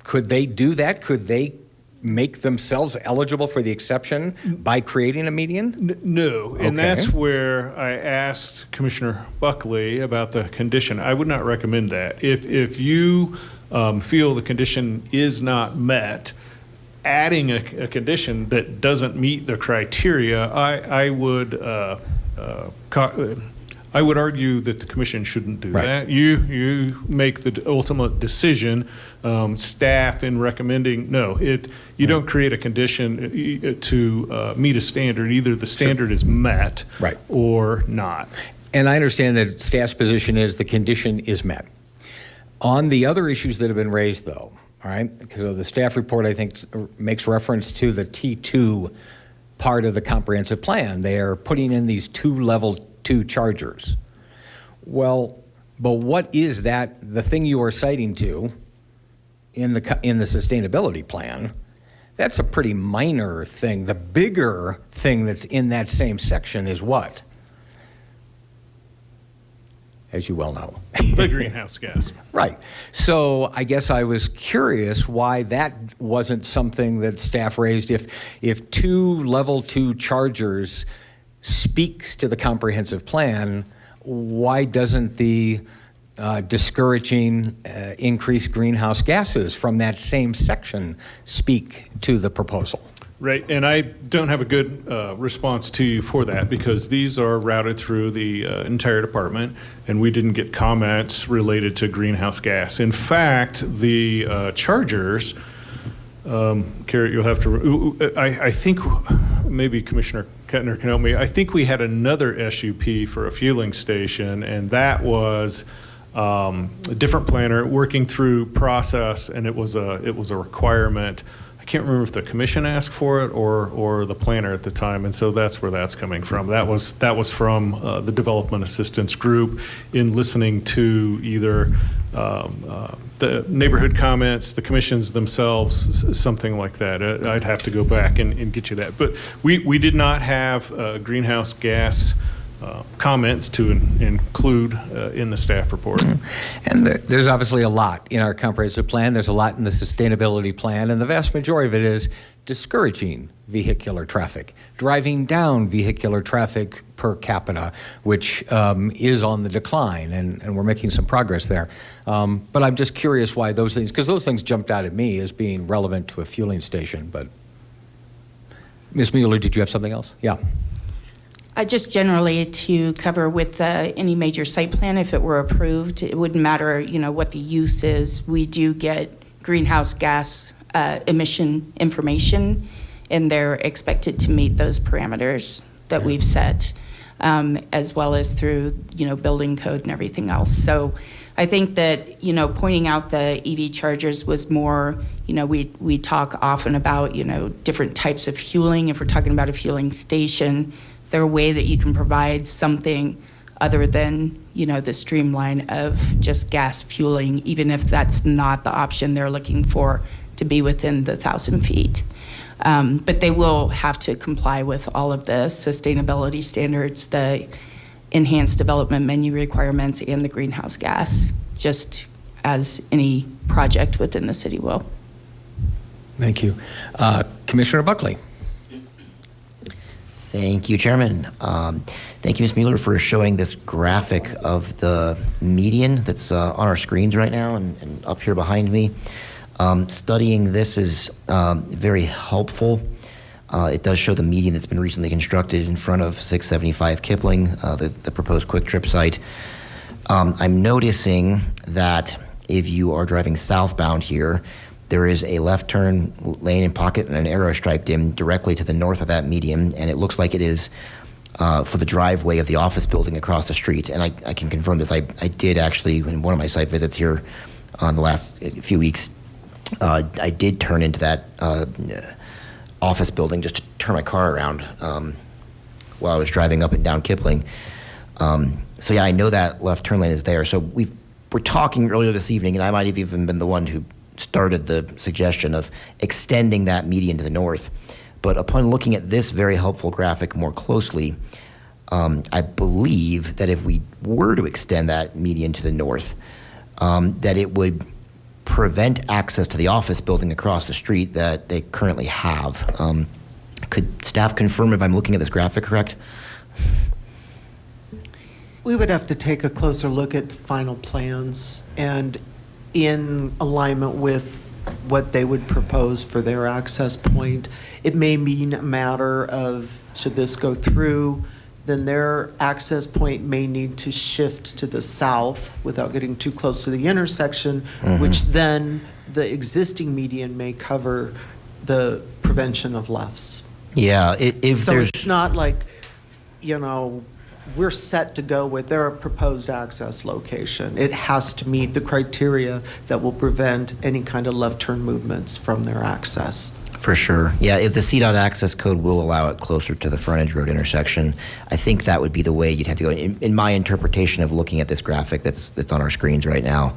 Could they do that? Could they make themselves eligible for the exception by creating a median? No, and Okay. that's where I asked Commissioner Buckley about the condition. I would not recommend that. If you feel the condition is not met, adding a condition that doesn't meet the criteria, I would argue that the commission shouldn't do Right. that. You make the ultimate decision. Staff in recommending you don't create a condition to meet a standard. Either the standard is met, Right. or not. And I understand that staff's position is the condition is met. On the other issues that have been raised, though, all right, so the staff report, I think, makes reference to the T2 part of the comprehensive plan. They are putting in these 2 level 2 chargers. Well, but what is that, the thing you are citing to in the sustainability plan? That's a pretty minor thing. The bigger thing that's in that same section is what? As you well know. The greenhouse gas. Right. So I guess I was curious why that wasn't something that staff raised. If 2 level 2 chargers speaks to the comprehensive plan, why doesn't the discouraging increased greenhouse gases from that same section speak to the proposal? Right, and I don't have a good response to you for that, because these are routed through the entire department, and we didn't get comments related to greenhouse gas. In fact, the chargers, Carrot, you'll have to, I think maybe Commissioner Kettner can help me. I think we had another SUP for a fueling station, and that was a different planner working through process, and it was a requirement. I can't remember if the commission asked for it or the planner at the time, and so that's where that's coming from. That was from the development assistance group in listening to either the neighborhood comments, the commissions themselves, something like that. I'd have to go back and get you that. But we did not have greenhouse gas comments to include in the staff report. And there's obviously a lot in our comprehensive plan. There's a lot in the sustainability plan, and the vast majority of it is discouraging vehicular traffic, driving down vehicular traffic per capita, which is on the decline, and we're making some progress there. But I'm just curious why those things, because those things jumped out at me as being relevant to a fueling station. But Ms. Mueller, did you have something else? Yeah. Just generally to cover with any major site plan, if it were approved, it wouldn't matter, what the use is. We do get greenhouse gas emission information, and they're expected to meet those parameters that we've set, as well as through, building code and everything else. So I think that, pointing out the EV chargers was more, we talk often about, different types of fueling. If we're talking about a fueling station, is there a way that you can provide something other than, the streamline of just gas fueling, even if that's not the option they're looking for to be within the 1,000 feet. But they will have to comply with all of the sustainability standards, the enhanced development menu requirements, and the greenhouse gas, just as any project within the city will. Thank you. Commissioner Buckley. Thank you, Chairman. Thank you, Ms. Mueller, for showing this graphic of the median that's on our screens right now and up here behind me. Studying this is very helpful. It does show the median that's been recently constructed in front of 675 Kipling, the proposed Quick Trip site. I'm noticing that if you are driving southbound here, there is a left turn lane and pocket and an arrow striped in directly to the north of that median, and it looks like it is for the driveway of the office building across the street. And I can confirm this. I did actually, in one of my site visits here on the last few weeks, I did turn into that office building just to turn my car around while I was driving up and down Kipling. So yeah, I know that left turn lane is there. So we're talking earlier this evening, and I might have even been the one who started the suggestion of extending that median to the north. But upon looking at this very helpful graphic more closely, I believe that if we were to extend that median to the north, that it would prevent access to the office building across the street that they currently have. Could staff confirm if I'm looking at this graphic correct? We would have to take a closer look at the final plans and in alignment with what they would propose for their access point. It may mean a matter of, should this go through, then their access point may need to shift to the south without getting too close to the intersection, which then the existing median may cover the prevention of lefts. Yeah, So it's not like, we're set to go with their proposed access location. It has to meet the criteria that will prevent any kind of left turn movements from their access. For sure. Yeah, if the CDOT access code will allow it closer to the frontage road intersection, I think that would be the way you'd have to go. In my interpretation of looking at this graphic that's on our screens right now,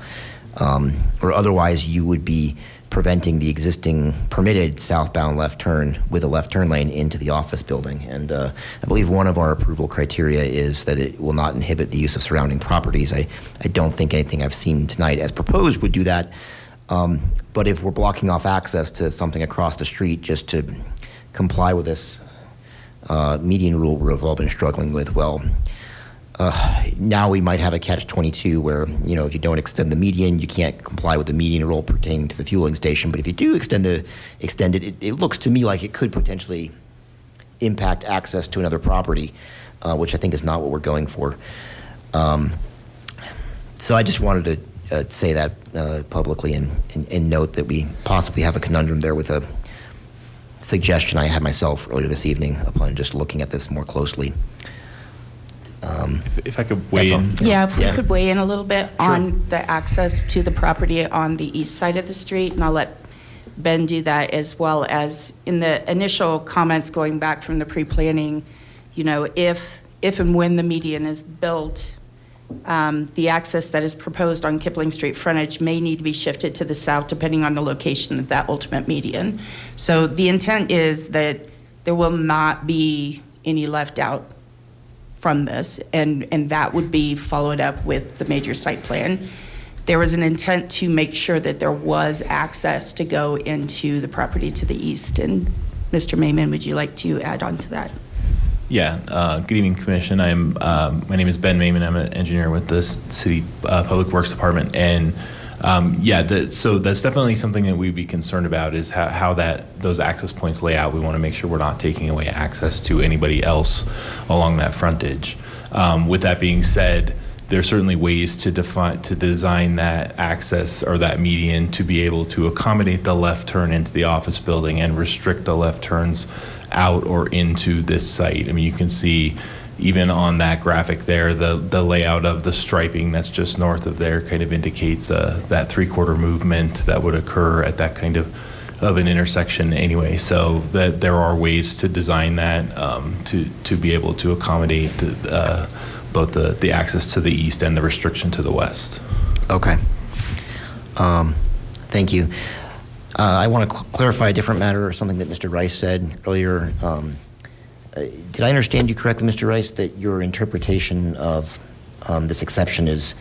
or otherwise you would be preventing the existing permitted southbound left turn with a left turn lane into the office building. And I believe one of our approval criteria is that it will not inhibit the use of surrounding properties. I don't think anything I've seen tonight as proposed would do that. But if we're blocking off access to something across the street just to comply with this median rule we've all been struggling with, well, now we might have a catch-22 where, if you don't extend the median, you can't comply with the median rule pertaining to the fueling station. But if you do extend it, it looks to me like it could potentially impact access to another property, which I think is not what we're going for. So I just wanted to say that publicly and note that we possibly have a conundrum there with a suggestion I had myself earlier this evening upon just looking at this more closely. If I could weigh in. Yeah, if we could weigh in a little bit on the access to the property on the east side of the street, and I'll let Ben do that, as well as in the initial comments going back from the pre-planning, if and when the median is built, the access that is proposed on Kipling Street frontage may need to be shifted to the south depending on the location of that ultimate median. So the intent is that there will not be any left out from this, and that would be followed up with the major site plan. There was an intent to make sure that there was access to go into the property to the east. And Mr. Mayman, would you like to add on to that? Yeah, good evening, Commission. My name is Ben Mayman. I'm an engineer with the City Public Works Department. And so that's definitely something that we'd be concerned about is how those access points lay out. We want to make sure we're not taking away access to anybody else along that frontage. With that being said, there's certainly ways to design that access or that median to be able to accommodate the left turn into the office building and restrict the left turns out or into this site. I mean, you can see even on that graphic there, the layout of the striping that's just north of there kind of indicates that three-quarter movement that would occur at that kind of an intersection anyway. So that there are ways to design that to be able to accommodate both the access to the east and the restriction to the west. Okay. Thank you. I want to clarify a different matter, or something that Mr. Rice said earlier. Did I understand you correctly, Mr. Rice, that your interpretation of this exception is,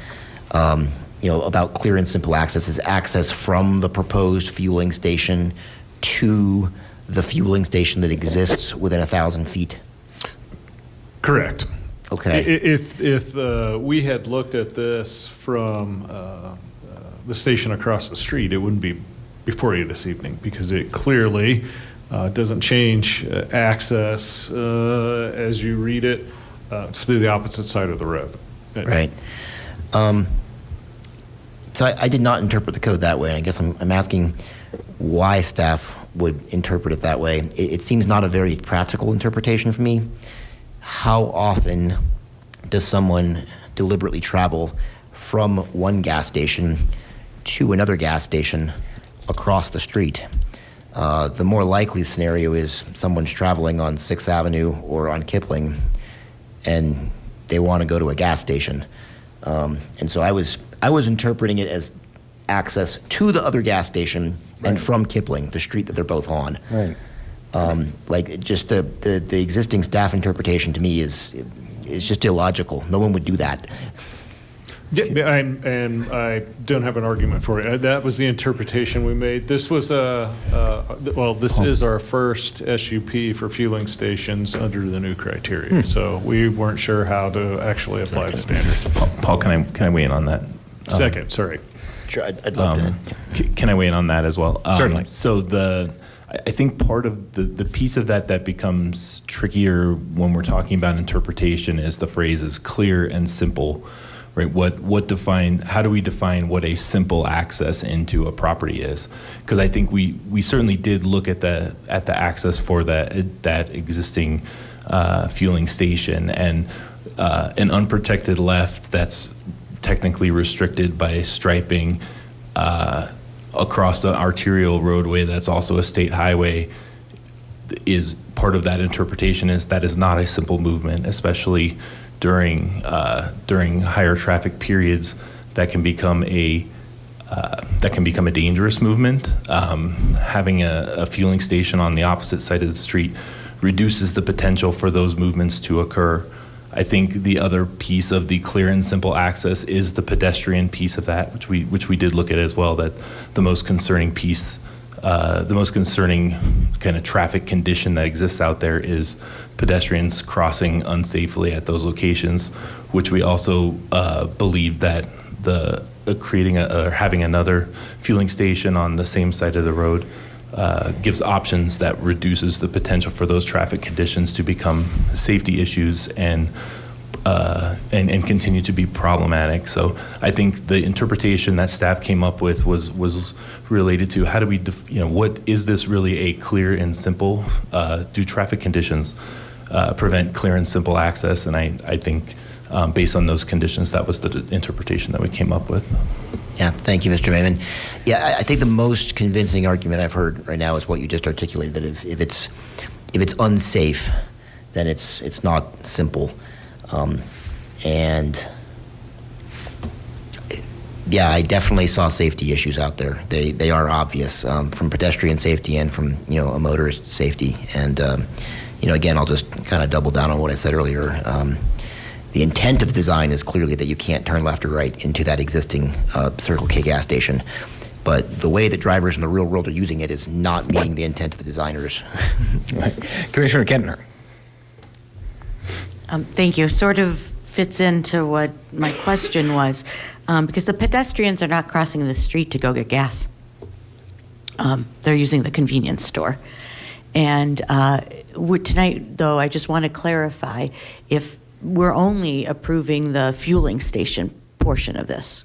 about clear and simple access is access from the proposed fueling station to the fueling station that exists within 1,000 feet? Correct. Okay. If we had looked at this from the station across the street, it wouldn't be before you this evening, because it clearly doesn't change access as you read it through the opposite side of the road. Right. So I did not interpret the code that way, and I guess I'm asking why staff would interpret it that way. It seems not a very practical interpretation for me. How often does someone deliberately travel from one gas station to another gas station across the street? The more likely scenario is someone's traveling on 6th Avenue or on Kipling, and they want to go to a gas station. And so I was interpreting it as access to the other gas station and from Kipling, the street that they're both on. Right. Like, just the existing staff interpretation to me is just illogical. No one would do that. Yeah, and I don't have an argument for it. That was the interpretation we made. This was this is our first SUP for fueling stations under the new criteria. So we weren't sure how to actually apply the standards. Paul, can I weigh in on that? Second, sorry. Sure, I'd love to. Can I weigh in on that as well? Certainly. So I think part of the piece of that becomes trickier when we're talking about interpretation is the phrase is clear and simple, right? How do we define what a simple access into a property is? Because I think we certainly did look at the access for that existing fueling station, and an unprotected left that's technically restricted by striping across the arterial roadway that's also a state highway is part of that interpretation. Is that is not a simple movement, especially during higher traffic periods. That can become a dangerous movement. Having a fueling station on the opposite side of the street reduces the potential for those movements to occur. I think the other piece of the clear and simple access is the pedestrian piece of that, which we did look at as well. That the most concerning piece, the most concerning kind of traffic condition that exists out there is pedestrians crossing unsafely at those locations, which we also believe that having another fueling station on the same side of the road gives options that reduces the potential for those traffic conditions to become safety issues and continue to be problematic. So I think the interpretation that staff came up with was related to how do we, what is this really a clear and simple? Do traffic conditions prevent clear and simple access? And I think based on those conditions, that was the interpretation that we came up with. Yeah, thank you, Mr. Mayman. Yeah, I think the most convincing argument I've heard right now is what you just articulated, that if it's unsafe, then it's not simple. And yeah, I definitely saw safety issues out there. They are obvious, from pedestrian safety and from a motorist safety. And again, I'll just kind of double down on what I said earlier. The intent of the design is clearly that you can't turn left or right into that existing Circle K gas station. But the way that drivers in the real world are using it is not meeting the intent of the designers. Right. Commissioner Kentner. Thank you. Sort of fits into what my question was, because the pedestrians are not crossing the street to go get gas. They're using the convenience store. And tonight, though, I just want to clarify if we're only approving the fueling station portion of this.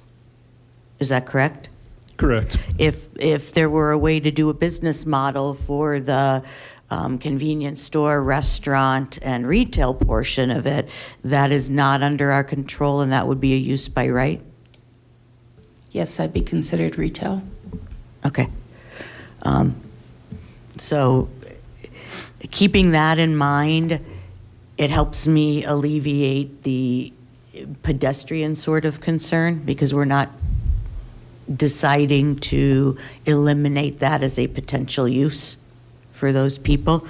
Is that correct? Correct. If there were a way to do a business model for the convenience store, restaurant, and retail portion of it, that is not under our control, and that would be a use by right? Yes, that'd be considered retail. Okay. So keeping that in mind, it helps me alleviate the pedestrian sort of concern, because we're not deciding to eliminate that as a potential use for those people,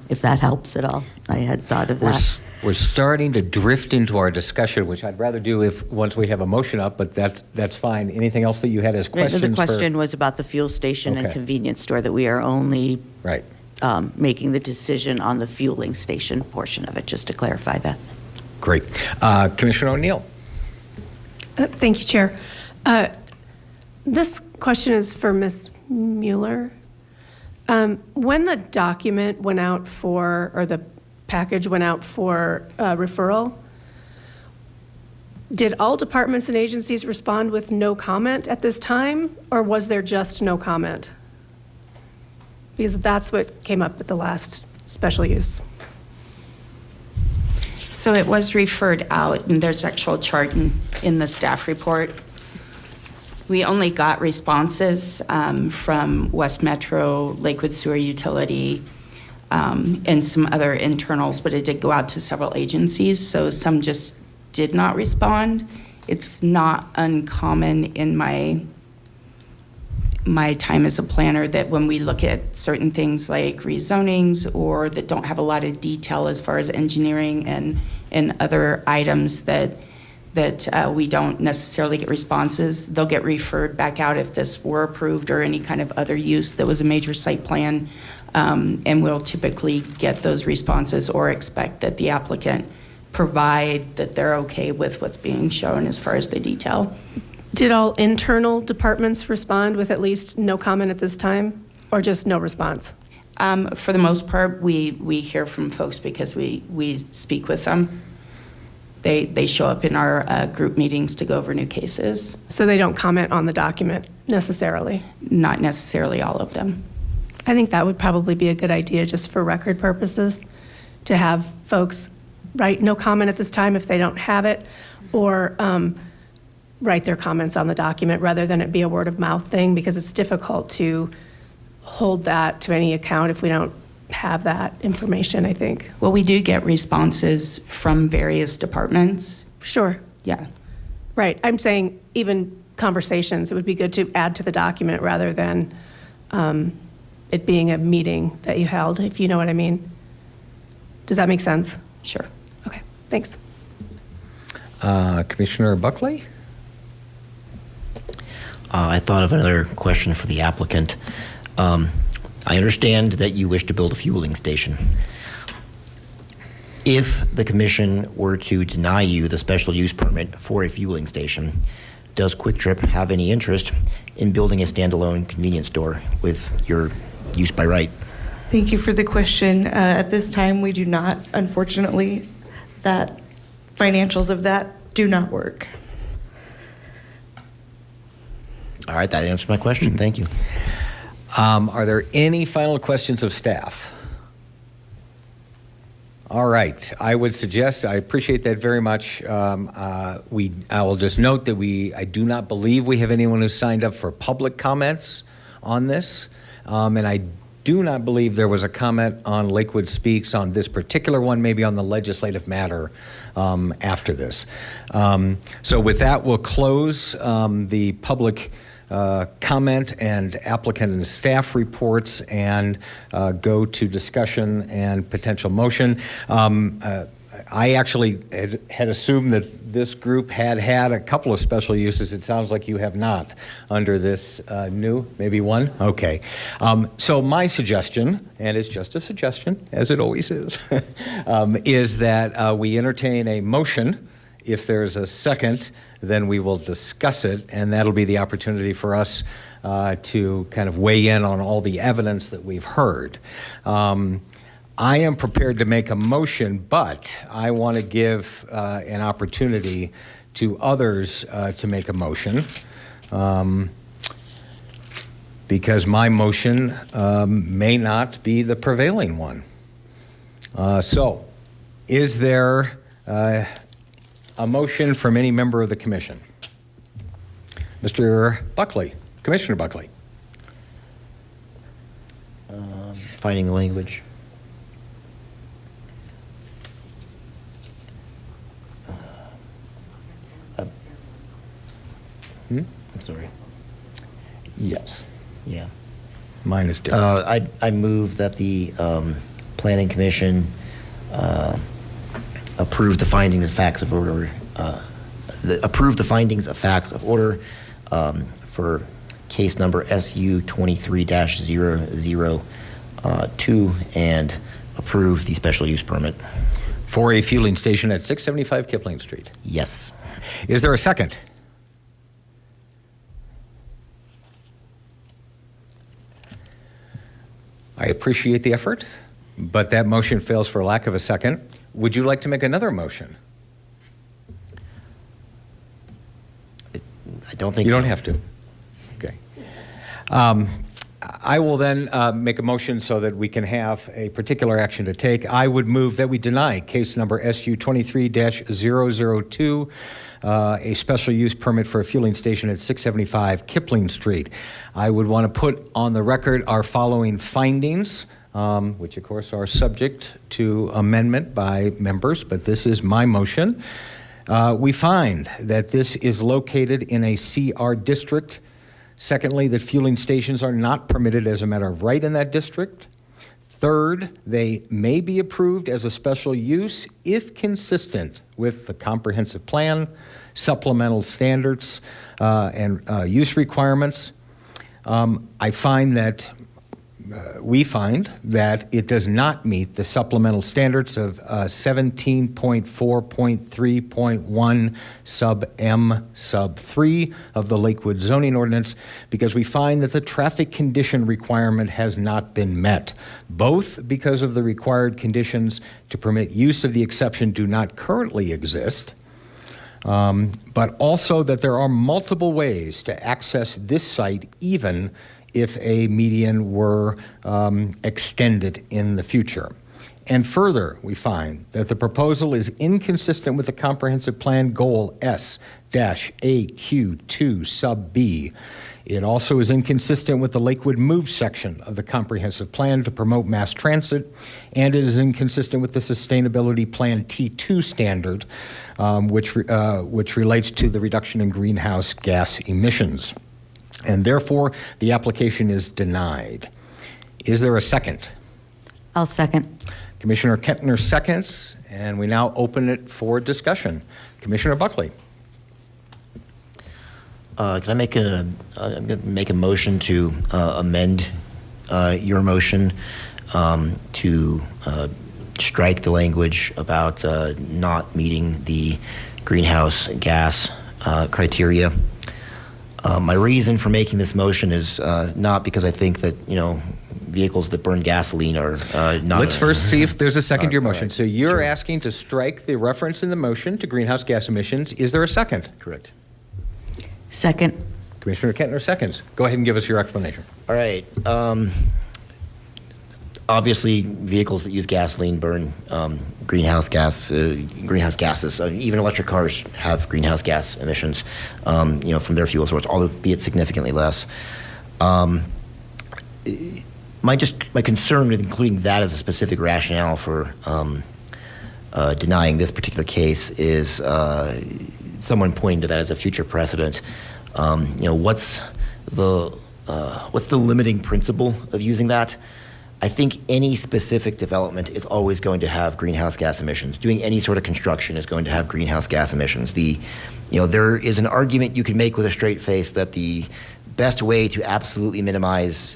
if that helps at all. I had thought of that. We're starting to drift into our discussion, which I'd rather do once we have a motion up, but that's fine. Anything else that you had as questions? The question was about the fuel station and Okay. convenience store, that we are only Right. making the decision on the fueling station portion of it, just to clarify that. Great. Commissioner O'Neill. Thank you, Chair. This question is for Ms. Mueller. When the document went out or the package went out for referral, did all departments and agencies respond with no comment at this time, or was there just no comment? Because that's what came up at the last special use. So it was referred out, and there's actual chart in the staff report. We only got responses from West Metro, Lakewood Sewer Utility, and some other internals, but it did go out to several agencies, so some just did not respond. It's not uncommon in my time as a planner that when we look at certain things like rezonings or that don't have a lot of detail as far as engineering and other items that we don't necessarily get responses, they'll get referred back out if this were approved or any kind of other use that was a major site plan. And we'll typically get those responses or expect that the applicant provide that they're okay with what's being shown as far as the detail. Did all internal departments respond with at least no comment at this time, or just no response? For the most part, we hear from folks because we speak with them. They show up in our group meetings to go over new cases. So they don't comment on the document necessarily? Not necessarily all of them. I think that would probably be a good idea just for record purposes, to have folks write no comment at this time if they don't have it, or write their comments on the document rather than it be a word of mouth thing, because it's difficult to hold that to any account if we don't have that information, I think. Well, we do get responses from various departments. Sure. Yeah. Right. I'm saying even conversations, it would be good to add to the document rather than it being a meeting that you held, if you know what I mean. Does that make sense? Sure. Okay, thanks. Commissioner Buckley? I thought of another question for the applicant. I understand that you wish to build a fueling station. If the commission were to deny you the special use permit for a fueling station, does Quick Trip have any interest in building a standalone convenience store with your use by right? Thank you for the question. At this time, we do not, unfortunately, that financials of that do not work. All right, that answers my question. Thank you. Are there any final questions of staff? All right, I would suggest, I appreciate that very much. I will just note that I do not believe we have anyone who signed up for public comments on this. And I do not believe there was a comment on Lakewood Speaks on this particular one, maybe on the legislative matter after this. So with that, we'll close the public comment and applicant and staff reports and go to discussion and potential motion. I actually had assumed that this group had a couple of special uses. It sounds like you have not under this new, maybe one? Okay. So my suggestion, and it's just a suggestion, as it always is, is that we entertain a motion. If there's a second, then we will discuss it, and that'll be the opportunity for us to kind of weigh in on all the evidence that we've heard. I am prepared to make a motion, but I want to give an opportunity to others to make a motion, because my motion may not be the prevailing one. So, is there a motion from any member of the commission? Mr. Buckley, Commissioner Buckley. Finding the language. I'm sorry. Yes. Yeah. Mine is different. I move that the Planning Commission approve the findings and facts of order, approve the findings of facts of order for case number SU 23-002 and approve the special use permit. For a fueling station at 675 Kipling Street. Yes. Is there a second? I appreciate the effort, but that motion fails for lack of a second. Would you like to make another motion? I don't think You so. don't have to. Okay. I will then make a motion so that we can have a particular action to take. I would move that we deny case number SU 23-002, a special use permit for a fueling station at 675 Kipling Street. I would want to put on the record our following findings, which of course are subject to amendment by members, but this is my motion. We find that this is located in a CR district. Secondly, that fueling stations are not permitted as a matter of right in that district. Third, they may be approved as a special use if consistent with the comprehensive plan, supplemental standards, and use requirements. We find that it does not meet the supplemental standards of 17.4.3.1 sub M sub 3 of the Lakewood zoning ordinance because we find that the traffic condition requirement has not been met, both because of the required conditions to permit use of the exception do not currently exist, but also that there are multiple ways to access this site even if a median were extended in the future. And further, we find that the proposal is inconsistent with the comprehensive plan goal S-AQ2 sub B. It also is inconsistent with the Lakewood Move section of the comprehensive plan to promote mass transit, and it is inconsistent with the sustainability plan T2 standard, which relates to the reduction in greenhouse gas emissions. And therefore, the application is denied. Is there a second? I'll second. Commissioner Kentner seconds, and we now open it for discussion. Commissioner Buckley. Can I make I'm going to make a motion to amend your motion to strike the language about not meeting the greenhouse gas criteria. My reason for making this motion is not because I think that, vehicles that burn gasoline are not. Let's first see if there's a second to your motion. Right. So you're asking to strike the reference in the motion to greenhouse gas emissions. Is there a second? Correct. Second. Commissioner Kentner seconds. Go ahead and give us your explanation. All right. Obviously, vehicles that use gasoline burn greenhouse gases. Even electric cars have greenhouse gas emissions, from their fuel source, albeit significantly less. My concern with including that as a specific rationale for denying this particular case is someone pointing to that as a future precedent. What's the limiting principle of using that? I think any specific development is always going to have greenhouse gas emissions. Doing any sort of construction is going to have greenhouse gas emissions. There is an argument you can make with a straight face that the best way to absolutely minimize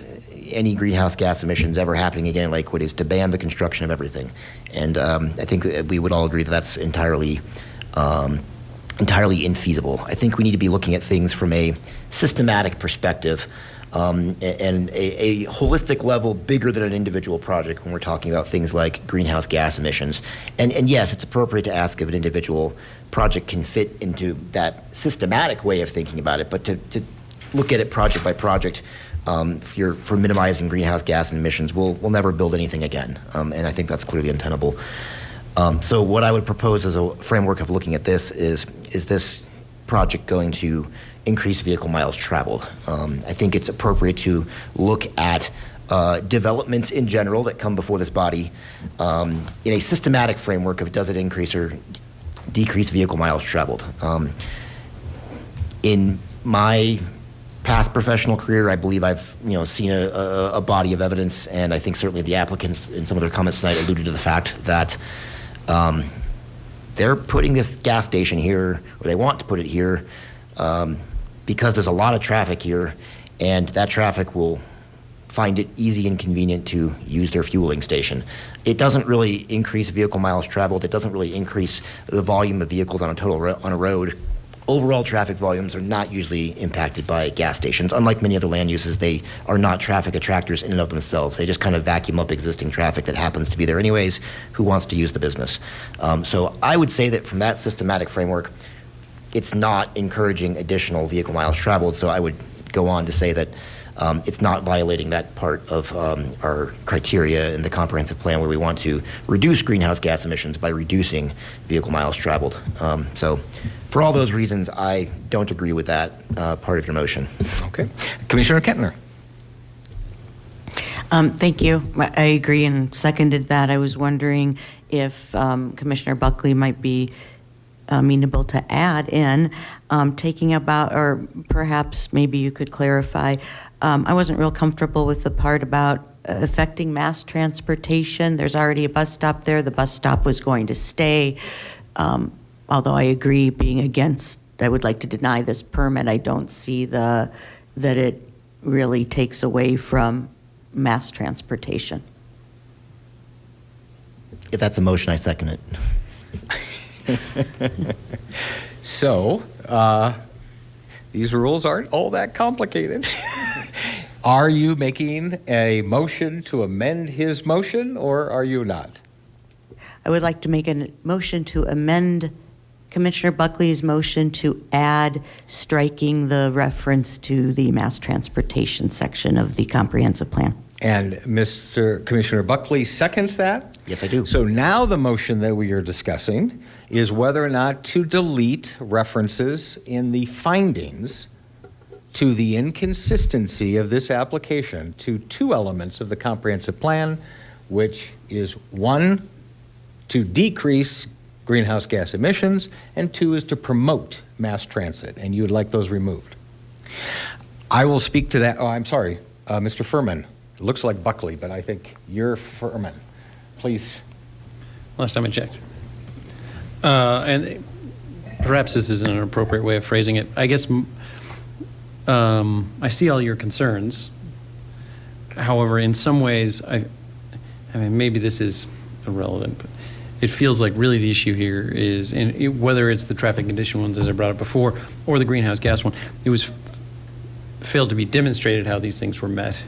any greenhouse gas emissions ever happening again in Lakewood is to ban the construction of everything. And I think that we would all agree that that's entirely infeasible. I think we need to be looking at things from a systematic perspective. And a holistic level bigger than an individual project when we're talking about things like greenhouse gas emissions. And yes, it's appropriate to ask if an individual project can fit into that systematic way of thinking about it, but to look at it project by project for minimizing greenhouse gas emissions, we'll never build anything again. And I think that's clearly untenable. So what I would propose as a framework of looking at this is this project going to increase vehicle miles traveled? I think it's appropriate to look at developments in general that come before this body in a systematic framework of does it increase or decrease vehicle miles traveled. In my past professional career, I believe I've seen a body of evidence, and I think certainly the applicants in some of their comments tonight alluded to the fact that they're putting this gas station here, or they want to put it here, because there's a lot of traffic here, and that traffic will find it easy and convenient to use their fueling station. It doesn't really increase vehicle miles traveled. It doesn't really increase the volume of vehicles on a road. Overall traffic volumes are not usually impacted by gas stations. Unlike many other land uses, they are not traffic attractors in and of themselves. They just kind of vacuum up existing traffic that happens to be there anyways, who wants to use the business. So I would say that from that systematic framework, it's not encouraging additional vehicle miles traveled. So I would go on to say that it's not violating that part of our criteria in the comprehensive plan where we want to reduce greenhouse gas emissions by reducing vehicle miles traveled. So for all those reasons, I don't agree with that part of your motion. Okay. Commissioner Kettner. Thank you. I agree and seconded that. I was wondering if Commissioner Buckley might be amenable to add in taking about, or perhaps maybe you could clarify, I wasn't real comfortable with the part about affecting mass transportation. There's already a bus stop there. The bus stop was going to stay. Although I agree, being against, I would like to deny this permit. I don't see that it really takes away from mass transportation. If that's a motion, I second it. So, these rules aren't all that complicated. Are you making a motion to amend his motion, or are you not? I would like to make a motion to amend Commissioner Buckley's motion to add striking the reference to the mass transportation section of the comprehensive plan. And Commissioner Buckley seconds that? Yes, I do. So now the motion that we are discussing is whether or not to delete references in the findings to the inconsistency of this application to two elements of the comprehensive plan, which is one, to decrease greenhouse gas emissions, and two is to promote mass transit, and you would like those removed. I will speak to that. Oh, I'm sorry, Mr. Furman. It looks like Buckley, but I think you're Furman. Please. Last time I checked. And perhaps this isn't an appropriate way of phrasing it. I guess I see all your concerns. However, in some ways, I mean, maybe this is irrelevant, but it feels like really the issue here is, whether it's the traffic condition ones, as I brought up before, or the greenhouse gas one, it was failed to be demonstrated how these things were met.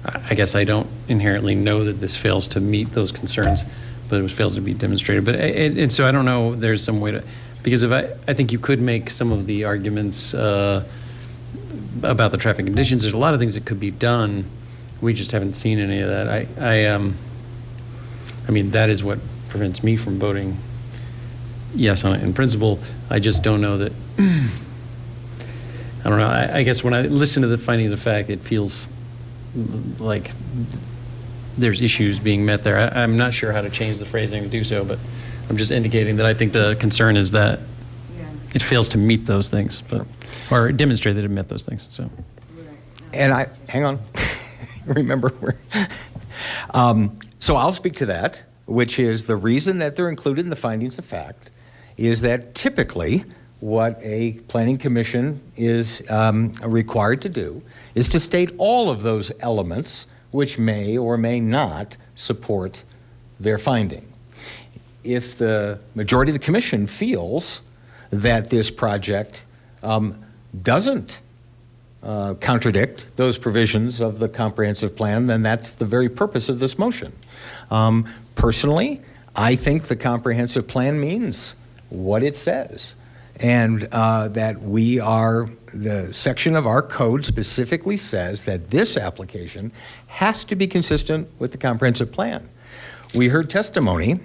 I guess I don't inherently know that this fails to meet those concerns, but it was failed to be demonstrated. But and so I don't know. There's some way to, because if I think you could make some of the arguments about the traffic conditions. There's a lot of things that could be done. We just haven't seen any of that. I mean, that is what prevents me from voting yes on it in principle. I just don't know that. I don't know. I guess when I listen to the findings of fact, it feels like there's issues being met there. I'm not sure how to change the phrasing to do so, but I'm just indicating that I think the concern is that it fails to meet those things, or demonstrate that it met those things. So, and hang on, remember, so I'll speak to that, which is the reason that they're included in the findings of fact is that typically what a planning commission is required to do is to state all of those elements which may or may not support their finding. If the majority of the commission feels that this project doesn't contradict those provisions of the comprehensive plan, then that's the very purpose of this motion. Personally, I think the comprehensive plan means what it says, and that the section of our code specifically says that this application has to be consistent with the comprehensive plan. We heard testimony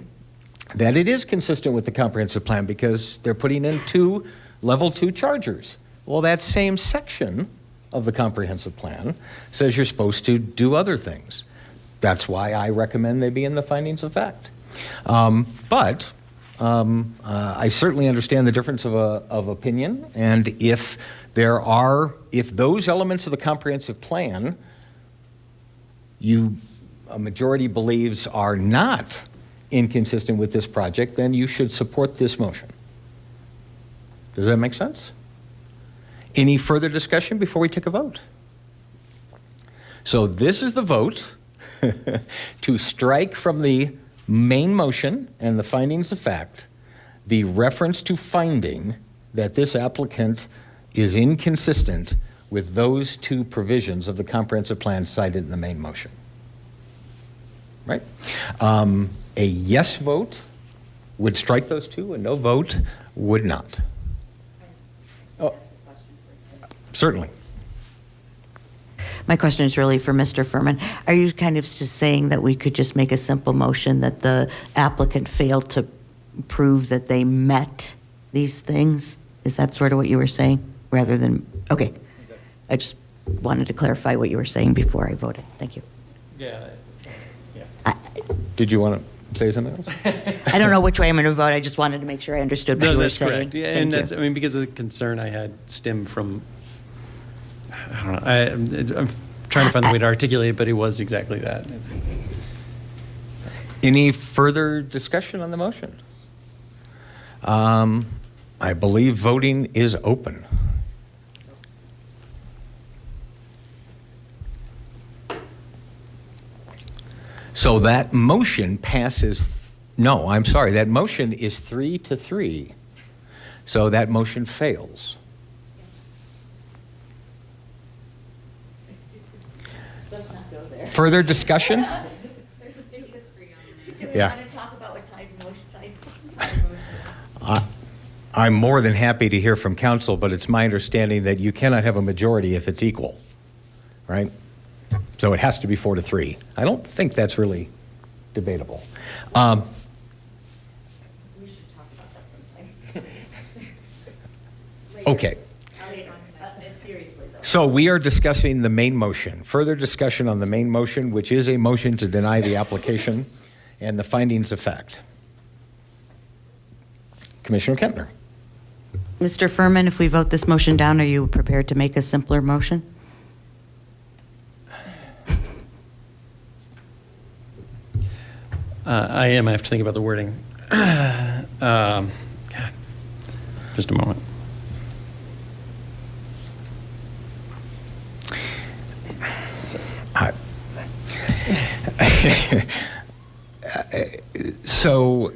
that it is consistent with the comprehensive plan because they're putting in 2 level 2 chargers. Well, that same section of the comprehensive plan says you're supposed to do other things. That's why I recommend they be in the findings of fact. I certainly understand the difference of opinion, and if There are, if those elements of the comprehensive plan a majority believes are not inconsistent with this project, then you should support this motion. Does that make sense? Any further discussion before we take a vote? So this is the vote to strike from the main motion and the findings of fact the reference to finding that this applicant is inconsistent with those two provisions of the comprehensive plan cited in the main motion. Right? A yes vote would strike those two, a no vote would not. Oh, certainly. My question is really for Mr. Furman. Are you kind of just saying that we could just make a simple motion that the applicant failed to prove that they met these things? Is that sort of what you were saying? Rather than, okay. I just wanted to clarify what you were saying before I voted. Thank you. Yeah. Did you want to say something else? I don't know which way I'm going to vote. I just wanted to make sure I understood what you were that's saying. correct. Yeah, Thank and you. that's, I mean, because of the concern I had stemmed from, I don't know, I'm trying to find the way to articulate it, but it was exactly that. Any further discussion on the motion? I believe voting is open. So that motion passes, no, I'm sorry, that motion is 3-3. So that motion fails. Let's not go there. Further discussion? There's a big history on that. Do Yeah. want to talk about what type of motion? I'm more than happy to hear from council, but it's my understanding that you cannot have a majority if it's equal, right? So it has to be 4-3. I don't think that's really debatable. We should talk about that sometime. Okay. Seriously, though. So we are discussing the main motion. Further discussion on the main motion, which is a motion to deny the application and the findings of fact. Commissioner Kempner. Mr. Furman, if we vote this motion down, are you prepared to make a simpler motion? I am. I have to think about the wording. God. Just a moment. So,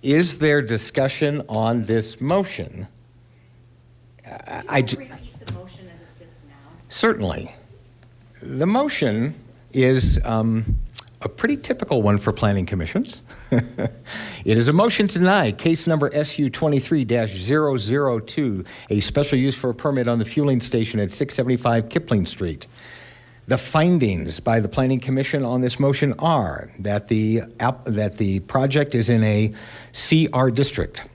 is there discussion on this motion? Repeat the motion as it sits now. Certainly. The motion is a pretty typical one for planning commissions. It is a motion to deny case number SU 23-002, a special use for a permit on the fueling station at 675 Kipling Street. The findings by the Planning Commission on this motion are that the project is in a CR district,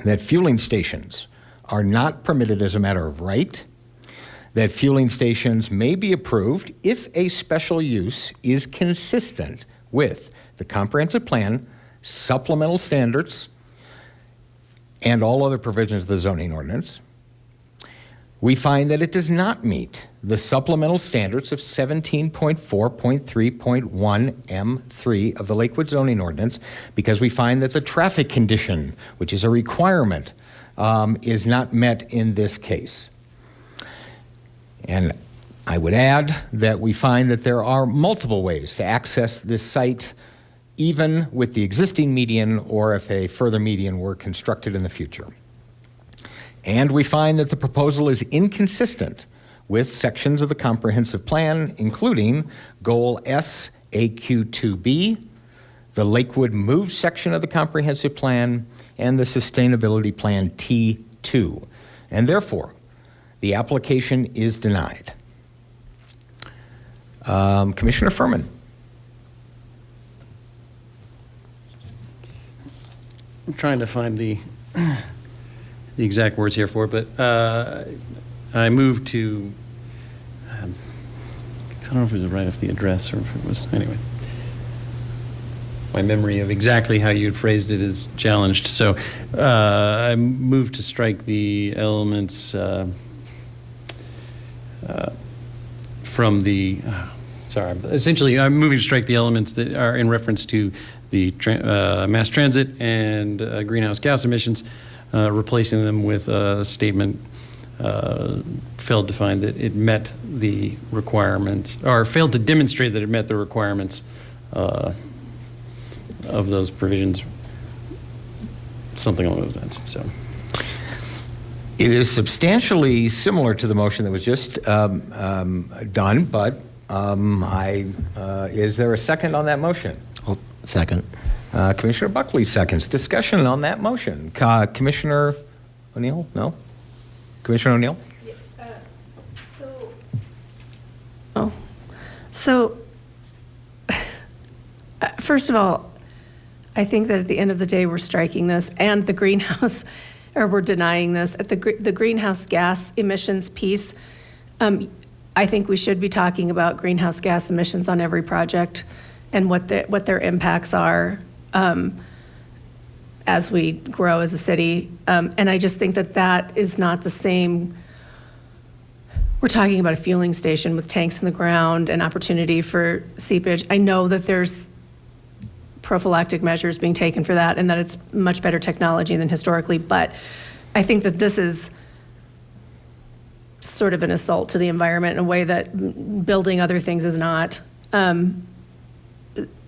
that fueling stations are not permitted as a matter of right, that fueling stations may be approved if a special use is consistent with the comprehensive plan, supplemental standards, and all other provisions of the zoning ordinance. We find that it does not meet the supplemental standards of 17.4.3.1 M3 of the Lakewood zoning ordinance because we find that the traffic condition, which is a requirement, is not met in this case. And I would add that we find that there are multiple ways to access this site, even with the existing median or if a further median were constructed in the future. And we find that the proposal is inconsistent with sections of the comprehensive plan, including Goal S AQ2B, the Lakewood Move section of the comprehensive plan, and the Sustainability Plan T2. And therefore, the application is denied. Commissioner Furman. I'm trying to find the exact words here for it, but I moved to, I don't know if it was right off the address or if it was, anyway. my memory of exactly how you had phrased it is challenged. So I move to strike the elements from the, essentially I'm moving to strike the elements that are in reference to the mass transit and greenhouse gas emissions, replacing them with a statement failed to find that it met the requirements, or failed to demonstrate that it met the requirements of those provisions, something along those lines. So, It is substantially similar to the motion that was just done, but is there a second on that motion? I'll second. Commissioner Buckley seconds. Discussion on that motion. Commissioner O'Neill? No? Commissioner O'Neill? So, first of all, I think that at the end of the day, we're striking this and the greenhouse, or we're denying this. At the greenhouse gas emissions piece, I think we should be talking about greenhouse gas emissions on every project and what their impacts are as we grow as a city. And I just think that is not the same. We're talking about a fueling station with tanks in the ground and opportunity for seepage. I know that there's prophylactic measures being taken for that and that it's much better technology than historically, but I think that this is sort of an assault to the environment in a way that building other things is not.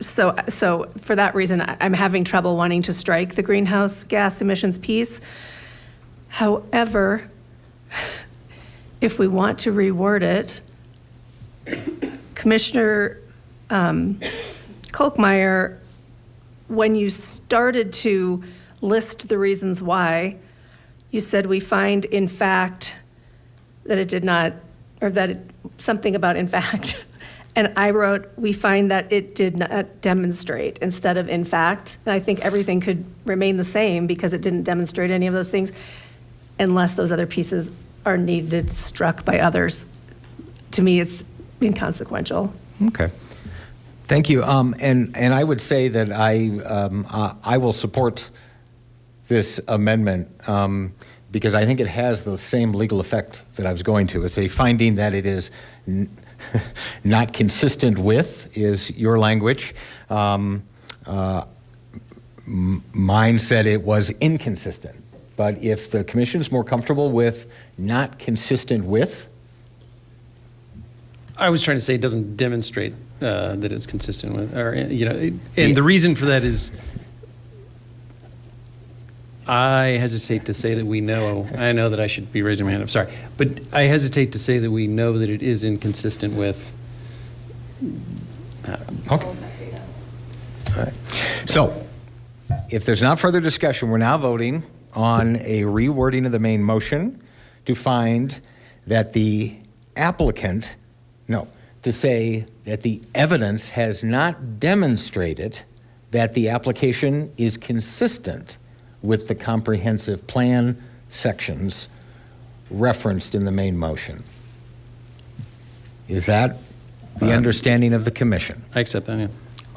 So for that reason, I'm having trouble wanting to strike the greenhouse gas emissions piece. However, if we want to reword it, Commissioner Kolkmeyer, when you started to list the reasons why, you said we find in fact that it did not, or that something about in fact. And I wrote, we find that it did not demonstrate instead of in fact. And I think everything could remain the same because it didn't demonstrate any of those things unless those other pieces are needed, struck by others. To me, it's inconsequential. Okay. Thank you. And I would say that I will support this amendment because I think it has the same legal effect that I was going to. It's a finding that it is not consistent with, is your language. Mine said it was inconsistent. But if the commission is more comfortable with not consistent with, I was trying to say it doesn't demonstrate that it's consistent with, or and the reason for that is I hesitate to say that we know. I know that I should be raising my hand. I'm sorry, but I hesitate to say that we know that it is inconsistent with. Okay. All right. So, if there's not further discussion, we're now voting on a rewording of the main motion to find that the applicant, to say that the evidence has not demonstrated that the application is consistent with the comprehensive plan sections referenced in the main motion. Is that the understanding of the commission? I accept that, yeah.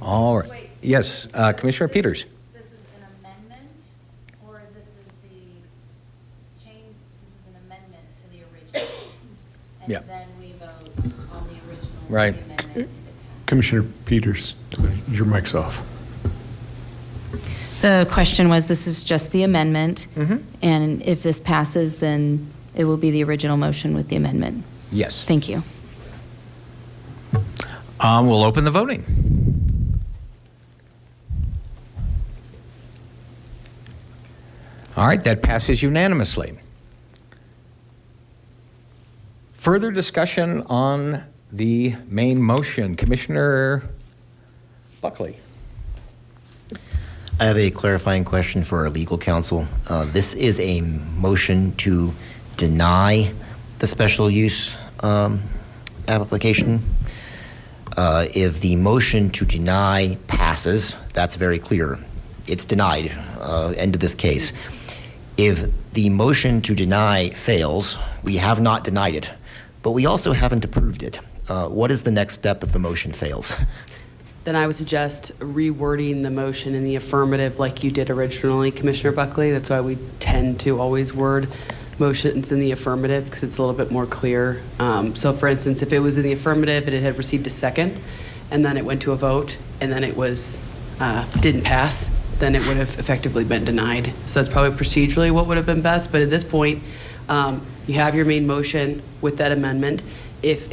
All right. Wait. Yes, Commissioner Peters. This is an amendment, or this is the change, this is an amendment to the original? And Yeah. then we vote on the original. Right. The amendment if it passes. Commissioner Peters, your mic's off. The question was, this is just the amendment, Mm-hmm. and if this passes, then it will be the original motion with the amendment. Yes. Thank you. We'll open the voting. All right, that passes unanimously. Further discussion on the main motion. Commissioner Buckley. I have a clarifying question for our legal counsel. This is a motion to deny the special use application. If the motion to deny passes, that's very clear. It's denied, end of this case. If the motion to deny fails, we have not denied it, but we also haven't approved it. What is the next step if the motion fails? then I would suggest rewording the motion in the affirmative like you did originally, Commissioner Buckley. That's why we tend to always word motions in the affirmative, because it's a little bit more clear. So for instance, if it was in the affirmative and it had received a second, and then it went to a vote, and then it was, didn't pass, then it would have effectively been denied. So that's probably procedurally what would have been best, but at this point, you have your main motion with that amendment. If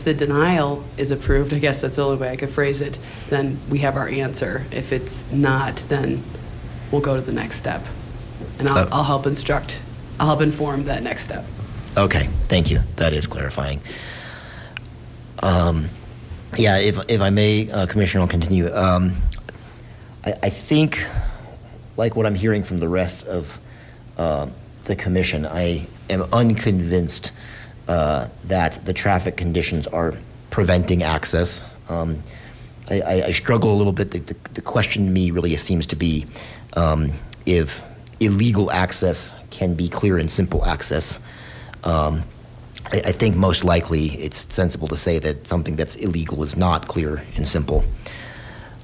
the denial is approved, I guess that's the only way I could phrase it, then we have our answer. If it's not, then we'll go to the next step. And I'll help inform that next step. Okay, thank you. That is clarifying. Yeah, if I may, Commissioner, I'll continue. I think, like what I'm hearing from the rest of the commission, I am unconvinced that the traffic conditions are preventing access. I struggle a little bit. The question to me really seems to be if illegal access can be clear and simple access. I think most likely it's sensible to say that something that's illegal is not clear and simple.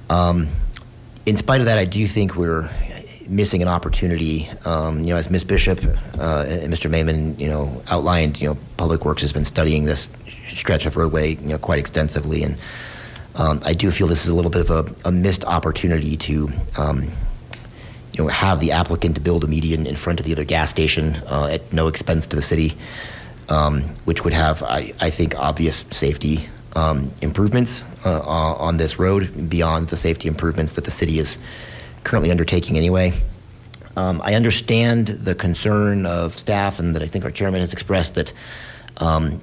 In spite of that, I do think we're missing an opportunity. As Ms. Bishop and Mr. Mayman, outlined, Public Works has been studying this stretch of roadway, quite extensively, and I do feel this is a little bit of a missed opportunity to, have the applicant to build a median in front of the other gas station at no expense to the city, which would have, I think, obvious safety improvements on this road beyond the safety improvements that the city is currently undertaking anyway. I understand the concern of staff, and that I think our chairman has expressed, that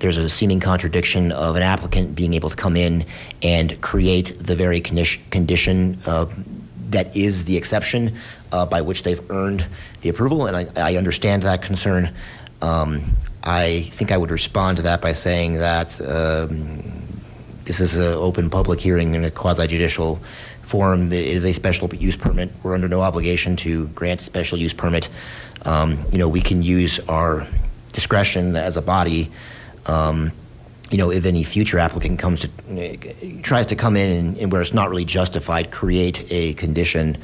there's a seeming contradiction of an applicant being able to come in and create the very condition that is the exception by which they've earned the approval, and I understand that concern. I think I would respond to that by saying that this is an open public hearing in a quasi-judicial forum. It is a special use permit. We're under no obligation to grant a special use permit. We can use our discretion as a body. If any future applicant tries to come in and where it's not really justified, create a condition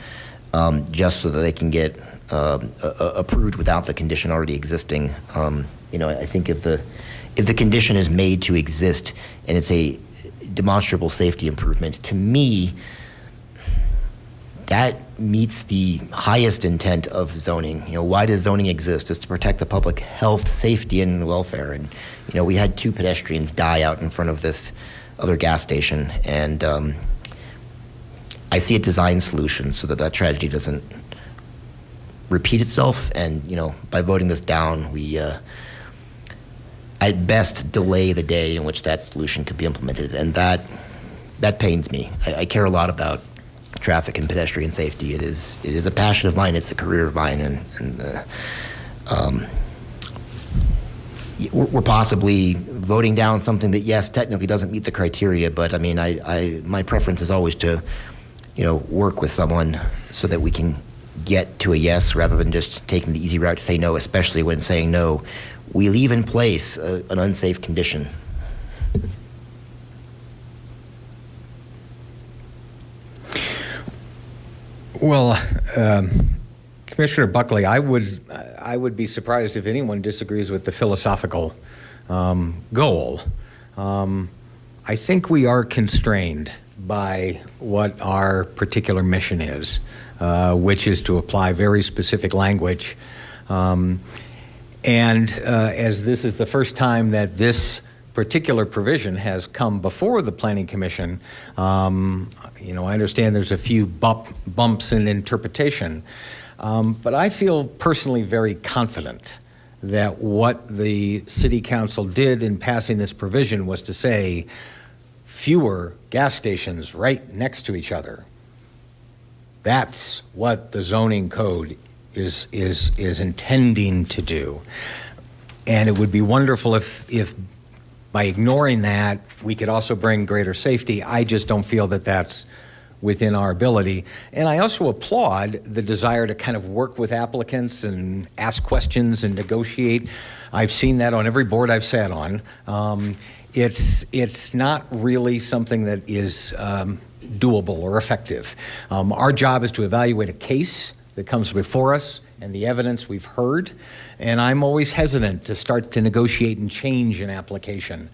just so that they can get approved without the condition already existing. I think if the condition is made to exist and it's a demonstrable safety improvement, to me, that meets the highest intent of zoning. Why does zoning exist? It's to protect the public health, safety, and welfare. And, we had 2 pedestrians die out in front of this other gas station. And I see a design solution so that tragedy doesn't repeat itself. And, by voting this down, we, at best, delay the day in which that solution could be implemented. And that pains me. I care a lot about traffic and pedestrian safety. It is a passion of mine. It's a career of mine, and we're possibly voting down something that, yes, technically doesn't meet the criteria. But I mean, my preference is always to, work with someone so that we can get to a yes rather than just taking the easy route to say no. Especially when saying no, we leave in place an unsafe condition. Well, Commissioner Buckley, I would be surprised if anyone disagrees with the philosophical goal. I think we are constrained by what our particular mission is, which is to apply very specific language. And as this is the first time that this particular provision has come before the Planning Commission, I understand there's a few bumps in interpretation, but I feel personally very confident that what the City Council did in passing this provision was to say fewer gas stations right next to each other. That's what the zoning code is intending to do. And it would be wonderful if by ignoring that, we could also bring greater safety. I just don't feel that that's within our ability. And I also applaud the desire to kind of work with applicants and ask questions and negotiate. I've seen that on every board I've sat on. it's not really something that is doable or effective. Our job is to evaluate a case that comes before us and the evidence we've heard, and I'm always hesitant to start to negotiate and change an application,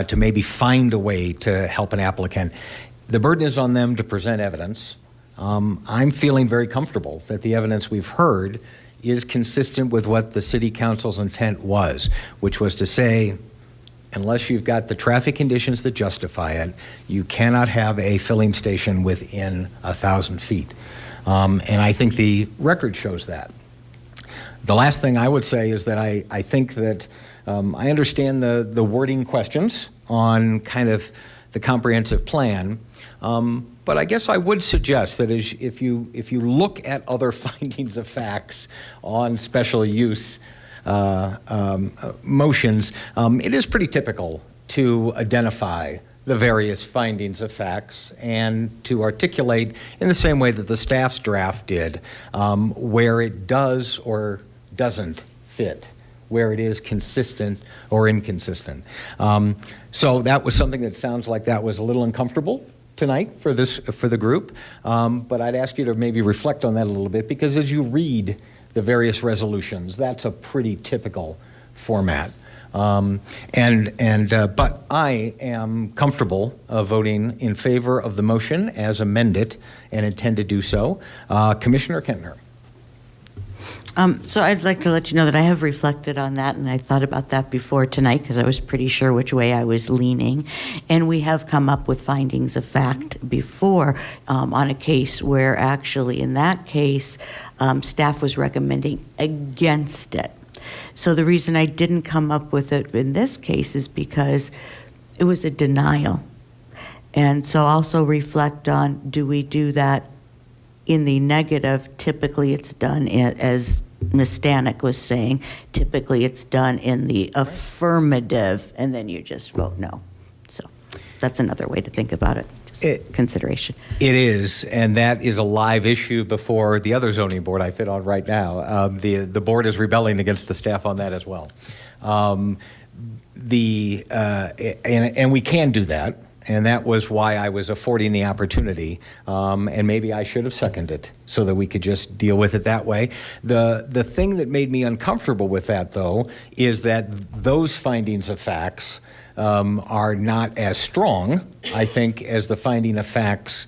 to maybe find a way to help an applicant. The burden is on them to present evidence. I'm feeling very comfortable that the evidence we've heard is consistent with what the City Council's intent was, which was to say, unless you've got the traffic conditions that justify it, you cannot have a filling station within 1,000 feet. And I think the record shows that. The last thing I would say is that I think that I understand the wording questions on kind of the comprehensive plan, but I guess I would suggest that if you look at other findings of facts on special use motions, it is pretty typical to identify the various findings of facts and to articulate in the same way that the staff's draft did, where it does or doesn't fit, where it is consistent or inconsistent. So that was something that sounds like that was a little uncomfortable tonight for the group, but I'd ask you to maybe reflect on that a little bit, because as you read the various resolutions, that's a pretty typical format. But I am comfortable voting in favor of the motion as amended and intend to do so. Commissioner Kentner. So I'd like to let you know that I have reflected on that, and I thought about that before tonight because I was pretty sure which way I was leaning. And we have come up with findings of fact before on a case where actually in that case, staff was recommending against it. So the reason I didn't come up with it in this case is because it was a denial. And so also reflect on, do we do that in the negative? Typically it's done as Ms. Stanek was saying, typically it's done in the affirmative, and then you just vote no. So that's another way to think about it. Consideration. It is, and that is a live issue before the other zoning board I fit on right now. The board is rebelling against the staff on that as well. And we can do that, and that was why I was affording the opportunity, and maybe I should have seconded it so that we could just deal with it that way. The thing that made me uncomfortable with that, though, is that those findings of facts are not as strong, I think, as the finding of facts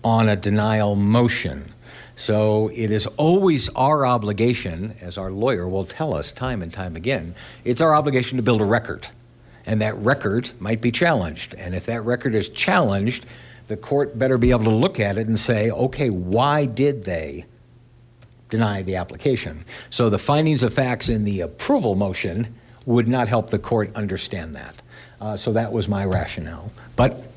on a denial motion. So it is always our obligation, as our lawyer will tell us time and time again, it's our obligation to build a record. And that record might be challenged. And if that record is challenged, the court better be able to look at it and say, okay, why did they deny the application? So the findings of facts in the approval motion would not help the court understand that. So that was my rationale. But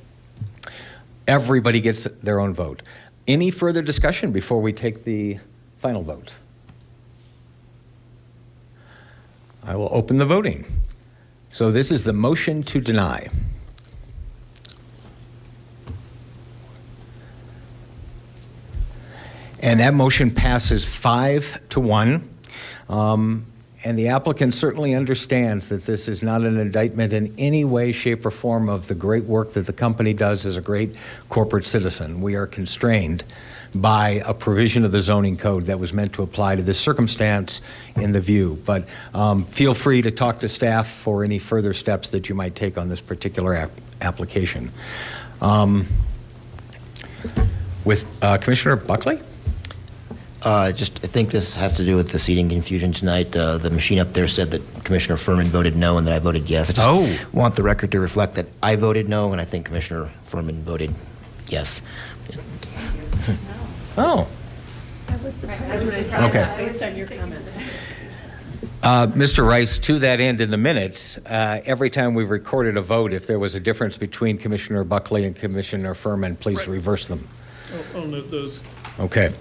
everybody gets their own vote. Any further discussion before we take the final vote? I will open the voting. So this is the motion to deny. And that motion passes 5-1. And the applicant certainly understands that this is not an indictment in any way, shape, or form of the great work that the company does as a great corporate citizen. We are constrained by a provision of the zoning code that was meant to apply to this circumstance in the view. But feel free to talk to staff for any further steps that you might take on this particular application. With Commissioner Buckley? I think this has to do with the seating confusion tonight. The machine up there said that Commissioner Furman voted no and that I voted yes. I just want the record to reflect that I voted no, and I think Commissioner Furman voted yes. I was surprised. Okay. Based on your comments. Mr. Rice, to that end, in the minutes, every time we've recorded a vote, if there was a difference between Commissioner Buckley and Commissioner Furman, please reverse them. I'll note those. Okay.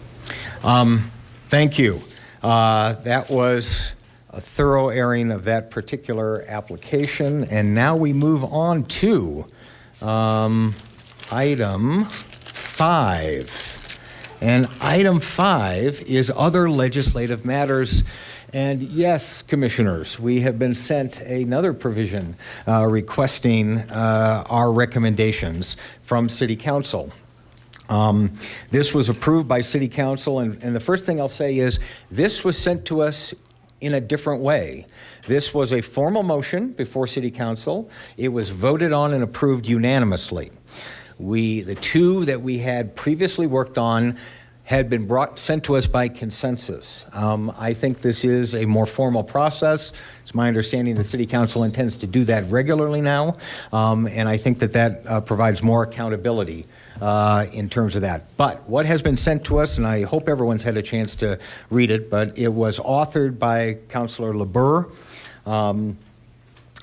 Thank you. That was a thorough airing of that particular application. And now we move on to item 5. And item 5 is other legislative matters. And yes, Commissioners, we have been sent another provision requesting our recommendations from City Council. This was approved by City Council, and the first thing I'll say is this was sent to us in a different way. This was a formal motion before City Council. It was voted on and approved unanimously. The two that we had previously worked on had been sent to us by consensus. I think this is a more formal process. It's my understanding the City Council intends to do that regularly now, and I think that provides more accountability in terms of that. But what has been sent to us, and I hope everyone's had a chance to read it, but it was authored by Councilor LaBerre.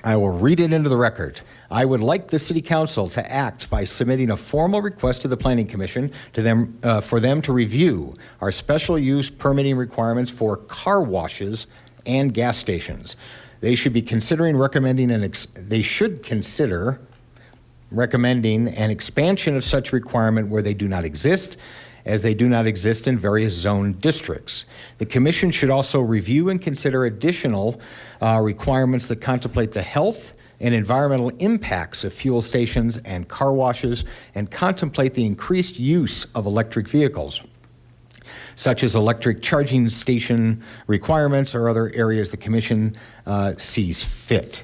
I will read it into the record. I would like the City Council to act by submitting a formal request to the Planning Commission for them to review our special use permitting requirements for car washes and gas stations. They should be considering recommending an expansion of such requirement where they do not exist, as they do not exist in various zone districts. The Commission should also review and consider additional requirements that contemplate the health and environmental impacts of fuel stations and car washes, and contemplate the increased use of electric vehicles, such as electric charging station requirements or other areas the Commission sees fit.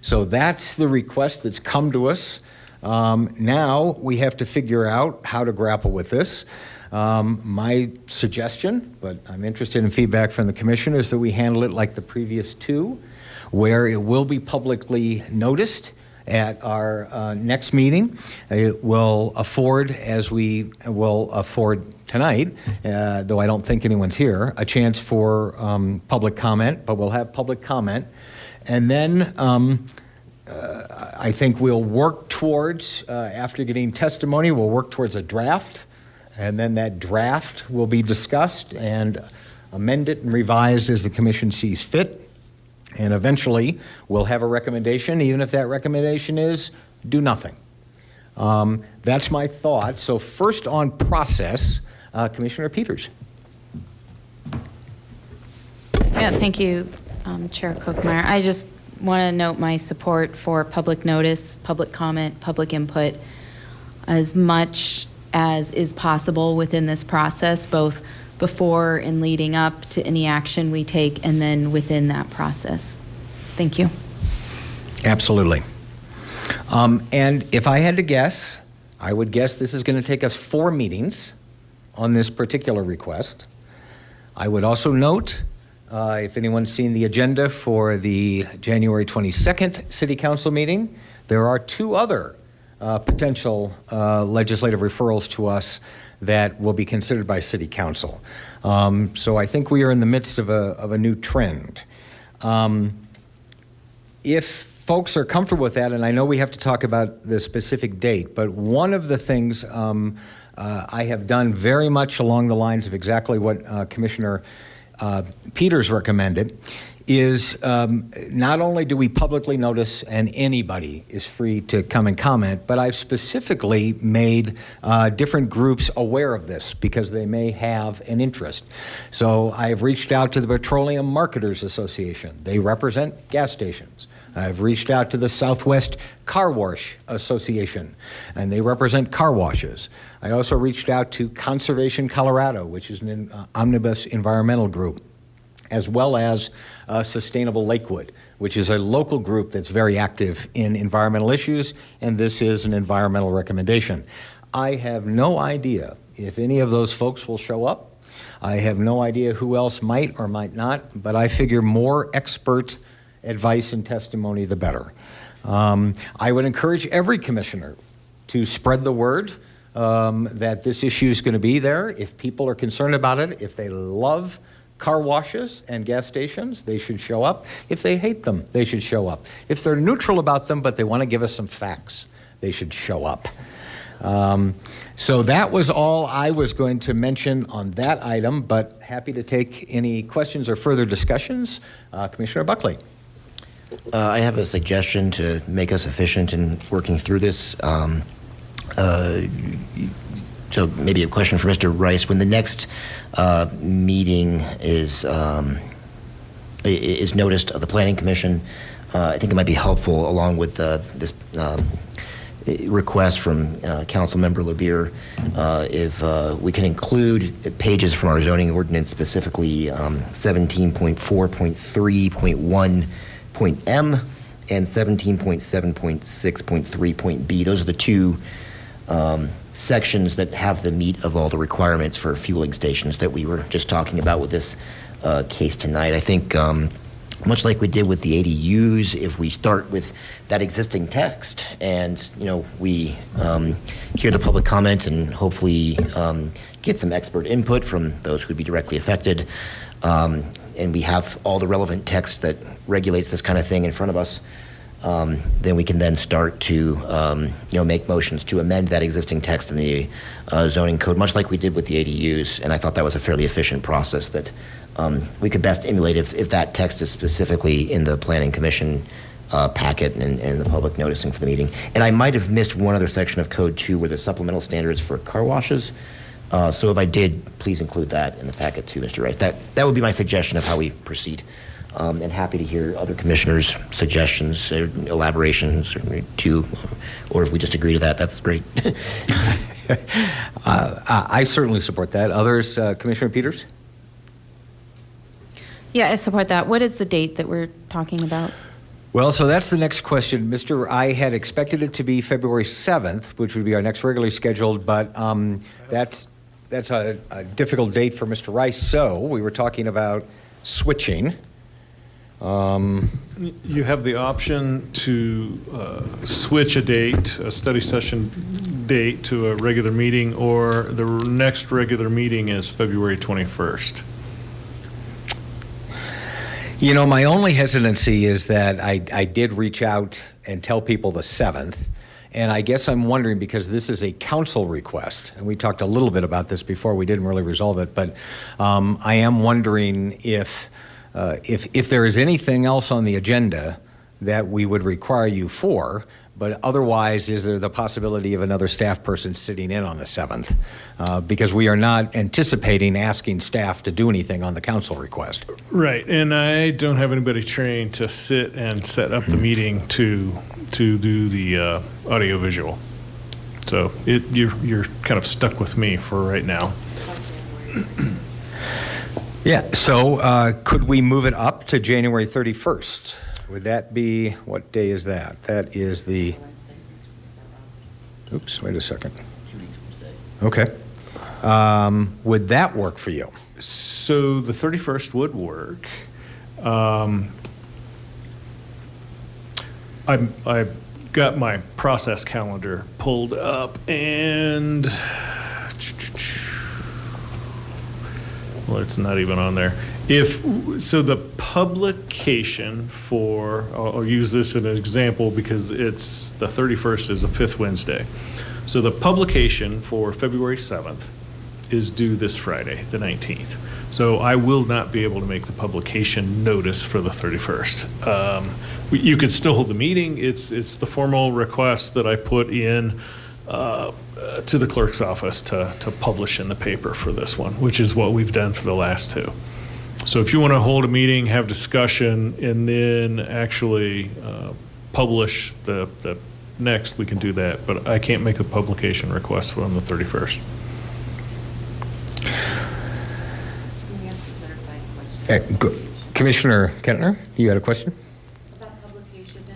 So that's the request that's come to us. Now we have to figure out how to grapple with this. My suggestion, but I'm interested in feedback from the Commission, is that we handle it like the previous two, where it will be publicly noticed at our next meeting. It will afford, as we will afford tonight, though I don't think anyone's here, a chance for public comment, but we'll have public comment. And then I think we'll work towards, after getting testimony, we'll work towards a draft, and then that draft will be discussed and amended and revised as the Commission sees fit. And eventually, we'll have a recommendation, even if that recommendation is do nothing. That's my thought. So first on process, Commissioner Peters. Yeah, thank you, Chair Kochmeyer. I just want to note my support for public notice, public comment, public input as much as is possible within this process, both before and leading up to any action we take, and then within that process. Thank you. Absolutely. And if I had to guess, I would guess this is going to take us 4 meetings on this particular request. I would also note, if anyone's seen the agenda for the January 22nd City Council meeting, there are 2 other potential legislative referrals to us that will be considered by City Council. So I think we are in the midst of a new trend. If folks are comfortable with that, and I know we have to talk about the specific date, but one of the things I have done very much along the lines of exactly what Commissioner Peters recommended is not only do we publicly notice and anybody is free to come and comment, but I've specifically made different groups aware of this because they may have an interest. So I've reached out to the Petroleum Marketers Association. They represent gas stations. I've reached out to the Southwest Car Wash Association, and they represent car washes. I also reached out to Conservation Colorado, which is an omnibus environmental group, as well as Sustainable Lakewood, which is a local group that's very active in environmental issues, and this is an environmental recommendation. I have no idea if any of those folks will show up. I have no idea who else might or might not, but I figure more expert advice and testimony, the better. I would encourage every commissioner to spread the word that this issue is going to be there. If people are concerned about it, if they love car washes and gas stations, they should show up. If they hate them, they should show up. If they're neutral about them, but they want to give us some facts, they should show up. So that was all I was going to mention on that item, but happy to take any questions or further discussions. Commissioner Buckley. I have a suggestion to make us efficient in working through this. So maybe a question for Mr. Rice. When the next meeting is is noticed of the Planning Commission. I think it might be helpful, along with this request from Councilmember LeBeer, if we can include pages from our zoning ordinance, specifically 17.4.3.1.m and 17.7.6.3.b. Those are the two sections that have the meat of all the requirements for fueling stations that we were just talking about with this case tonight. I think much like we did with the ADUs, if we start with that existing text and, we hear the public comment and hopefully get some expert input from those who would be directly affected, and we have all the relevant text that regulates this kind of thing in front of us, then we can then start to, make motions to amend that existing text in the zoning code, much like we did with the ADUs. And I thought that was a fairly efficient process that we could best emulate if that text is specifically in the Planning Commission packet and the public noticing for the meeting. And I might have missed one other section of code too, where the supplemental standards for car washes. So if I did, please include that in the packet too, Mr. Rice. That would be my suggestion of how we proceed. And happy to hear other commissioners' suggestions, elaborations, too, or if we just agree to that, that's great. I certainly support that. Others, Commissioner Peters? Yeah, I support that. What is the date that we're talking about? Well, so that's the next question. I had expected it to be February 7th, which would be our next regularly scheduled, but that's a difficult date for Mr. Rice. So we were talking about switching. You have the option to switch a date, a study session date, to a regular meeting, or the next regular meeting is February 21st. My only hesitancy is that I did reach out and tell people the 7th, and I guess I'm wondering, because this is a council request, and we talked a little bit about this before, we didn't really resolve it, but I am wondering if there is anything else on the agenda that we would require you for, but otherwise, is there the possibility of another staff person sitting in on the 7th? Because we are not anticipating asking staff to do anything on the council request. Right, and I don't have anybody trained to sit and set up the meeting to do the audiovisual. So you're kind of stuck with me for right now. Yeah, so could we move it up to January 31st? Would that be, what day is that? That is the, oops, wait a second. Okay. Would that work for you? So the 31st would work. I've got my process calendar pulled up, and well, it's not even on there. So the publication for, I'll use this as an example because it's the 31st is a fifth Wednesday. So the publication for February 7th is due this Friday, the 19th. So I will not be able to make the publication notice for the 31st. You could still hold the meeting. It's the formal request that I put in to the clerk's office to publish in the paper for this one, which is what we've done for the last two. So if you want to hold a meeting, have discussion, and then actually publish the next, we can do that. But I can't make a publication request for on the 31st. Commissioner Kentner, you had a question?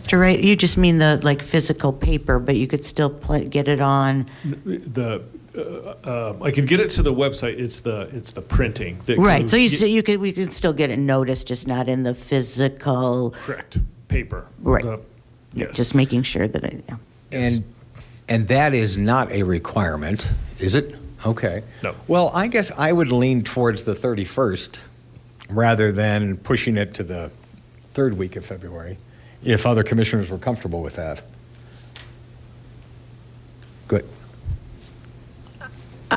Mr. Wright, you just mean the physical paper, but you could still get it on. I could get it to the website. It's the printing. That Right. goes- So we could still get it noticed, just not in the physical. Correct. Paper. Right. Yes. Just making sure that And that is not a requirement, is it? Okay. No. Well, I guess I would lean towards the 31st rather than pushing it to the third week of February, if other commissioners were comfortable with that. Good.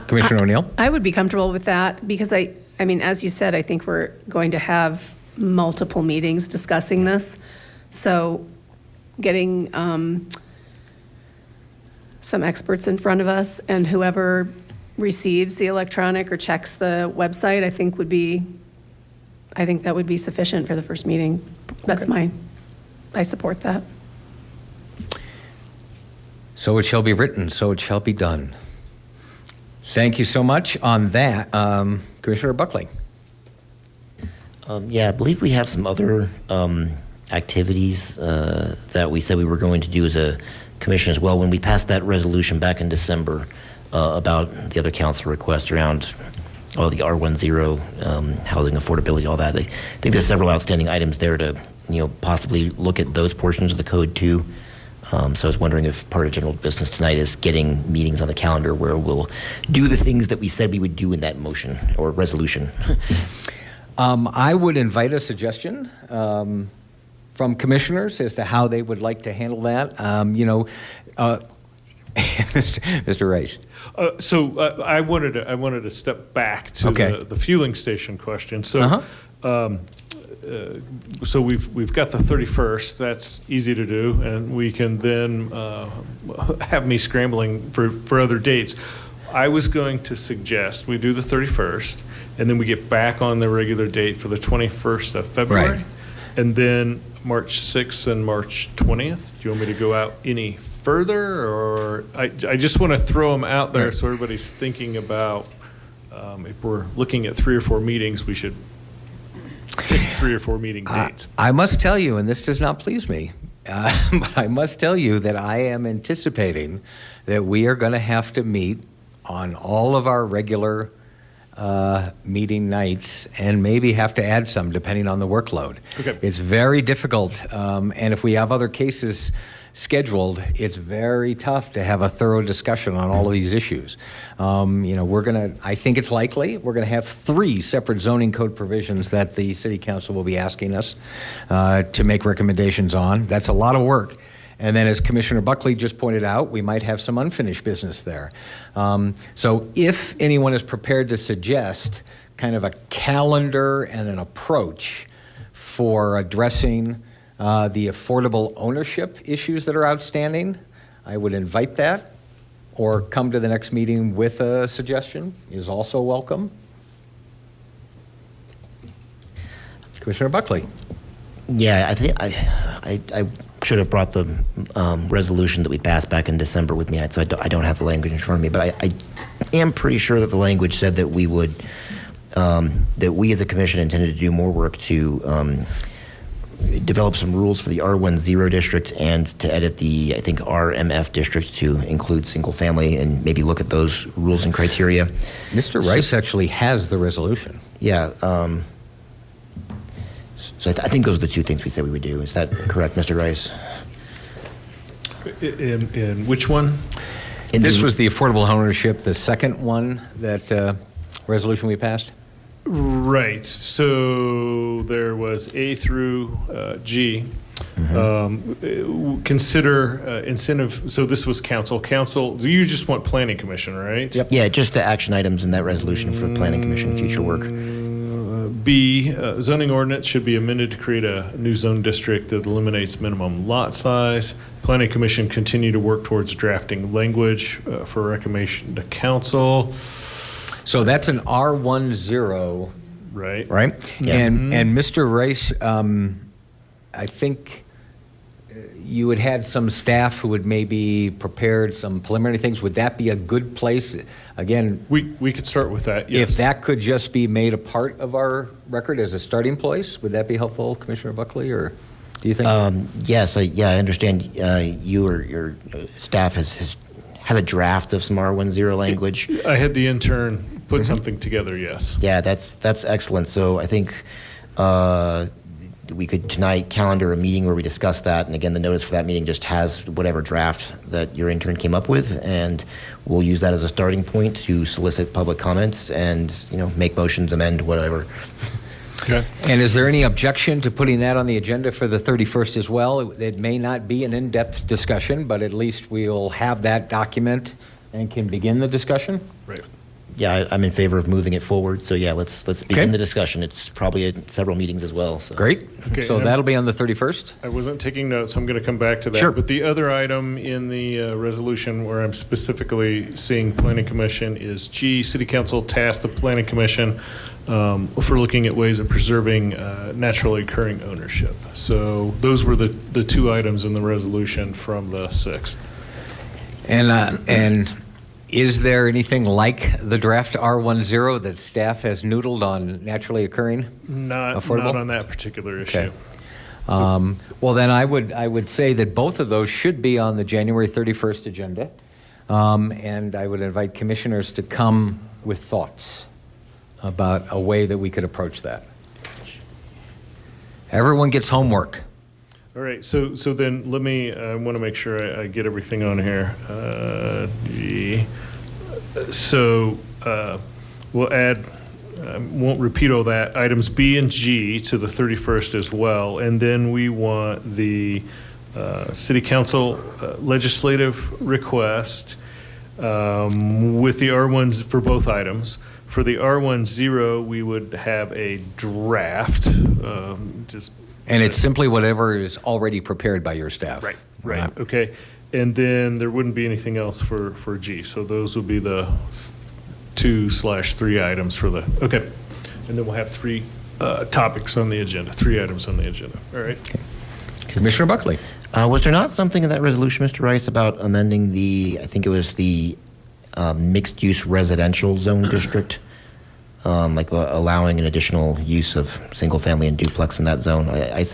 Commissioner O'Neill? I would be comfortable with that because I mean, as you said, I think we're going to have multiple meetings discussing this. So getting some experts in front of us and whoever receives the electronic or checks the website, I think would be I think that would be sufficient for the first meeting. That's I support that. So it shall be written, so it shall be done. Thank you so much on that. Commissioner Buckley. Yeah, I believe we have some other activities that we said we were going to do as a commission as well. When we passed that resolution back in December about the other council request around all the R10 housing affordability, all that, I think there's several outstanding items there to possibly look at those portions of the code too. So I was wondering if part of general business tonight is getting meetings on the calendar where we'll do the things that we said we would do in that motion or resolution. I would invite a suggestion from commissioners as to how they would like to handle that. Mr. Rice. So I wanted to step back to the fueling station question. So so we've got the 31st. That's easy to do, and we can then have me scrambling for other dates. I was going to suggest we do the 31st, and then we get back on the regular date for the 21st of February, Right. and then March 6th and March 20th. Do you want me to go out any further, or I just want to throw them out there so everybody's thinking about if we're looking at 3 or 4 meetings, we should pick 3 or 4 meeting dates. I must tell you, and this does not please me, but I must tell you that I am anticipating that we are going to have to meet on all of our regular meeting nights and maybe have to add some depending on the workload. Okay. It's very difficult, and if we have other cases scheduled, it's very tough to have a thorough discussion on all of these issues. I think it's likely we're going to have 3 separate zoning code provisions that the City Council will be asking us to make recommendations on. That's a lot of work. And then, as Commissioner Buckley just pointed out, we might have some unfinished business there. So if anyone is prepared to suggest kind of a calendar and an approach for addressing the affordable ownership issues that are outstanding, I would invite that, or come to the next meeting with a suggestion is also welcome. Commissioner Buckley. Yeah, I think I should have brought the resolution that we passed back in December with me, so I don't have the language in front of me, but I am pretty sure that the language said that we would, that we as a commission intended to do more work to develop some rules for the R10 district and to edit the, I think, RMF district to include single family and maybe look at those rules and criteria. Mr. Rice actually has the resolution. Yeah. So I think those are the 2 things we said we would do. Is that correct, Mr. Rice? In which one? This was the affordable ownership, the second one, that resolution we passed? Right. So there was A through G. Consider incentive. So this was council. Council, you just want planning commission, right? Yep. Yeah, just the action items in that resolution for the planning commission future work. B, zoning ordinance should be amended to create a new zone district that eliminates minimum lot size. Planning commission continue to work towards drafting language for recommendation to council. So that's an R10, right? Right. Yeah. And Mr. Rice, I think you had had some staff who had maybe prepared some preliminary things. Would that be a good place? Again, we could start with that. Yes. If that could just be made a part of our record as a starting place, would that be helpful, Commissioner Buckley, or do you think? Yes. I understand you or your staff has a draft of some R10 language. I had the intern put something together. Yes. Yeah, that's excellent. So I think we could tonight calendar a meeting where we discuss that. And again, the notice for that meeting just has whatever draft that your intern came up with, and we'll use that as a starting point to solicit public comments and make motions, amend, whatever. Okay. And is there any objection to putting that on the agenda for the 31st as well? It may not be an in-depth discussion, but at least we'll have that document and can begin the discussion. Right. Yeah, I'm in favor of moving it forward. So yeah, let's begin the discussion. It's probably several meetings as well. So. Great. Okay, So that'll be on the 31st? I wasn't taking notes, so I'm going to come back to that. Sure. But the other item in the resolution where I'm specifically seeing planning commission is G, city council tasked the planning commission for looking at ways of preserving naturally occurring ownership. So those were the two items in the resolution from the 6th. And is there anything like the draft R10 that staff has noodled on naturally occurring? Not affordable? on that particular issue. Okay. Well, then I would say that both of those should be on the January 31st agenda. And I would invite commissioners to come with thoughts about a way that we could approach that. Everyone gets homework. All right, so then let me, I want to make sure I get everything on here. So we'll add, won't repeat all that, items B and G to the 31st as well. And then we want the City Council legislative request with the R1s for both items. For the R10, we would have a draft, And it's simply whatever is already prepared by your staff. Right, okay. And then there wouldn't be anything else for G. So those would be the 2/3 items for the, okay. And then we'll have 3 topics on the agenda, 3 items on the agenda. All right. Okay. Commissioner Buckley. Was there not something in that resolution, Mr. Rice, about amending I think it was the mixed-use residential zone district? Like allowing an additional use of single-family and duplex in that zone. I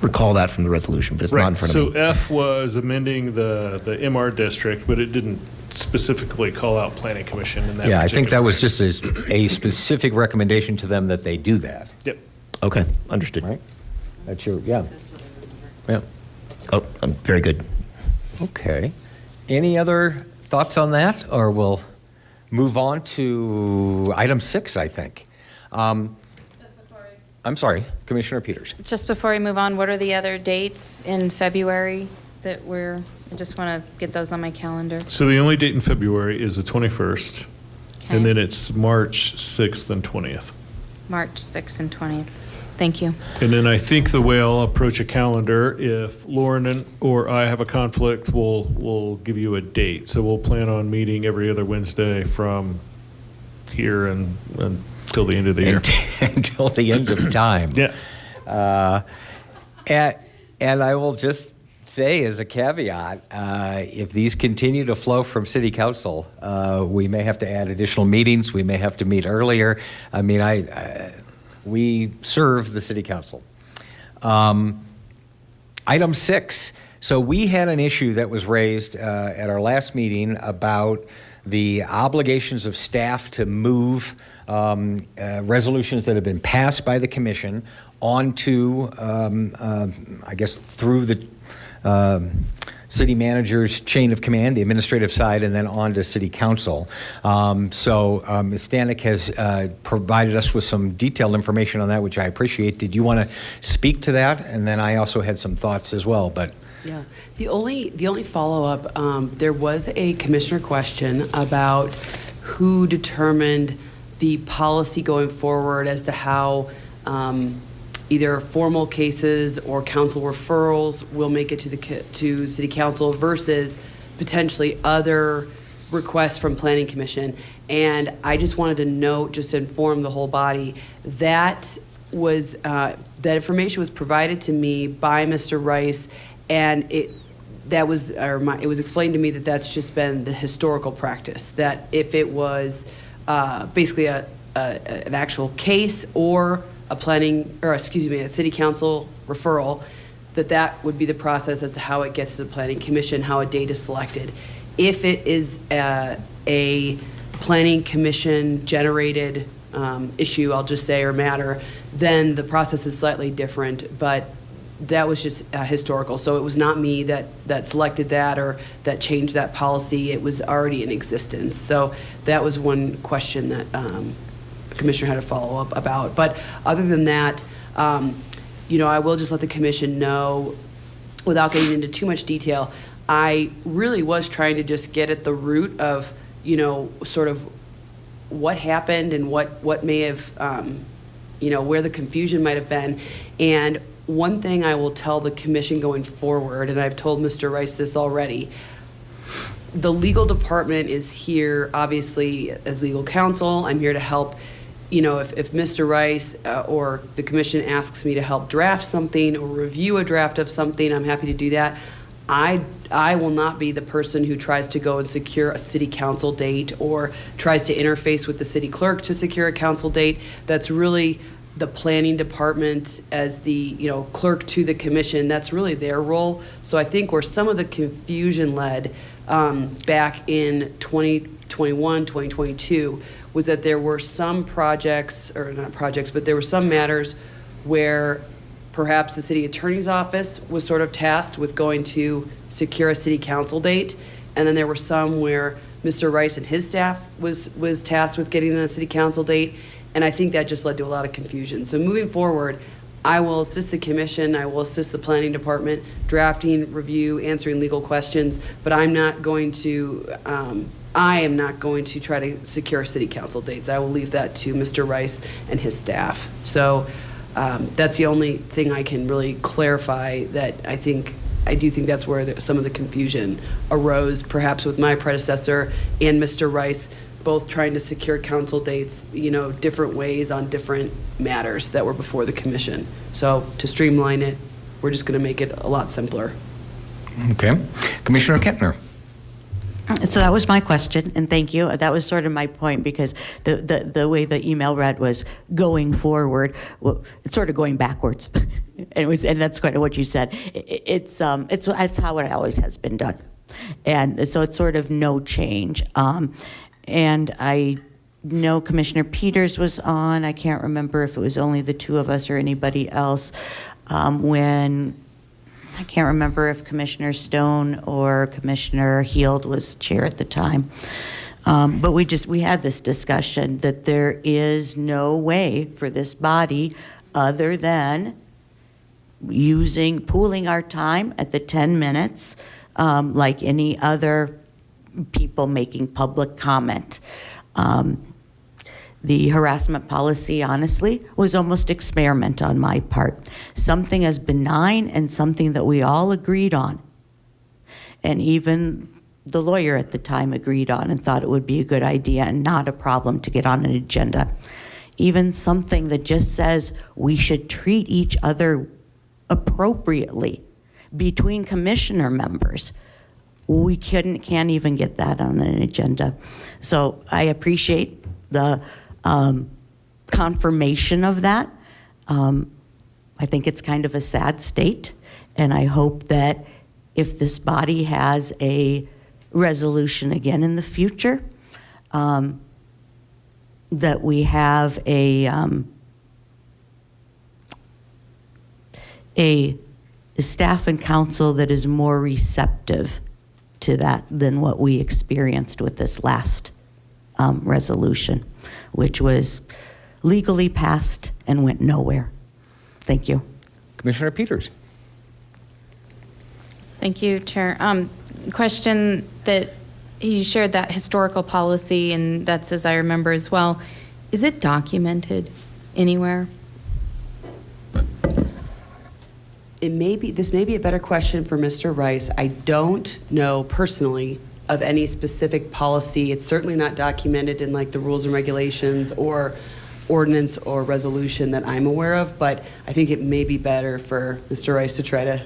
recall that from the resolution, but it's not in front of me. So F was amending the MR district, but it didn't specifically call out Planning Commission in that. Yeah, I think that was just a specific recommendation to them that they do that. Yep. Okay, understood. Right? That's your, yeah. Yeah. Oh, very good. Okay. Any other thoughts on that, or we'll move on to item 6, I think. I'm sorry, Commissioner Peters. Just before we move on, what are the other dates in February that I just want to get those on my calendar? So the only date in February is the 21st, Okay. and then it's March 6th and 20th. March 6th and 20th. Thank you. And then I think the way I'll approach a calendar, if Lauren or I have a conflict, we'll give you a date. So we'll plan on meeting every other Wednesday from here and until the end of the year. Until the end of time. Yeah. And I will just say as a caveat, if these continue to flow from City Council, we may have to add additional meetings. We may have to meet earlier. I mean, we serve the City Council. Item 6. So we had an issue that was raised at our last meeting about the obligations of staff to move resolutions that have been passed by the commission onto, I guess, through the city manager's chain of command, the administrative side, and then on to city council. So Ms. Stanek has provided us with some detailed information on that, which I appreciate. Did you want to speak to that? And then I also had some thoughts as well, but. Yeah, the only follow-up, there was a commissioner question about who determined the policy going forward as to how either formal cases or council referrals will make it to city council versus potentially other requests from planning commission. And I just wanted to note, just to inform the whole body, that was that information was provided to me by Mr. Rice, and it was explained to me that that's just been the historical practice, that if it was basically an actual case or a city council referral, that would be the process as to how it gets to the planning commission, how a date is selected. If it is a planning commission generated issue, I'll just say, or matter, then the process is slightly different, but that was just historical. So it was not me that selected that or that changed that policy. It was already in existence. So that was one question that Commissioner had a follow-up about. But other than that, I will just let the commission know, without getting into too much detail, I really was trying to just get at the root of, sort of what happened and what may have, where the confusion might have been. And one thing I will tell the commission going forward, and I've told Mr. Rice this already, the legal department is here, obviously, as legal counsel. I'm here to help if Mr. Rice or the commission asks me to help draft something or review a draft of something, I'm happy to do that. I will not be the person who tries to go and secure a city council date or tries to interface with the city clerk to secure a council date. That's really the planning department as the clerk to the commission. That's really their role. So I think where some of the confusion led back in 2021, 2022 was that there were some projects, or not projects, but there were some matters where perhaps the city attorney's office was sort of tasked with going to secure a city council date, and then there were some where Mr. Rice and his staff was tasked with getting the city council date, and I think that just led to a lot of confusion. So moving forward, I will assist the commission, I will assist the planning department, drafting, review, answering legal questions, but I'm not going to, I am not going to try to secure city council dates. I will leave that to Mr. Rice and his staff. So that's the only thing I can really clarify, that I do think that's where some of the confusion arose, perhaps with my predecessor and Mr. Rice, both trying to secure council dates, different ways on different matters that were before the commission. So to streamline it, we're just going to make it a lot simpler. Okay. Commissioner Kentner. So that was my question, and thank you. That was sort of my point, because the way the email read was going forward. Well, it's sort of going backwards, and that's kind of what you said. It's how it always has been done, and so it's sort of no change. And I know Commissioner Peters was on. I can't remember if it was only the two of us or anybody else when. I can't remember if Commissioner Stone or Commissioner Heald was chair at the time. But we had this discussion that there is no way for this body other than pooling our time at the 10 minutes like any other people making public comment. The harassment policy, honestly, was almost experiment on my part. Something as benign and something that we all agreed on. And even the lawyer at the time agreed on and thought it would be a good idea and not a problem to get on an agenda. Even something that just says we should treat each other appropriately between commissioner members. We can't even get that on an agenda. So I appreciate the confirmation of that. I think it's kind of a sad state, and I hope that if this body has a resolution again in the future, that we have a staff and council that is more receptive to that than what we experienced with this last resolution, which was legally passed and went nowhere. Thank you. Commissioner Peters. Thank you, Chair. Question that you shared that historical policy, and that's as I remember as well. Is it documented anywhere? This may be a better question for Mr. Rice. I don't know personally of any specific policy. It's certainly not documented in like the rules and regulations or ordinance or resolution that I'm aware of, but I think it may be better for Mr. Rice to try to.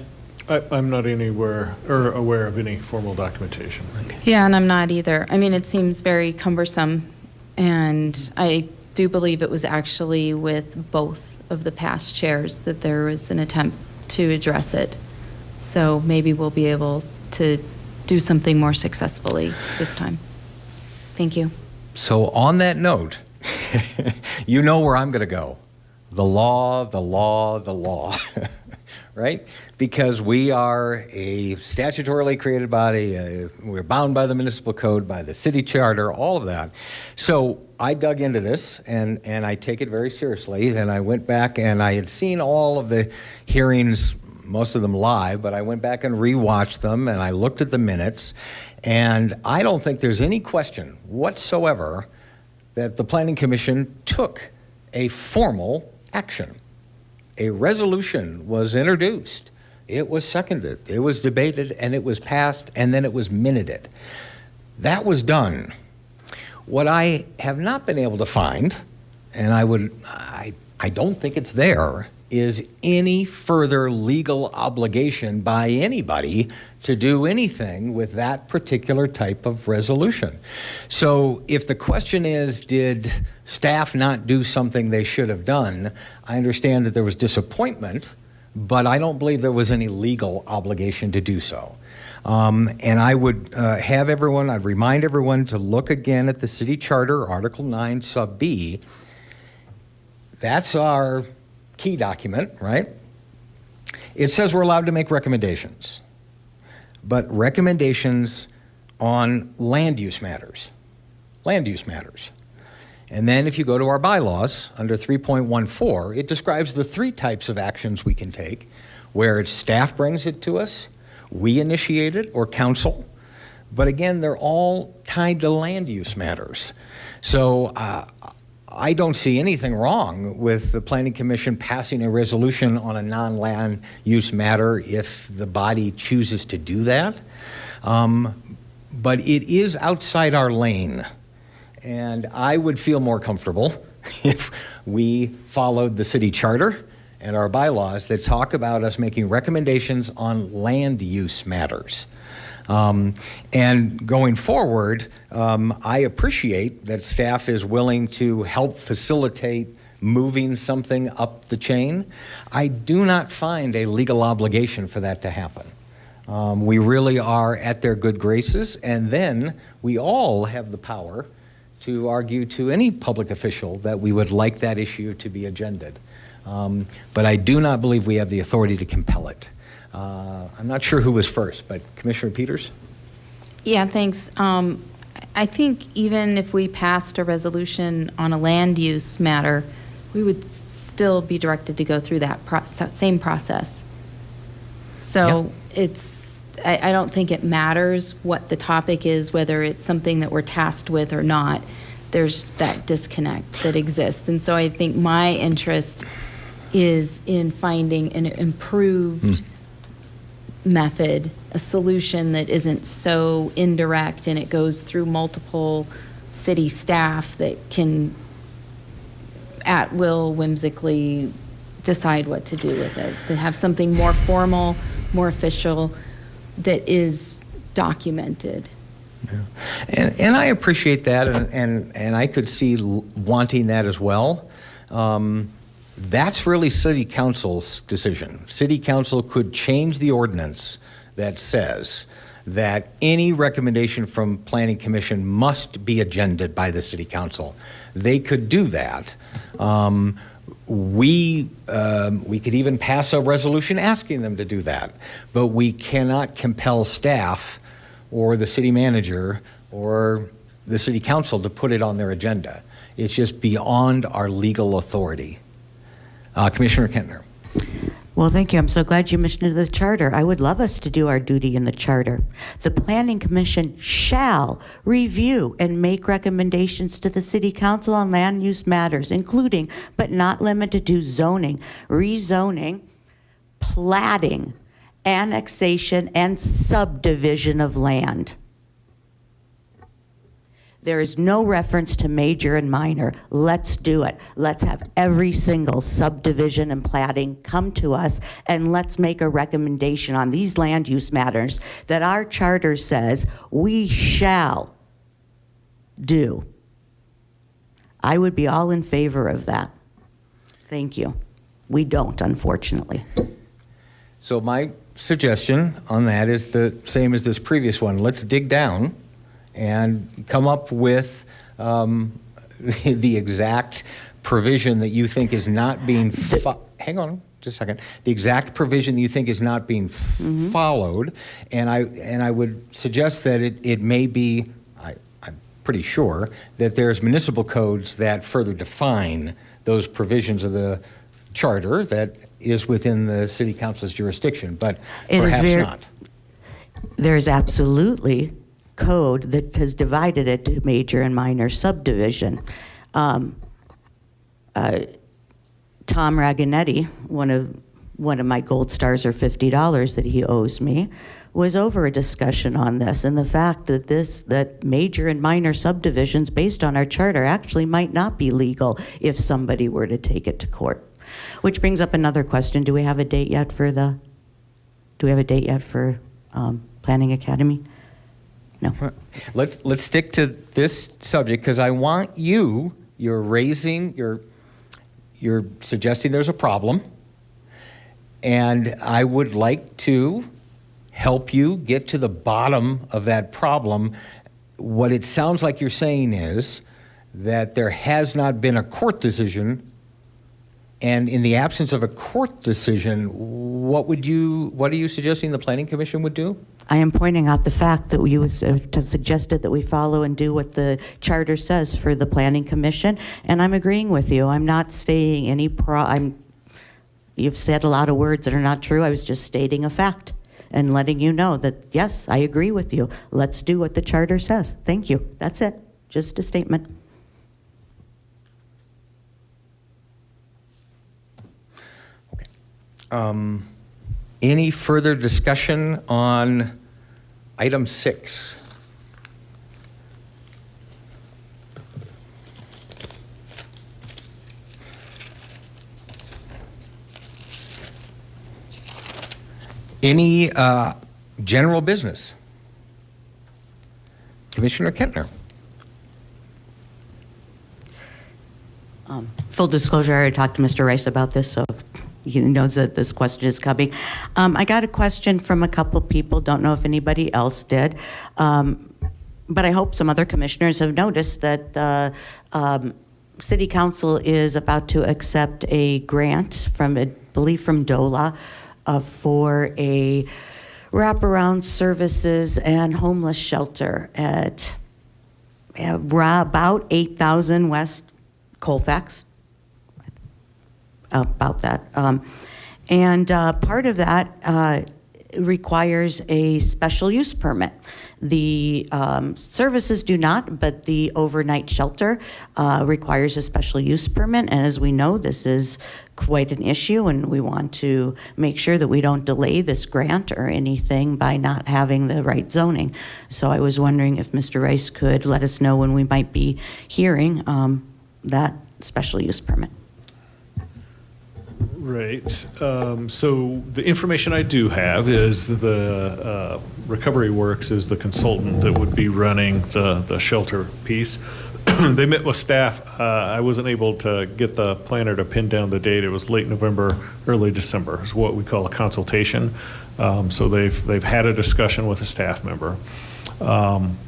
I'm not anywhere or aware of any formal documentation. Yeah, and I'm not either. I mean, it seems very cumbersome, and I do believe it was actually with both of the past chairs that there was an attempt to address it. So maybe we'll be able to do something more successfully this time. Thank you. So on that note, you know where I'm going to go. The law, the law, the law, right? Because we are a statutorily created body. We're bound by the municipal code, by the city charter, all of that. So I dug into this, and I take it very seriously. And I went back, and I had seen all of the hearings, most of them live, but I went back and rewatched them, and I looked at the minutes. And I don't think there's any question whatsoever that the Planning Commission took a formal action. A resolution was introduced. It was seconded, it was debated, and it was passed, and then it was minuted. That was done. What I have not been able to find, I don't think it's there, is any further legal obligation by anybody to do anything with that particular type of resolution. So if the question is, did staff not do something they should have done, I understand that there was disappointment, but I don't believe there was any legal obligation to do so. And I would I'd remind everyone to look again at the city charter, Article 9, Sub B. That's our key document, right? It says we're allowed to make recommendations, but recommendations on land use matters. Land use matters. And then if you go to our bylaws, under 3.14, it describes the three types of actions we can take, where it's staff brings it to us, we initiate it, or council. But again, they're all tied to land use matters. So I don't see anything wrong with the Planning Commission passing a resolution on a non-land use matter if the body chooses to do that. But it is outside our lane. And I would feel more comfortable if we followed the city charter and our bylaws that talk about us making recommendations on land use matters. And going forward, I appreciate that staff is willing to help facilitate moving something up the chain. I do not find a legal obligation for that to happen. We really are at their good graces, and then we all have the power to argue to any public official that we would like that issue to be agended. But I do not believe we have the authority to compel it. I'm not sure who was first, but Commissioner Peters? Yeah, thanks. I think even if we passed a resolution on a land use matter, we would still be directed to go through that same process. So I don't think it matters what the topic is, whether it's something that we're tasked with or not. There's that disconnect that exists. And so I think my interest is in finding an improved method, a solution that isn't so indirect and it goes through multiple city staff that can at will whimsically decide what to do with it, to have something more formal, more official, that is documented. Yeah. And I appreciate that, and I could see wanting that as well. That's really City Council's decision. City Council could change the ordinance that says that any recommendation from Planning Commission must be agended by the City Council. They could do that. We could even pass a resolution asking them to do that, but we cannot compel staff or the city manager or the City Council to put it on their agenda. It's just beyond our legal authority. Commissioner Kentner. Well, thank you. I'm so glad you mentioned the charter. I would love us to do our duty in the charter. The Planning Commission shall review and make recommendations to the City Council on land use matters, including but not limited to zoning, rezoning, platting, annexation, and subdivision of land. There is no reference to major and minor. Let's do it. Let's have every single subdivision and platting come to us, and let's make a recommendation on these land use matters that our charter says we shall do. I would be all in favor of that. Thank you. We don't, unfortunately. So my suggestion on that is the same as this previous one. Let's dig down and come up with the exact provision that you think is not being hang on just a second. The exact provision that you think is not being followed, and I would suggest that it may be, I'm pretty sure that there's municipal codes that further define those provisions of the charter that is within the City Council's jurisdiction, but perhaps not. There's absolutely code that has divided it to major and minor subdivision. Tom Raganetti, one of my gold stars or $50 that he owes me, was over a discussion on this and the fact that major and minor subdivisions based on our charter actually might not be legal if somebody were to take it to court. Which brings up another question. Do we have a date yet for Planning Academy? No. Let's stick to this subject because I want you're suggesting there's a problem, and I would like to help you get to the bottom of that problem. What it sounds like you're saying is that there has not been a court decision, and in the absence of a court decision, what are you suggesting the Planning Commission would do? I am pointing out the fact that you suggested that we follow and do what the charter says for the Planning Commission, and I'm agreeing with you. I'm not stating any you've said a lot of words that are not true. I was just stating a fact and letting you know that, yes, I agree with you. Let's do what the charter says. Thank you. That's it. Just a statement. Any further discussion on item 6? Any general business? Commissioner Kentner. Full disclosure, I already talked to Mr. Rice about this, so he knows that this question is coming. I got a question from a couple people, don't know if anybody else did, but I hope some other commissioners have noticed that City Council is about to accept a grant from, I believe from DOLA, for a wraparound services and homeless shelter at about 8,000 West Colfax. About that. And part of that requires a special use permit. The services do not, but the overnight shelter requires a special use permit. And as we know, this is quite an issue, and we want to make sure that we don't delay this grant or anything by not having the right zoning. So I was wondering if Mr. Rice could let us know when we might be hearing that special use permit. Right. So the information I do have is the Recovery Works is the consultant that would be running the shelter piece. They met with staff. I wasn't able to get the planner to pin down the date. It was late November, early December is what we call a consultation. So they've had a discussion with a staff member.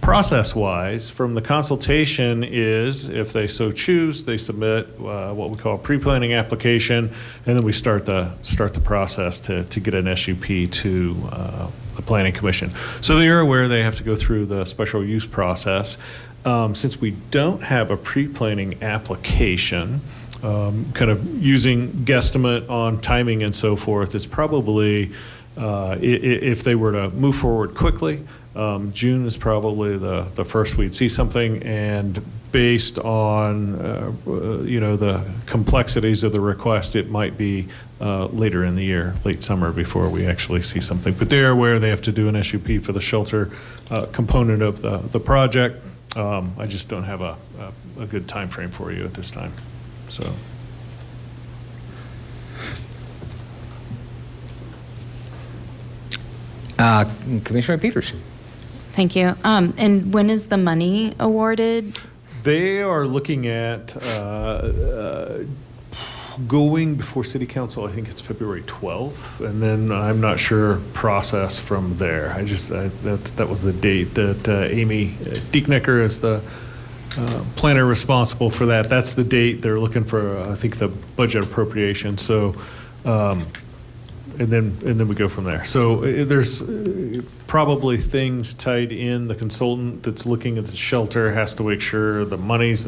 Process-wise, from the consultation is, if they so choose, they submit what we call a pre-planning application, and then we start the process to get an SUP to the Planning Commission. So they are aware they have to go through the special use process. Since we don't have a pre-planning application, kind of using guesstimate on timing and so forth, it's probably, if they were to move forward quickly, June is probably the first we'd see something, and based on the complexities of the request, it might be later in the year, late summer, before we actually see something. But they're aware they have to do an SUP for the shelter component of the project. I just don't have a good time frame for you at this time. So. Commissioner Peterson. Thank you. And when is the money awarded? They are looking at going before City Council. I think it's February 12th, and then I'm not sure process from there. That was the date that Amy Dieknecker is the planner responsible for that. That's the date they're looking for. I think the budget appropriation. So. And then we go from there. So there's probably things tied in. The consultant that's looking at the shelter has to make sure the money's.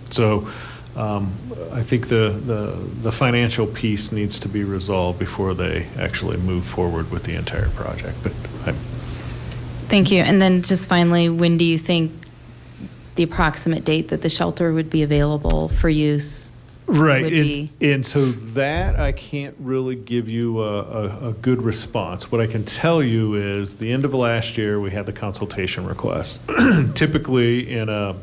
So I think the financial piece needs to be resolved before they actually move forward with the entire project. But Thank you. And then just finally, when do you think the approximate date that the shelter would be available for use? Right, would be. and so that I can't really give you a good response. What I can tell you is the end of last year, we had the consultation request. Typically in I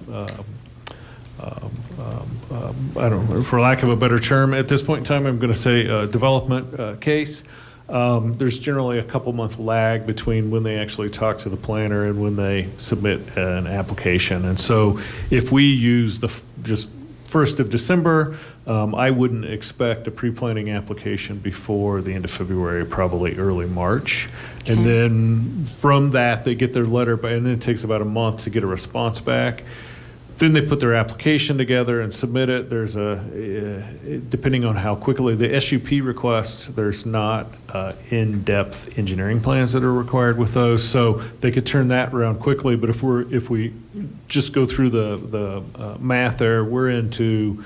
don't know, for lack of a better term, at this point in time, I'm going to say a development case. There's generally a couple-month lag between when they actually talk to the planner and when they submit an application. And so if we use just 1st of December, I wouldn't expect a pre-planning application before the end of February, probably early March. And then from that, they get their letter, and then it takes about a month to get a response back. Then they put their application together and submit it. There's depending on how quickly, the SUP requests, there's not in-depth engineering plans that are required with those, so they could turn that around quickly. But if we just go through the math there, we're into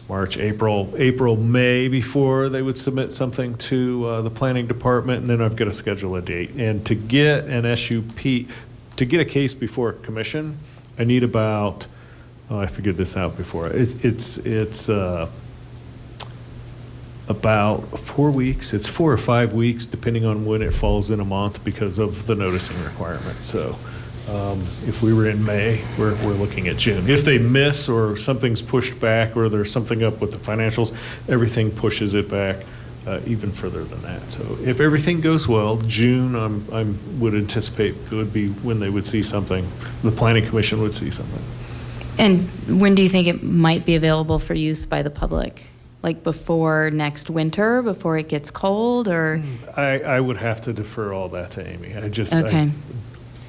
March, April, May before they would submit something to the planning department, and then I've got to schedule a date. And to get an SUP, to get a case before commission, I need about, I figured this out before. It's about 4 weeks. It's 4 or 5 weeks, depending on when it falls in a month because of the noticing requirement. So if we were in May, we're looking at June. If they miss or something's pushed back or there's something up with the financials, everything pushes it back even further than that. So if everything goes well, June, I would anticipate it would be when they would see something. The Planning Commission would see something. And when do you think it might be available for use by the public? Like before next winter, before it gets cold, or? I would have to defer all that to Amy. I Okay.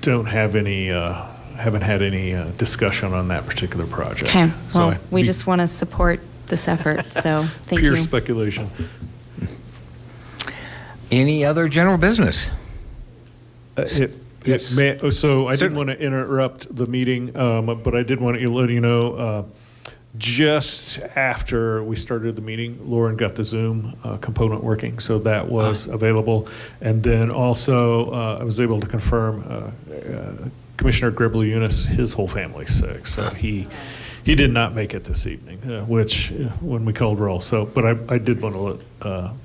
don't have any, haven't had any discussion on that particular project. Okay, So well, I'd we be just want to support this effort, so thank you. pure speculation. Any other general business? So I didn't want to interrupt the meeting, but I did want to let you know, just after we started the meeting, Lauren got the Zoom component working, so that was available. And then also, I was able to confirm Commissioner Gribble-Unis, his whole family's sick, so he did not make it this evening, which when we called roll. So, but I did want to let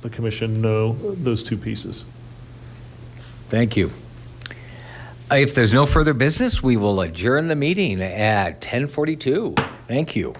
the commission know those two pieces. Thank you. If there's no further business, we will adjourn the meeting at 10:42. Thank you.